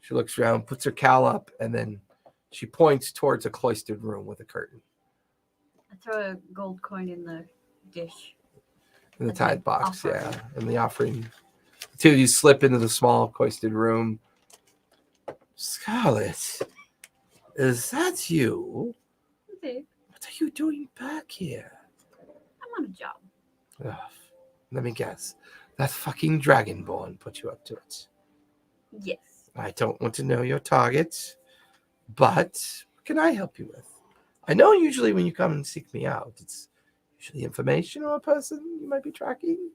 She looks around, puts her cowl up, and then she points towards a cloistered room with a curtain. I throw a gold coin in the dish. In the Okay, tide box, offering. yeah. And the offering. The two of you slip into the small cloistered room. Scarlet, is that you? Okay, What are you doing back here? I'm on a job. Ugh, let me guess. That fucking Dragonborn put you up to it. Yes. I don't want to know your target, but what can I help you with? I know usually when you come and seek me out, it's usually information or a person you might be tracking.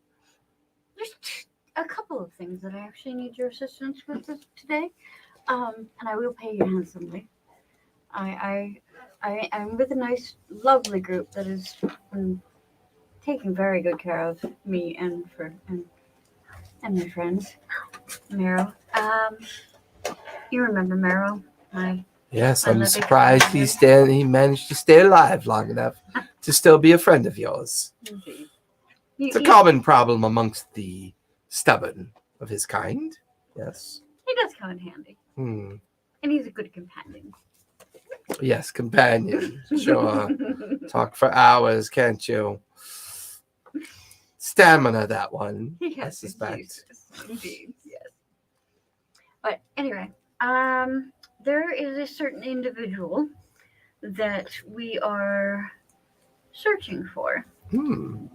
There's a couple of things that I actually need your assistance with today, and I will pay you handsomely. I'm with a nice, lovely group that has been taking very good care of me and my friends. Marrow. You remember Marrow? Yes, I I'm love it. surprised he managed to stay alive long enough to still be a friend of yours. Indeed. It's a common problem amongst the stubborn of his kind. Yes. He does come in handy, Hmm. and he's a good companion. Yes, companion. Sure. Talk for hours, can't you? Stamina, that one. I Yes, suspect. indeed, yes. But anyway, there is a certain individual that we are searching for.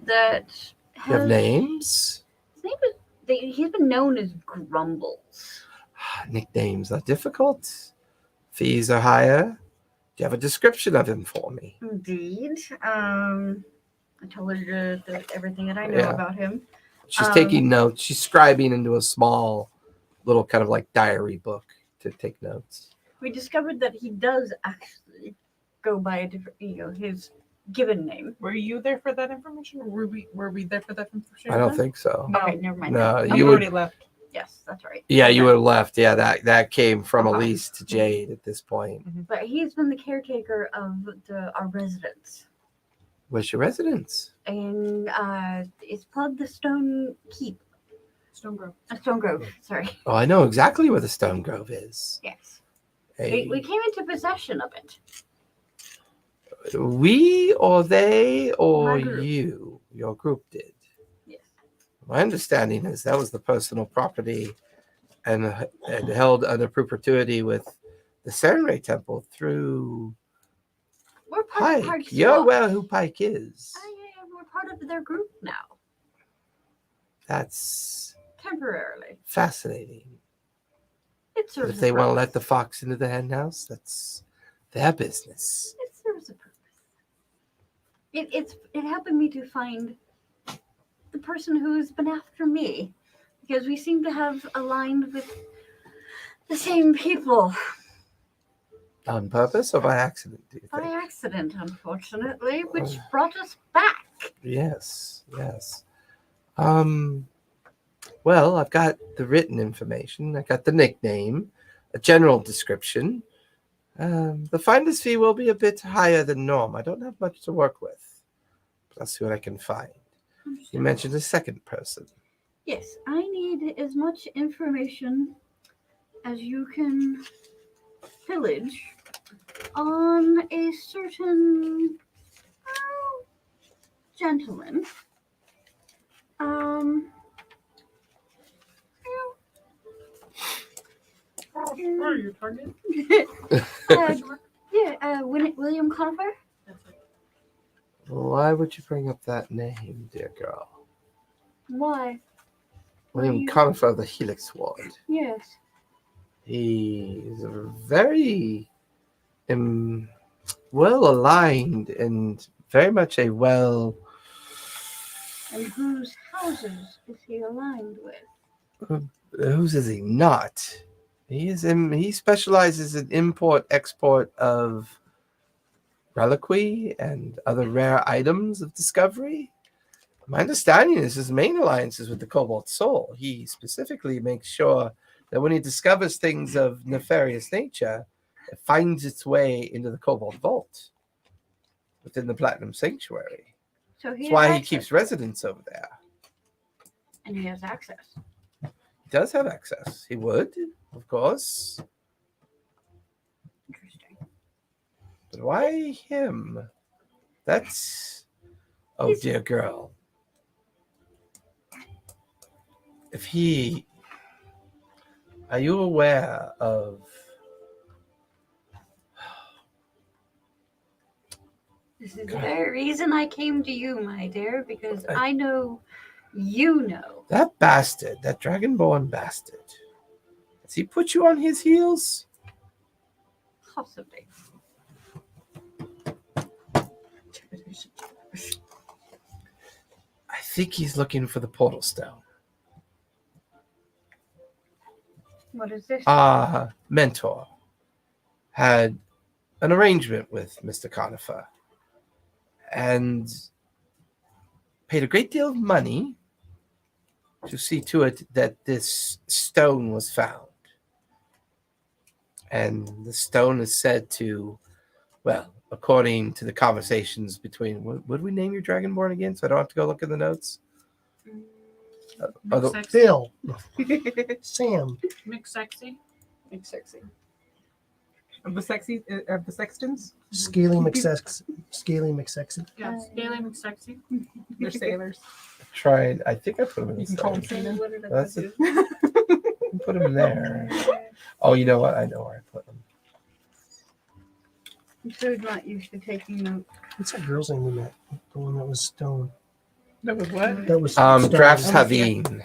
That You have has names? his name is. He's been known as Grumbles. Nicknames are difficult. Fees are higher. Do you have a description of him for me? Indeed. I told her everything that I know Yeah. about him. She's taking notes. She's scribing into a small little kind of like diary book to take notes. We discovered that he does actually go by a different, his given name. Were you there for that information? Or were we there for that information? I don't think so. No. Okay, never mind. No, I'm you already would. left. Yes, that's right. Yeah, you Okay. would have left. Yeah, that came from Okay. Elise to Jade at this point. But he's been the caretaker of our residence. Where's your residence? And it's called the Stone Keep. Stone Grove. Stone Grove, sorry. Oh, I know exactly where the Stone Grove is. Yes. Hey, We came into possession of it. we or they or My group. you? Your group did. Yes. My understanding is that was the personal property and held under perpetuity with the Serenray Temple through We're part of Pike. Park's You're law. aware who Pike is. We're part of their group now, That's temporarily. fascinating. It But serves if a they want to let purpose. the fox into the henhouse, that's their business. It serves a purpose. It happened me to find the person who's been after me, because we seem to have aligned with the same people On purpose or by accident, do you by think? accident, unfortunately, which Oh. brought us back. Yes, yes. Well, I've got the written information. I got the nickname, a general description. The finder's fee will be a bit higher than norm. I don't have much to work with. But I'll see what I can find. You mentioned a second person. Yes, I need as much information as you can pillage on a certain gentleman. Where are your target? William Conifer. That's it. Why would you bring up that name, dear girl? Why? William you- Conifer of the Helix Ward. Yes. He is a very well aligned and very much a well. And whose houses is he aligned with? Whose is he not? He specializes in import export of reliquary and other rare items of discovery. My understanding is his main alliance is with the Cobalt Soul. He specifically makes sure that when he discovers things of nefarious nature, it finds its way into the Cobalt Vault within the Platinum Sanctuary. So he That's has why he access, keeps residence over there. and he has access. He does have access. He would, of course. Interesting. But why him? That's... Oh, He's- dear girl. If he... Are you aware of... This is the very reason I came to you, my dear, because I know you know. That bastard, that dragonborn bastard. Has he put you on his heels? Possibly. I think he's looking for the portal stone. What is this? Mentor had an arrangement with Mr. Conifer and paid a great deal of money to see to it that this stone was found. And the stone is said to, well, according to the conversations between, what did we name your Dragonborn again? So I don't have to go look in the notes. Other- McSexy. Bill, Sam. McSexy. It's sexy. Of the sextons, Scaly McSexy. Yeah, Scaly McSexy. they're sailors. tried, I think I put them in the You can call them same. seamen. What did I That's put it. you? Put them there. Oh, you know what? I know where I put them. I'm so not used to taking notes. What's that girl's name we met? The one that was stone. That was what? That was stone. Drafts I'm with you. Haveen.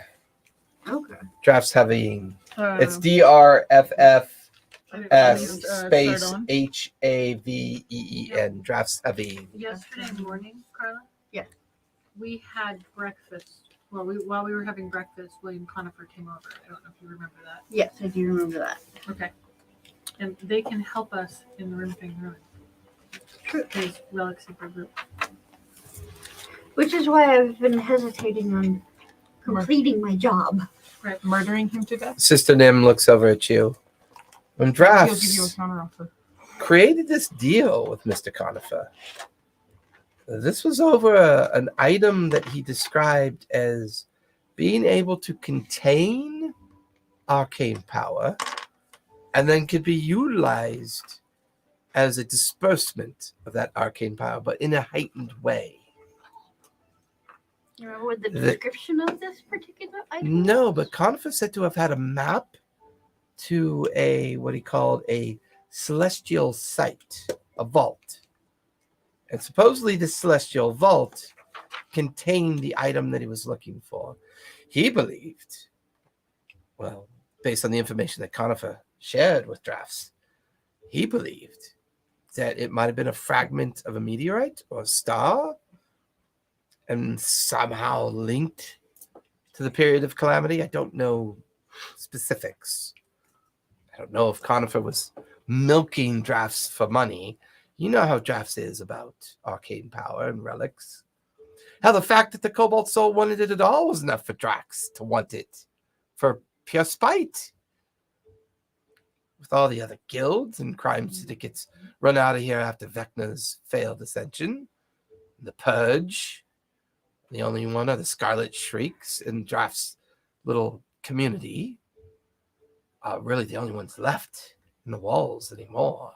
Okay. Drafts Haveen. It's Uh, DRFFS Start space on. HAVEEN. Drafts Haveen. Yesterday morning, Carla. Yeah. We had breakfast. Well, while we were having breakfast, William Conifer came over. I don't know if you remember that. Yes, I do remember that. Okay. And they can help us in the room thing ruin. His relic super group. Which is why I've been hesitating on completing my job. Right, murdering him to death. Sister Nim looks over at you. When He'll give you a Drafts counteroffer. created this deal with Mr. Conifer, this was over an item that he described as being able to contain arcane power and then could be utilized as a disbursement of that arcane power, but in a heightened way. You remember what the The- description of this particular item? No, was? but Conifer said to have had a map to a what he called a celestial site, a vault. And supposedly the celestial vault contained the item that he was looking for. He believed, well, based on the information that Conifer shared with Drafts, he believed that it might have been a fragment of a meteorite or a star and somehow linked to the period of calamity. I don't know specifics. I don't know if Conifer was milking Drafts for money. You know how Drafts is about arcane power and relics. How the fact that the Cobalt Soul wanted it at all was enough for Drax to want it for pure spite. With all the other guilds and crime syndicates run out of here after Vecna's failed ascension, the Purge, the only one are the Scarlet Shrieks in Draft's little community, are really the only ones left in the walls anymore.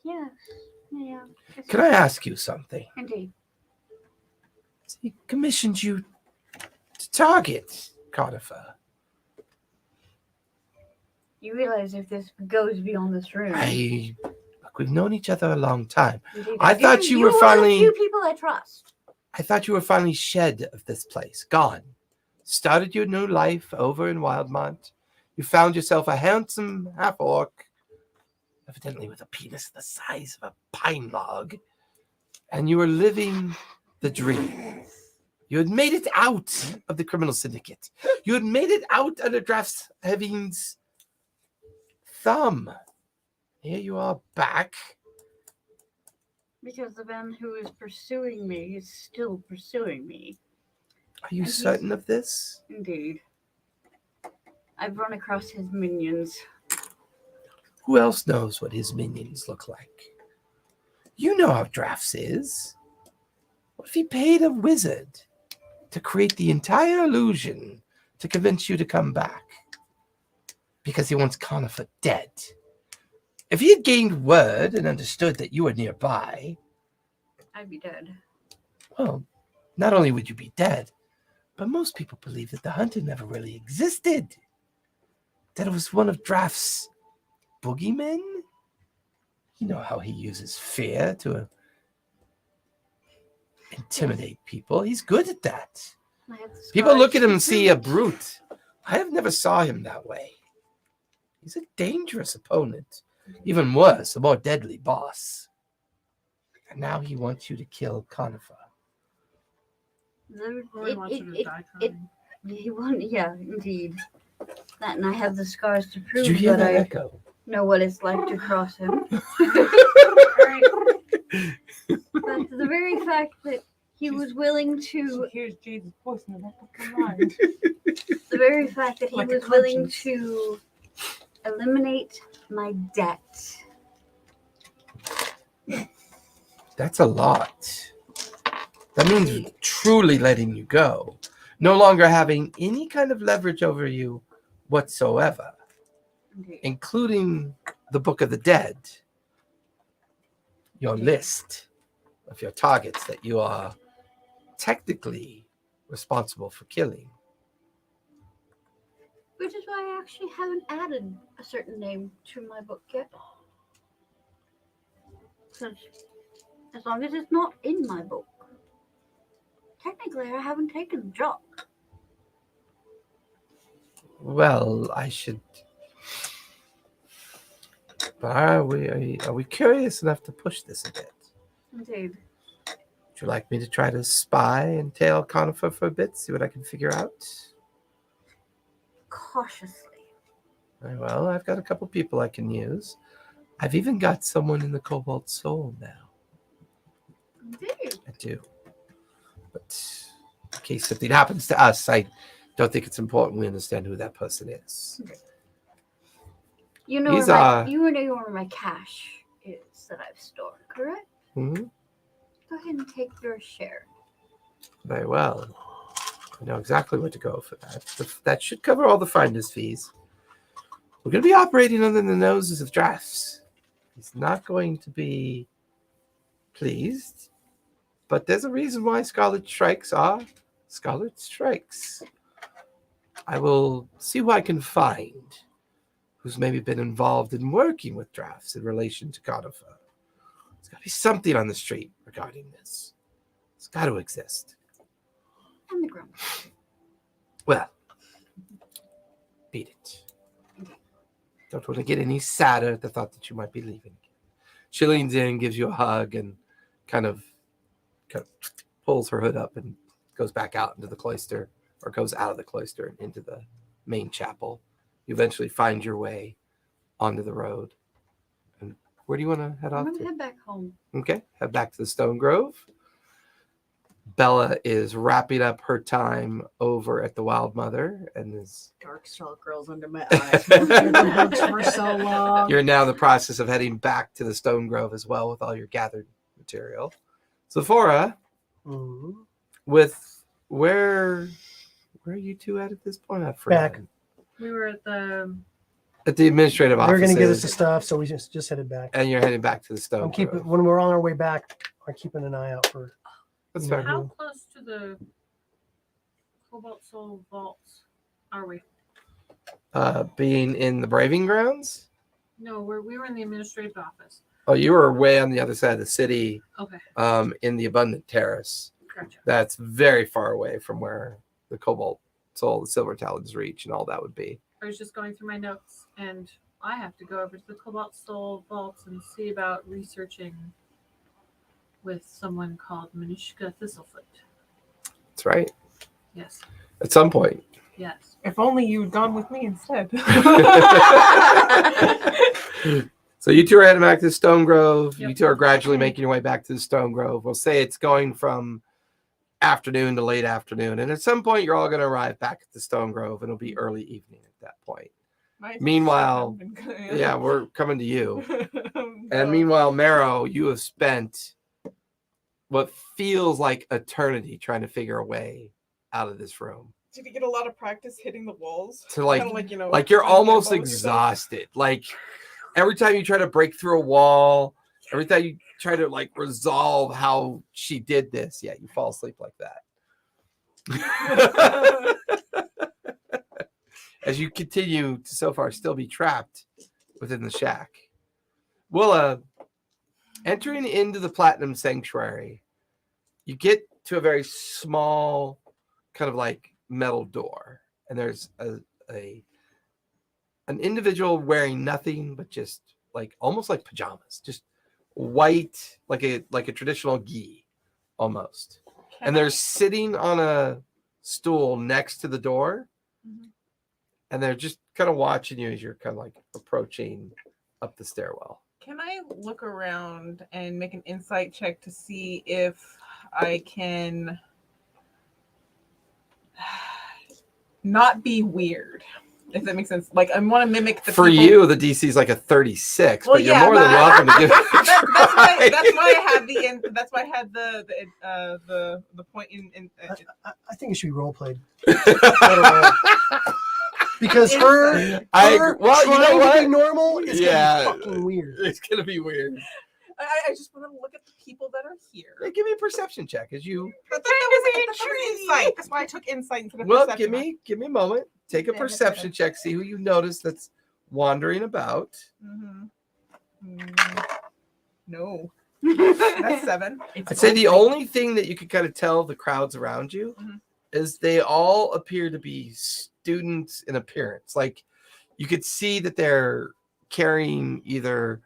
Yes. Yeah. Can I ask you something? Indeed. He commissioned you to target Conifer. You realize if this goes beyond this room. Look, we've known each other a long time. Indeed, I thought you were one of finally- the few people I trust. I thought you were finally shed of this place, gone. Started your new life over in Wildmont. You found yourself a handsome half-orc, evidently with a penis the size of a pine log, and you were living the dream. You had made it out of the criminal syndicate. You had made it out under Drafts Heaving's thumb. Here you are back. Because the man who is pursuing me is still pursuing me. Are you And he's- certain of this? Indeed. I've run across his minions. Who else knows what his minions look like? You know how Drafts is. What if he paid a wizard to create the entire illusion to convince you to come back? Because he wants Conifer dead. If he had gained word and understood that you were nearby, I'd be dead. well, not only would you be dead, but most people believe that the hunter never really existed. That it was one of Draft's boogeymen. You know how he uses fear to intimidate people. He's good at that. I have the People look scars at him and to see a prove it. brute. I have never saw him that way. He's a dangerous opponent. Even worse, a more deadly boss. And now he wants you to kill Conifer. Rory wants him to die trying. He won, yeah, indeed. That, and I have the scars to prove Did you hear that that I echo? know what it's like to cross him. But the very fact that he was willing to, She hears Jade's voice in the back of her mind. the very fact that he Like a was willing conscience. to eliminate my debt. That's a lot. That means truly letting you go. No longer having any kind of leverage over you whatsoever, Indeed. including the Book of the Dead, your list of your targets that you are technically responsible for killing. Which is why I actually haven't added a certain name to my book yet. Because as long as it's not in my book, technically I haven't taken the job. Well, I should. But are we curious enough to push this a bit? Indeed. Would you like me to try to spy and tail Conifer for a bit, see what I can figure out? Cautiously. Very well, I've got a couple people I can use. I've even got someone in the Cobalt Soul now. Indeed. I do. But in case something happens to us, I don't think it's important we understand who that person is. You know, He's, you know where my cash is that I've stored, correct? Mm-hmm. Go ahead and take your share. Very well. I know exactly what to go for that. That should cover all the finder's fees. We're going to be operating under the noses of Drafts. He's not going to be pleased, but there's a reason why Scarlet Strikes are Scarlet Strikes. I will see who I can find who's maybe been involved in working with Drafts in relation to Conifer. There's got to be something on the street regarding this. It's got to exist. On the ground. Well, beat it. Don't want to get any sadder at the thought that you might be leaving. She leans in, gives you a hug, and kind of pulls her hood up and goes back out into the cloister, or goes out of the cloister and into the main chapel. You eventually find your way onto the road. And where do you want to head I'm off gonna to? head back home. Okay, head back to the Stone Grove. Bella is wrapping up her time over at the Wild Mother and is... Dark salt girls under my eyes. Working at the books for so long. You're now in the process of heading back to the Stone Grove as well with all your gathered material. Sephora, with where are you two at this point? I've forgotten. We were at the At the administrative office. They're going to give us the stuff, so we just headed back. And you're heading back to the Stone Grove. When we're on our way back, I'm keeping an eye out for. That's fair. how close to the Cobalt Soul vaults are we? Being in the Braving Grounds? No, we were in the administrative office. Oh, you were way on the other side of the city. Okay. In the Abundant Terrace. Gotcha. That's very far away from where the Cobalt Soul, the Silver Talons reach, and all that would be. I was just going through my notes, and I have to go over to the Cobalt Soul vaults and see about researching with someone called Manishka Thistlefoot. That's right. Yes. At some point. Yes. If only you'd gone with me instead. So you two are heading back to the Stone Grove. Yep. You two are gradually making your way back to the Stone Grove. We'll say it's going from afternoon to late afternoon. And at some point, you're all going to arrive back at the Stone Grove, and it'll be early evening at that point. Meanwhile, yeah, we're coming to you. And meanwhile, Marrow, you have spent what feels like eternity trying to figure a way out of this room. Did you get a lot of practice hitting the walls? To like, Kinda like, you know, like you're almost involve yourself? exhausted. Like every time you try to break through a wall, every time you try to like resolve how she did this, yeah, you fall asleep like that. As you continue to so far still be trapped within the shack. Willa, entering into the Platinum Sanctuary, you get to a very small kind of like metal door, and there's an individual wearing nothing but just like almost like pajamas, just white, like a traditional gi almost. And they're sitting on a stool next to the door. Mhm. And they're just kind of watching you as you're kind of like approaching up the stairwell. Can I look around and make an insight check to see if I can not be weird? If that makes sense. Like I want to mimic the For people. you, the DC is like a 36, Well, but you're yeah, more than but welcome to give it a try. that's why I had that's why I had the point in I think it should be role played. Because her I agree. Well, you know trying to what? be normal is Yeah. gonna be fucking weird. It's gonna be weird. I just want to look at the people that are here. Hey, give me a perception check as you. But that was insight. That's why I took insight instead of Well, perception. give me a moment. Take a Yeah, perception check. See who you notice that's wandering about. No. That's 7. I'd say the only thing that you could kind of tell the crowds around you Mhm. is they all appear to be students in appearance. Like you could see that they're carrying either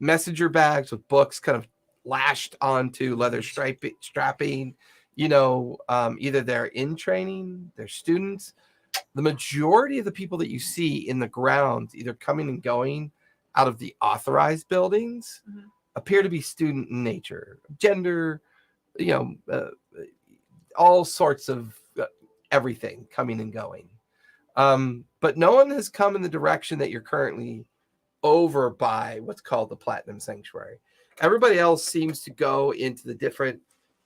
messenger bags with books kind of lashed onto leather strapping. You know, either they're in training, they're students. The majority of the people that you see in the grounds, either coming and going out of the authorized buildings, Mhm. appear to be student in nature, gender, all sorts of everything coming and going. But no one has come in the direction that you're currently over by what's called the Platinum Sanctuary. Everybody else seems to go into the different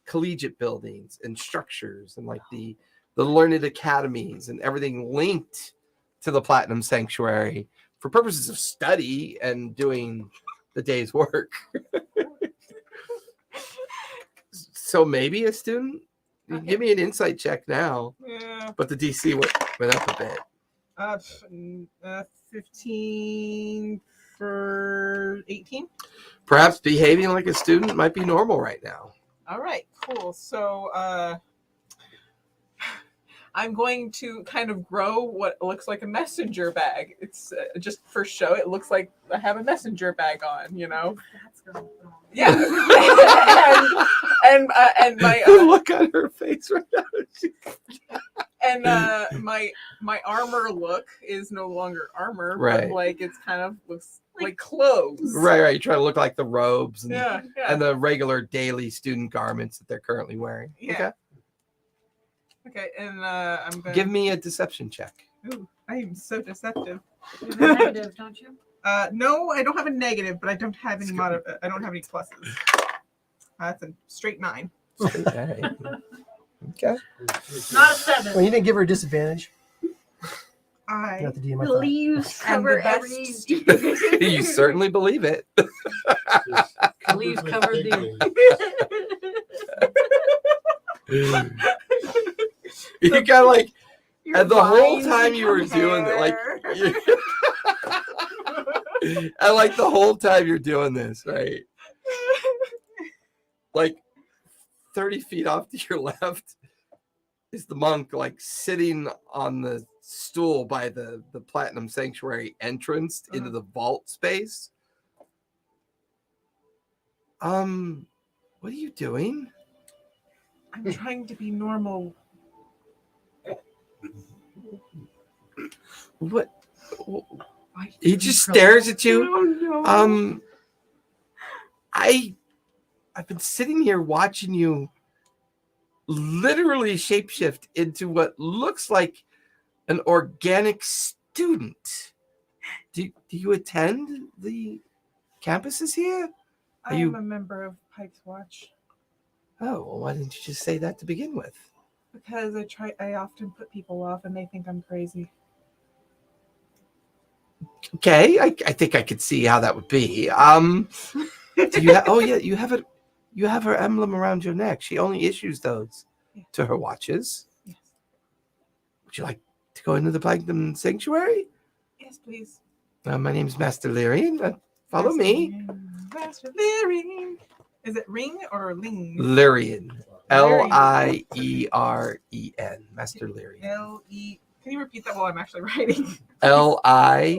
collegiate buildings and structures and like the learned academies and everything linked to the Platinum Sanctuary for purposes of study and doing the day's work. So maybe a student. Okay. Give me an insight check now. Yeah. But the DC went up a bit. 15 for 18. Perhaps behaving like a student might be normal right now. All right, cool. So I'm going to kind of grow what looks like a messenger bag. It's just for show. It looks like I have a messenger bag on, you know. That's going on. Yeah. and my Look at her face right now. and my armor look is no longer armor, Right. but like it's kind of looks like clothes. Right. You try to look like the robes and, Yeah. and the regular daily student garments that they're currently wearing. Yeah. Okay. Okay, and I'm gonna Give me a deception check. Ooh, I am so deceptive. You have a negative, don't you? No, I don't have a negative, but I don't have any I don't have any pluses. That's a straight 9. Okay. Okay. Not a 7. Well, you didn't give her a disadvantage. I Not the DM. The I thought. leaves am cover the best every. You certainly believe it. Leaves cover the. You got like, Your and the whole vines time you were become doing it, like, hair. and like the whole time you're doing this, right? Like 30 feet off to your left is the monk, like sitting on the stool by the Platinum Sanctuary entrance into the vault space. What are you doing? I'm trying to be normal. What? He just stares at you. Oh, no. I've been sitting here watching you literally shapeshift into what looks like an organic student. Do you attend the campuses here? I am a member of Pikes Watch Oh, well, why didn't you just say that to begin with? because I often put people off and they think I'm crazy. Okay, I think I could see how that would be. Do you oh yeah, you have it. You have her emblem around your neck. She only issues those Yeah. to her watches. Yes. Would you like to go into the Plankton Sanctuary? Yes, please. My name's Master Lyrian. Follow me. Master Lyrian. Is it ring or ling? Lyrian. Lyrian. Lieren. Master Lyrian. L-E. Can you repeat that while I'm actually writing? Lierien.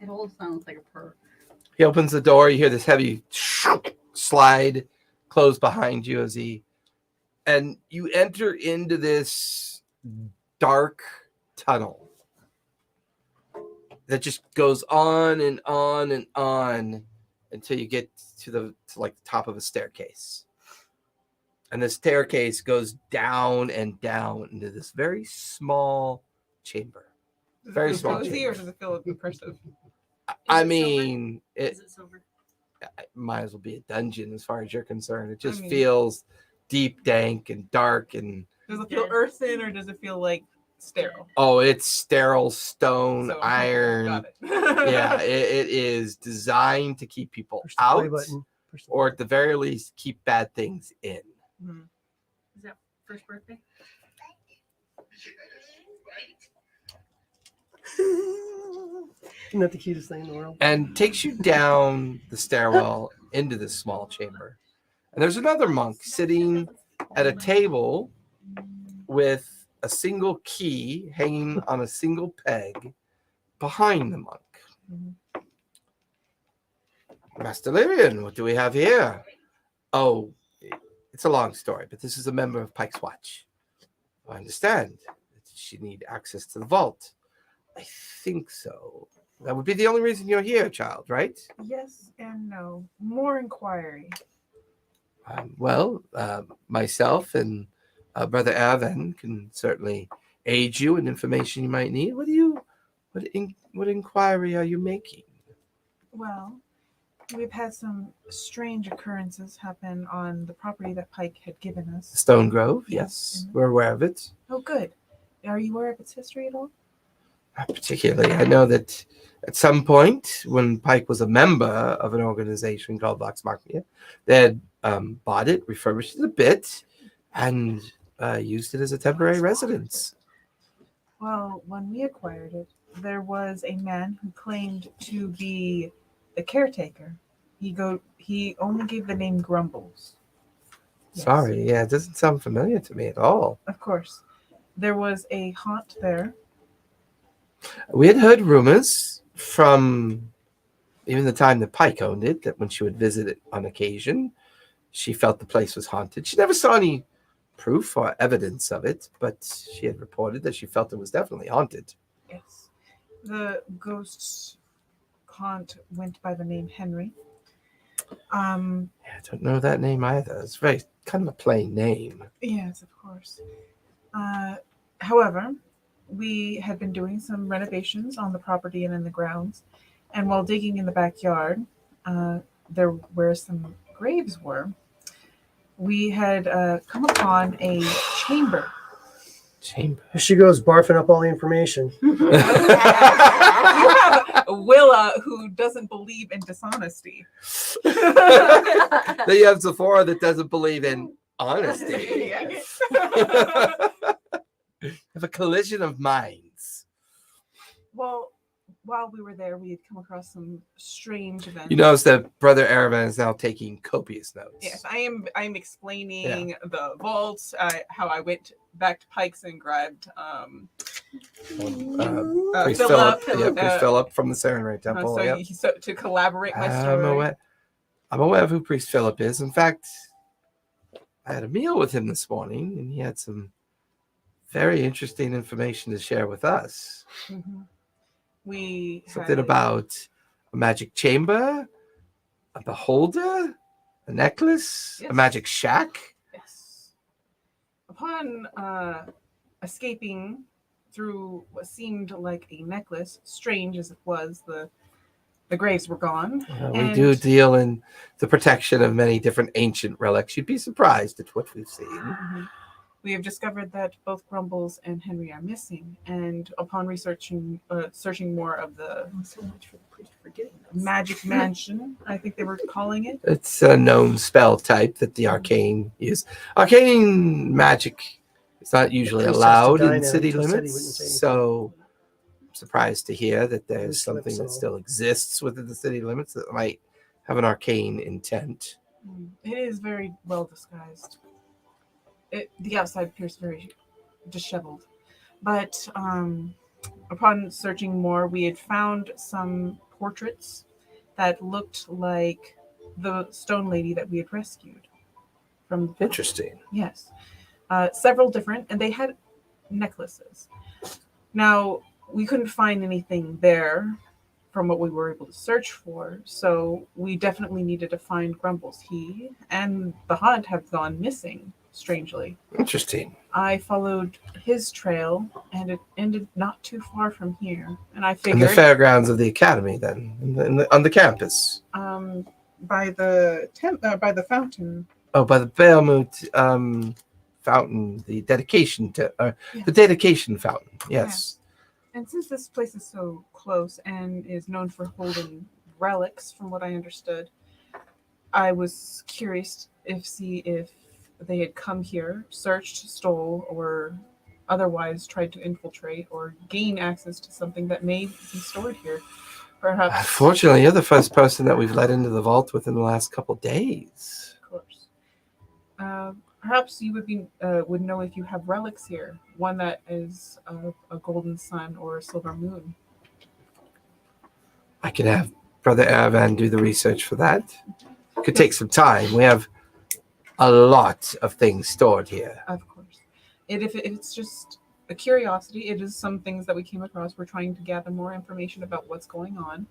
It all sounds like a purr. He opens the door. You hear this heavy slide close behind you and you enter into this dark tunnel that just goes on and on and on until you get to like the top of a staircase. And the staircase goes down and down into this very small chamber. Does Very it feel small cozy or chamber. does it feel impressive? I it silver? mean, Is it silver? it might as well be a dungeon as far as you're concerned. It just I mean- feels deep, dank, and dark. And Does it feel Yeah. earthen or does it feel like sterile? oh, it's sterile stone, So, iron. Got it. Yeah, it is designed to keep people Push the play out, button. Push the or at the very least, keep bad things in. Mhm. Is that first birthday? Isn't that the cutest thing in the world? And takes you down the stairwell into this small chamber. And there's another monk sitting at a table with a single key hanging on a single peg behind the monk. Mhm. Master Lyrian, what do we have here? Oh, it's a long story, but this is a member of Pike's Watch. I understand that she need access to the vault. I think so. That would be the only reason you're here, child, right? Yes and no. More inquiry. Myself and Brother Avan can certainly aid you in information you might need. What inquiry are you making? Well, we've had some strange occurrences happen on the property that Pike had given us. Stone Grove, Yes. yes. We're aware of it. Oh, good. Are you aware of its history at all? Not particularly. I know that at some point when Pike was a member of an organization called Vox Machina, they had bought it, refurbished it a bit, and used it as a temporary residence. Well, when we acquired it, there was a man who claimed to be the caretaker. He only gave the name Grumbles. Yes. Sorry, yeah, it doesn't sound familiar to me at all. Of course. There was a haunt there. We had heard rumors from even the time that Pike owned it, that when she would visit it on occasion, she felt the place was haunted. She never saw any proof or evidence of it, but she had reported that she felt it was definitely haunted. Yes. The ghost haunt went by the name Henry. I don't know that name either. It's very kind of a plain name. Yes, of course. However, we had been doing some renovations on the property and in the grounds, and while digging in the backyard, there where some graves were, we had come upon a chamber. Chamber. Here she goes barfing up all the information. You have Willa who doesn't believe in dishonesty. Then you have Sephora that doesn't believe in honesty. Yes. Have a collision of minds. Well, while we were there, we had come across some strange events. You notice that Brother Aravan is now taking copious notes. Yes, I am explaining the vault, how I went back to Pikes and grabbed Priest Philip. Priest Philip from the Serenray Temple. so to collaborate my story. I'm aware of who Priest Philip is. In fact, I had a meal with him this morning, and he had some very interesting information to share with us. Mm-hmm. We Something about a magic chamber, a beholder, a necklace, Yes. a magic shack. Yes. Upon escaping through what seemed like a necklace, strange as it was, the graves were gone. We do deal in the protection of many different ancient relics. You'd be surprised at what we've seen. Mm-hmm. We have discovered that both Grumbles and Henry are missing, and upon searching more of the So much for the priest forgetting us. magic mansion, I think they were calling it. It's a known spell type that the arcane use. Arcane magic is not usually The priest has to allowed die in now. city He said he limits, wouldn't say anything. so I'm surprised to hear that there's He slipped, something that so- still exists within the city limits that might have an arcane intent. It is very well disguised. The outside appears very disheveled, but upon searching more, we had found some portraits that looked like the stone lady that we had rescued from. Interesting. Yes, several different, and they had necklaces. Now we couldn't find anything there from what we were able to search for, so we definitely needed to find Grumbles. He and the hunt have gone missing. Strangely, Interesting. I followed his trail, and it ended not too far from here. And I In the figured, fairgrounds of the academy, then, on the campus. by the fountain. Oh, by the Bahamut fountain, the dedication the dedication fountain. Yes. And since this place is so close and is known for holding relics, from what I understood, I was curious if they had come here, searched, stole, or otherwise tried to infiltrate or gain access to something that may be stored here. Perhaps. Unfortunately, you're the first person that we've let into the vault within the last couple days. Of course. Perhaps you would know if you have relics here. One that is a golden sun or a silver moon. I could have Brother Aravan do the research for that. Could take some time. We have a lot of things stored here. Of course. If it's just a curiosity. It is some things that we came across. We're trying to gather more information about what's going on,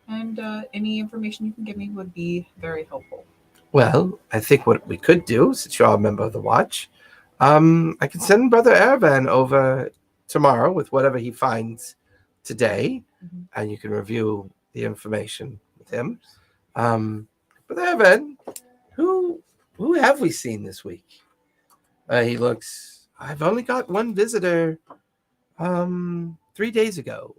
and any information you can give me would be very helpful. Well, I think what we could do, since you're all a member of the Watch, I can send Brother Aravan over tomorrow with whatever he finds today, Mhm. and you can review the information with him. Brother Aravan, who have we seen this week? He looks. I've only got one visitor. 3 days ago,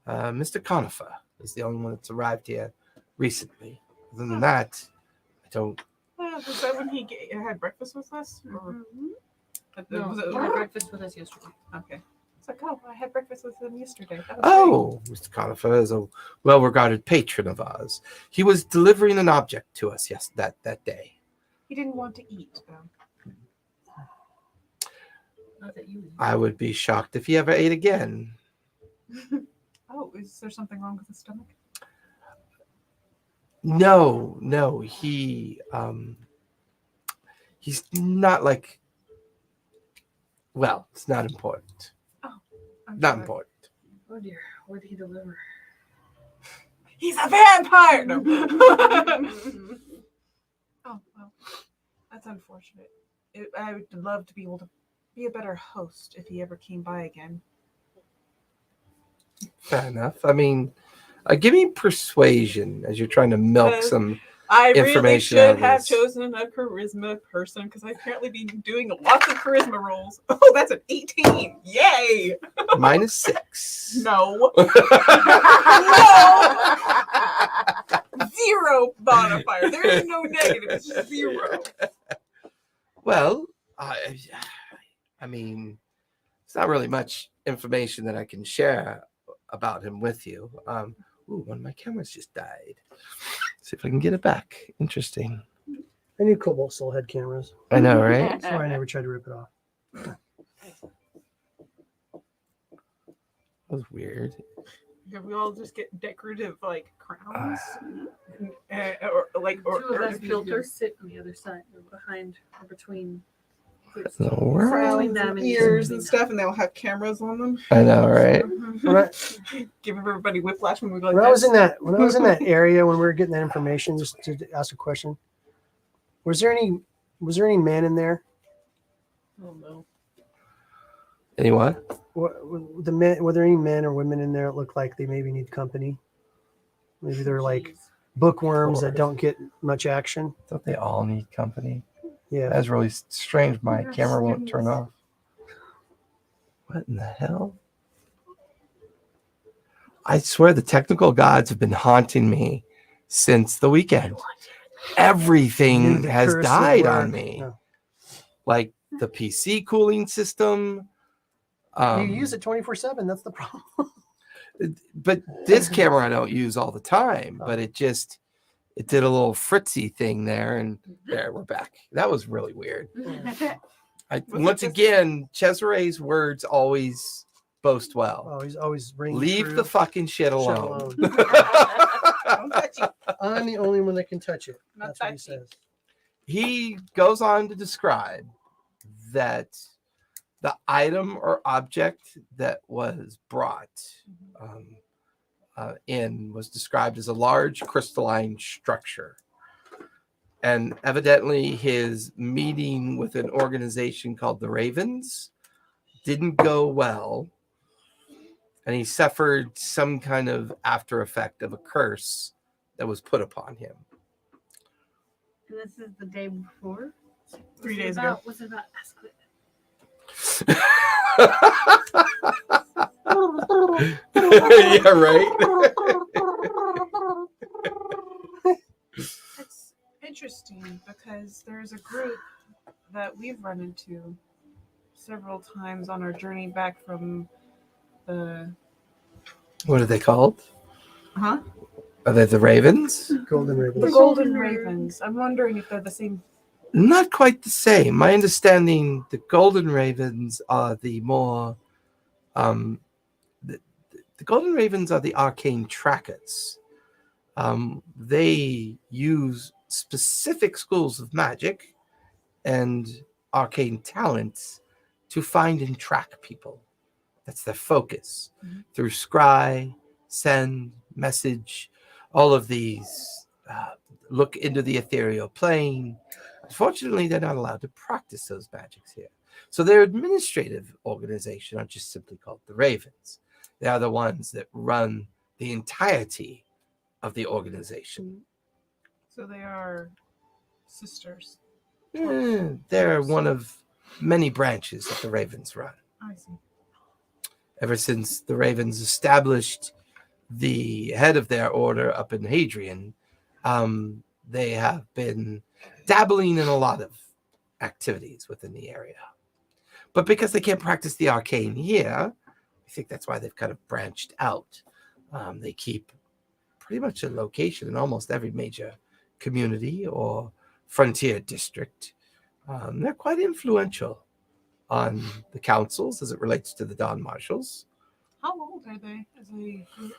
Mr. Conifer is the only one that's arrived here recently. Other than that, I don't. Was that when he had breakfast with us? Or No, was he it? had breakfast with us yesterday. Okay. It's like, oh, I had breakfast with him yesterday. That was Oh, Mr. Conifer is a well-regarded patron of ours. He was delivering an object to us that day. great. He didn't want to eat. Not that you. I would be shocked if he ever ate again. Oh, is there something wrong with his stomach? No, he's not like. Well, it's not important. I'm Not sorry. important. Oh dear, what did he deliver? He's a vampire. No. Oh well, that's unfortunate. I would love to be able to be a better host if he ever came by again. Fair enough. I mean, give me persuasion as you're trying to milk some. I really Information out should of have this. chosen a charisma person because I apparently been doing lots of charisma rolls. Oh, that's an 18! Yay! -6. No. Zero modifier. There is no negative. It's just 0. Well, I mean, it's not really much information that I can share about him with you. One of my cameras just died. See if I can get it back. Interesting. I knew Cobalt still had cameras. I know, right? That's why I never tried to rip it off. That was weird. Yeah, we all just get decorative like crowns, or Two of us filters sit on the other side, or behind, or between. What in the world? crowns them and and ears using and them. stuff, and they'll have cameras on them. I know, right? When I, Give everybody whiplash when we go like when I was in this. that area when we were getting that information, just to ask a question, was there any man in there? Oh no. Anyone? Were there any men or women in there that looked like they maybe need company? Maybe they're like bookworms that don't get much action. Don't they all need company? Yeah. That's really strange. My Yes, camera won't goodness. turn off. What in the hell? I swear the technical gods have been haunting me since the weekend. Everything The has curse of died work. on me. No. Like the PC cooling system. You use it 24/7. That's the problem. But this camera I don't use all the time. But it did a little fritzy thing there, and there we're back. That was really weird. Once again, Cesare's words always boast well. Oh, he's always ringing Leave true. the fucking shit Shut alone. Don't touch it. I'm the only one that can touch it. Not That's what he touchy. says. He goes on to describe that the item or object that was brought in was described as a large crystalline structure. And evidently his meeting with an organization called the Ravens didn't go well. And he suffered some kind of after effect of a curse that was put upon him. And this is the day before. 3 days ago. Was it about Asclit? Yeah, right. It's interesting because there's a group that we've run into several times on our journey back from the What are they called? Huh? Are they the Ravens? Golden The Ravens. Golden Ravens. I'm wondering if they're the same. Not quite the same. My understanding, the Golden Ravens are the more, the Golden Ravens are the arcane trackers. They use specific schools of magic and arcane talents to find and track people. That's their focus. Through scry, send, message, all of these look into the ethereal plane. Unfortunately, they're not allowed to practice those magics here. So their administrative organization are just simply called the Ravens. They are the ones that run the entirety of the organization. So they are sisters. They're one of many branches that the Ravens run. I see. Ever since the Ravens established the head of their order up in Hadrian, they have been dabbling in a lot of activities within the area. But because they can't practice the arcane here, I think that's why they've kind of branched out. They keep pretty much a location in almost every major community or frontier district. They're quite influential on the councils as it relates to the Dawn Marshals. How old are they as a group?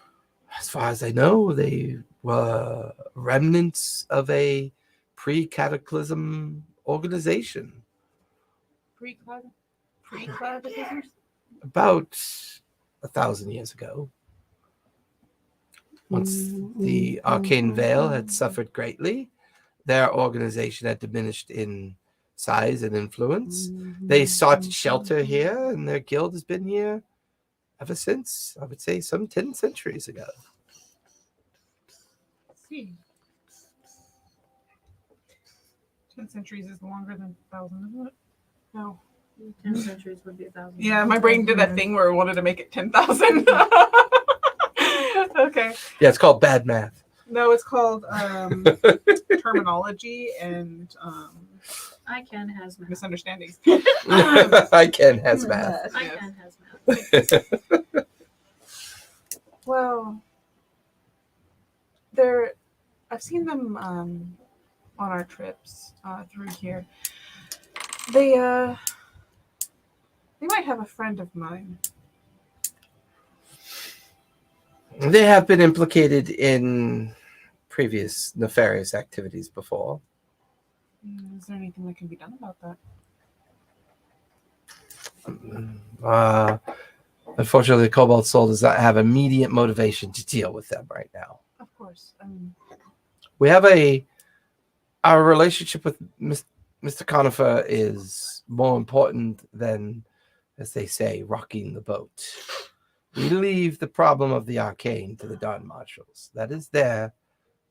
As far as I know, they were remnants of a pre-cataclysm organization. Pre-cataclysm? About 1,000 years ago. Once the Arcane Veil had suffered greatly, their organization had diminished in size and influence. They sought shelter here, and their guild has been here ever since, I would say, some 10 centuries ago. See. 10 centuries is longer than 1,000, isn't it? No. 10 centuries would be 1,000. Yeah, my brain did that thing where it wanted to make it 10,000. Okay. Yeah, it's called bad math. No, it's called terminology and I can has math. misunderstandings. I can has math. I can has math. Well, I've seen them on our trips through here. They might have a friend of mine. They have been implicated in previous nefarious activities before. Is there anything that can be done about that? Unfortunately, the Cobalt Soul does not have immediate motivation to deal with them right now. Of course. We have our relationship with Mr. Conifer is more important than, as they say, rocking the boat. We leave the problem of the arcane to the Dawn Marshals. That is their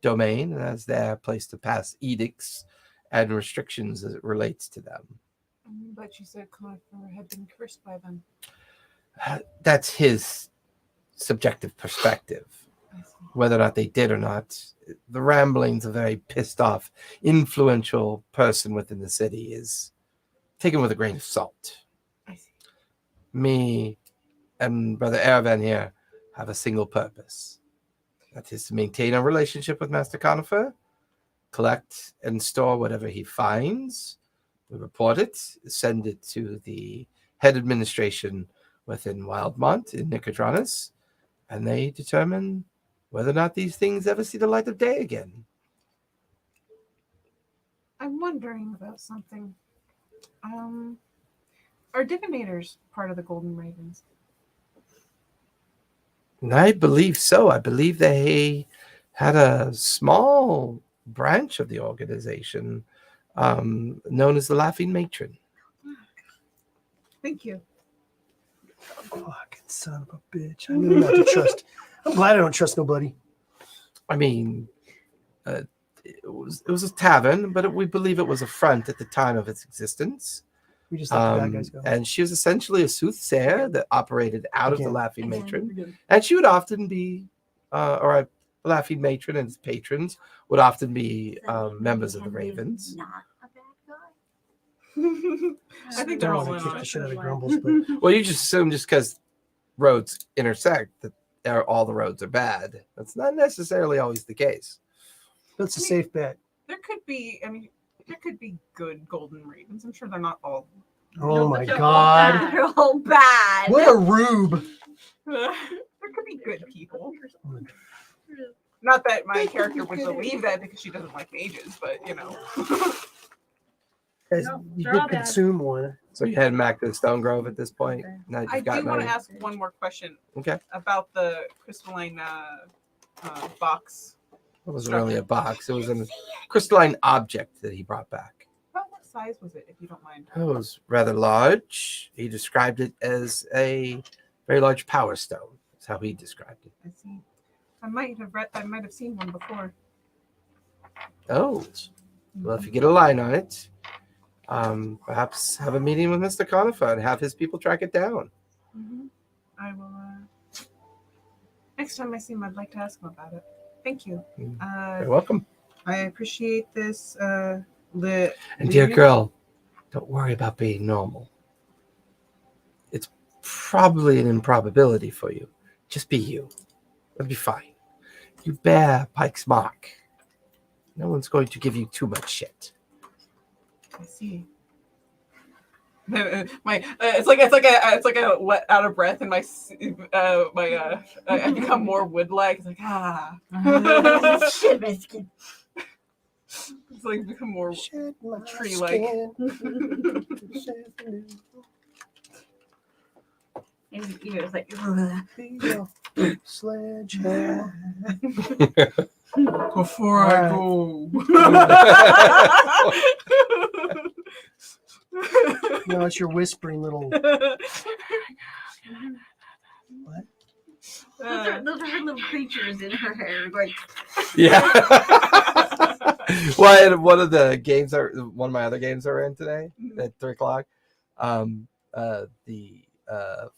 domain, and that's their place to pass edicts and restrictions as it relates to them. But you said Conifer had been cursed by them. That's his subjective perspective. Whether or not they did or not, the ramblings of a very pissed off, influential person within the city is taken with a grain of salt. I see. Me and Brother Aravan here have a single purpose. That is to maintain a relationship with Master Conifer, collect and store whatever he finds. We report it, send it to the head administration within Wildmont in Nicodranus, and they determine whether or not these things ever see the light of day again. I'm wondering about something. Are divinators part of the Golden Ravens? I believe so. I believe they had a small branch of the organization known as the Laughing Matron. Thank you. Fucking son of a bitch. I knew not to trust. I'm glad I don't trust nobody. I mean, it was a tavern, but we believe it was a front at the time of its existence. We just let the bad guys go. And she was essentially a soothsayer that operated out of the Laughing Matron. Again. And she would often be, or a Laughing Matron and its patrons would often be members of the Ravens. Not a bad guy. I think I they're don't all want in to kick on the it. shit out of Grumbles, but Well, you just assume just because roads intersect that all the roads are bad. That's not necessarily always the case. that's a safe bet. There could be good Golden Ravens. I'm sure they're not all. Oh my they're all god. bad. They're all bad. What a rube. There could be good people. Not that my character would believe that because she doesn't like mages, but you know. As No, you they're did all bad. consume one. So you're heading back to the Stone Grove at this point. Now that I you've do gotten want to out ask one more question Okay. about the crystalline box. It wasn't really a box. It was a crystalline object that he brought back. About what size was it, if you don't mind? It was rather large. He described it as a very large power stone. That's how he described it. I see. I might have seen one before. Oh, well, if you get a line on it, perhaps have a meeting with Mr. Conifer and have his people track it down. Mm-hmm. I will. Next time I see him, I'd like to ask him about it. Thank you. You're welcome. I appreciate this. And dear girl, don't worry about being normal. It's probably an improbability for you. Just be you. It'll be fine. You bear Pike's mark. No one's going to give you too much shit. I see. It's like a wet out of breath, and I become more wood-like. It's like Shit, my skin. it's like become more Shed my tree-like. skin. And you know, it's like, Sledgehammer. Before I go. No, it's your whispering little. What? those are her little creatures in her hair. Like, Yeah. Well, and one of my other games are in today at 3:00. The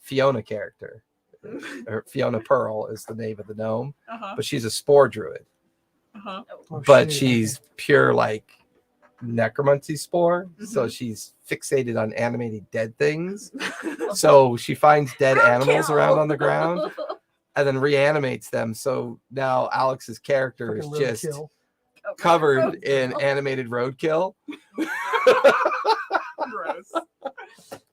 Fiona character, or Fiona Pearl is the name of the gnome, but she's a spore druid. Uh-huh. Oh, But shit. she's pure like necromancy spore, so she's fixated on animating dead things. So she finds dead animals around on the ground and then reanimates them. So now Alex's character is Fucking just roadkill. covered in animated roadkill. Gross.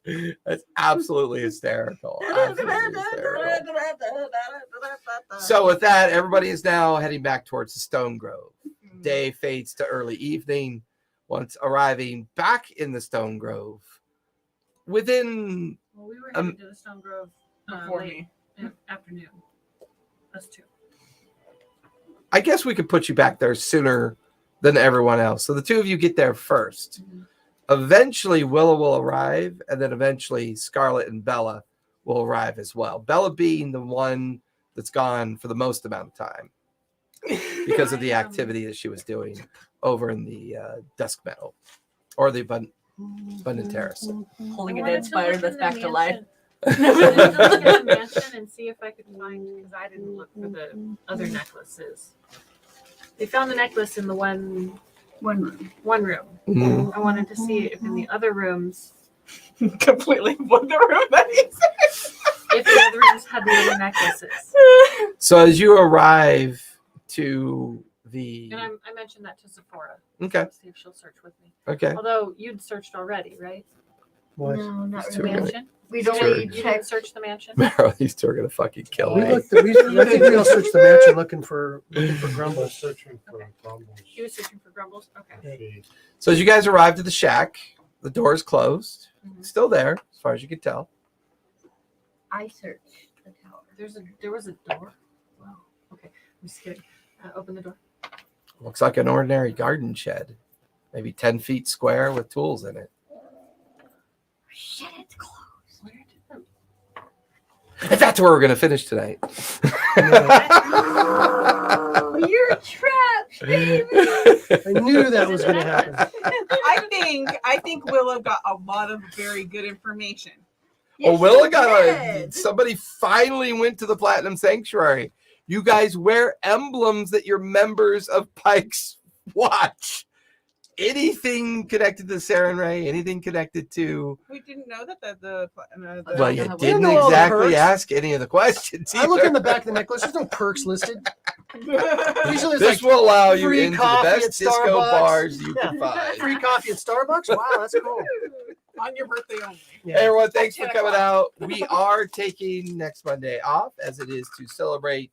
It's absolutely hysterical. Absolutely hysterical. So with that, everybody is now heading back towards the Stone Grove. Day fades to early evening. Once arriving back in the Stone Grove, within Well, we were headed to the Stone Grove Before late me. afternoon. Us two. I guess we could put you back there sooner than everyone else. So the two of you get there first. Mhm. Eventually, Willa will arrive, and then eventually Scarlet and Bella will arrive as well. Bella being the one that's gone for the most amount of time because of the activity that she was doing over in the Dusk Meadow or the Abundant Terrace. holding I a wanted dead to spider look that's in back the to life. mansion. I wanted to look in the mansion and see if I could find, because I didn't look for the other necklaces. They found the necklace in the one room. Mhm. I wanted to see if in the other rooms, Completely blew the room that he said. if the other rooms had the other necklaces. So as you arrive to the And I mentioned that to Sephora. okay, See if she'll search with me. okay, Although you'd searched already, right? What? No, not It's The too really. early. mansion? We'd Sure. only You didn't checked. search the mansion? Meryl, these two are gonna fucking kill We me. looked. I think we all searched the mansion looking for grumbles. Searching for crumbles. He was searching for grumbles? Okay. So as you guys arrive at the shack, the door is closed. Mhm. It's still there, as far as you can tell. I searched the tower. There was a door? Wow. Okay. I'm just kidding. Open the door. Looks like an ordinary garden shed, maybe 10 feet square with tools in it. Shit, it's closed. Where did the And that's where we're gonna finish tonight. Oh, you're trapped, baby. I knew that was going to happen. I think Willow got a lot of very good information. Well, Yes, Willa you got did. somebody finally went to the Platinum Sanctuary. You guys wear emblems that you're members of Pikes Watch. Anything connected to Saren Ray, anything connected to We didn't know that the well, you Yeah, we didn't know all the exactly perks. ask any of the questions. I look either. in the back of the necklace. There's no perks listed. Usually it's This like will allow you free into the coffee best at disco Starbucks. bars you Yeah. can find. free coffee at Starbucks. Wow, that's cool. on your birthday only. Hey Yeah. everyone, thanks for 10 coming o'clock. out. We are taking next Monday off as it is to celebrate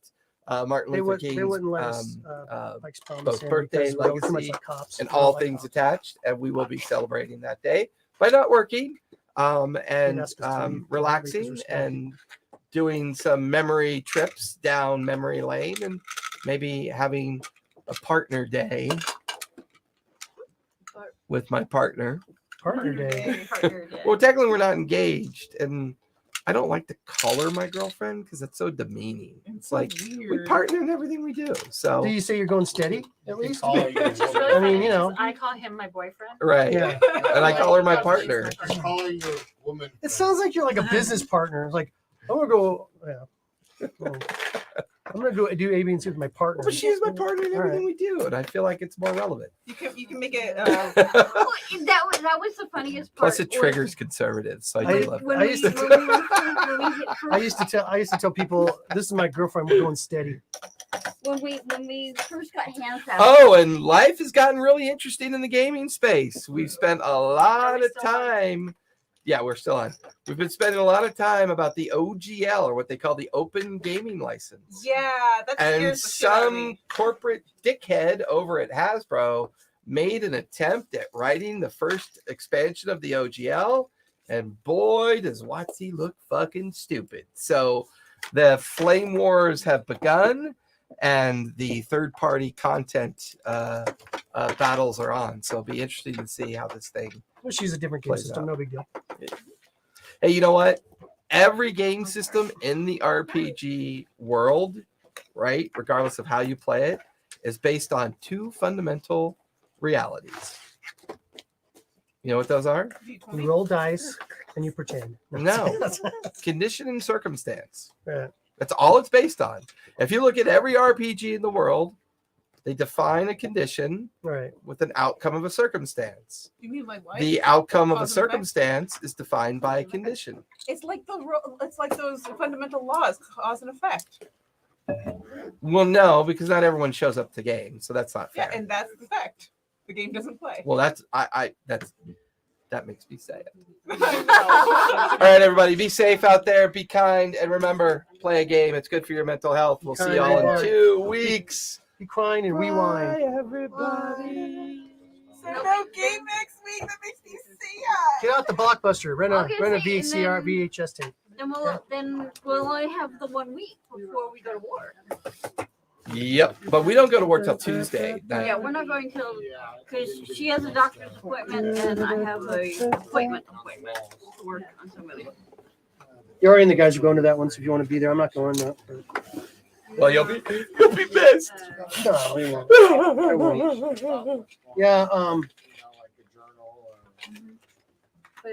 Martin They Luther would. King's They wouldn't let us Pikes Peak both in birthday, because we're too much legacy, like cops. and We don't all like things cops. attached, and we will be celebrating that day by not working and ask us to leave because relaxing we're smoking. and doing some memory trips down memory lane and maybe having a partner day with my partner. Partner day. Partner day. Well, technically we're not engaged, and I don't like to call her my girlfriend because it's so demeaning. It's like we weird. partner in everything we do. So Do you say you're going steady at least? Call her your It's just woman. really I mean, funny you know. because I call him my boyfriend. right, Yeah. and I call her my Like, partner. my Just call her your woman. It sounds like you're like a business partner. It's like I'm gonna go. Yeah. I'm gonna go do A, B, and C with my partner. But she's my partner in All everything we do, and I feel like it's more relevant. You can make it. Oh, that was the funniest part. Plus, it was triggers conservatives, so I I- do love when that. I we, used to- when we were first, when we hit I used to tell people this is my girlfriend. We're going steady. when we first got hands out. Oh, and life has gotten really interesting in the gaming space. We've spent a lot we of still on? time. Yeah, we're still on. We've been spending a lot of time about the OGL, or what they call the Open Gaming License. Yeah, that And scares the shit out of some me. corporate dickhead over at Hasbro made an attempt at writing the first expansion of the OGL, and boy, does WotC look fucking stupid. So the flame wars have begun, and the third-party content battles are on. So it'll be interesting to see how this thing. Well, she's a different game Plays system. out. No big deal. Hey, you know what? Every game system in the RPG world, right, regardless of how you play it, is based on two fundamental realities. You know what those are? You roll dice and you pretend. No. Condition and circumstance. Right. That's all it's based on. If you look at every RPG in the world, they define a condition Right. with an outcome of a circumstance. You mean like life? The outcome of a Cause and effect? circumstance is defined by a condition. It's like it's like those fundamental laws, cause and effect. Well, no, because not everyone shows up to game, so that's not fair. Yeah, and that's the fact. The game doesn't play. Well, that makes me sad. I All right, everybody, be safe out there, be kind, and remember, play a game. It's good for your mental health. We'll see y'all in Kind. 2 weeks. Be crying and we whine. Bye, everybody. So no game next week. That makes me sad. Get out the Blockbuster. Rent a Okay, rent a see, and VCR then- VHS tape. Then we'll only have the 1 week before we go to war. Yep, but we don't go to work till Tuesday. Yeah, we're not going till because she has a doctor's appointment and I have a appointment to work on somebody. Yori and the guys are going to that one, so if you want to be there, I'm not going. No, Well, you'll be missed. no we won't. I won't. Yeah.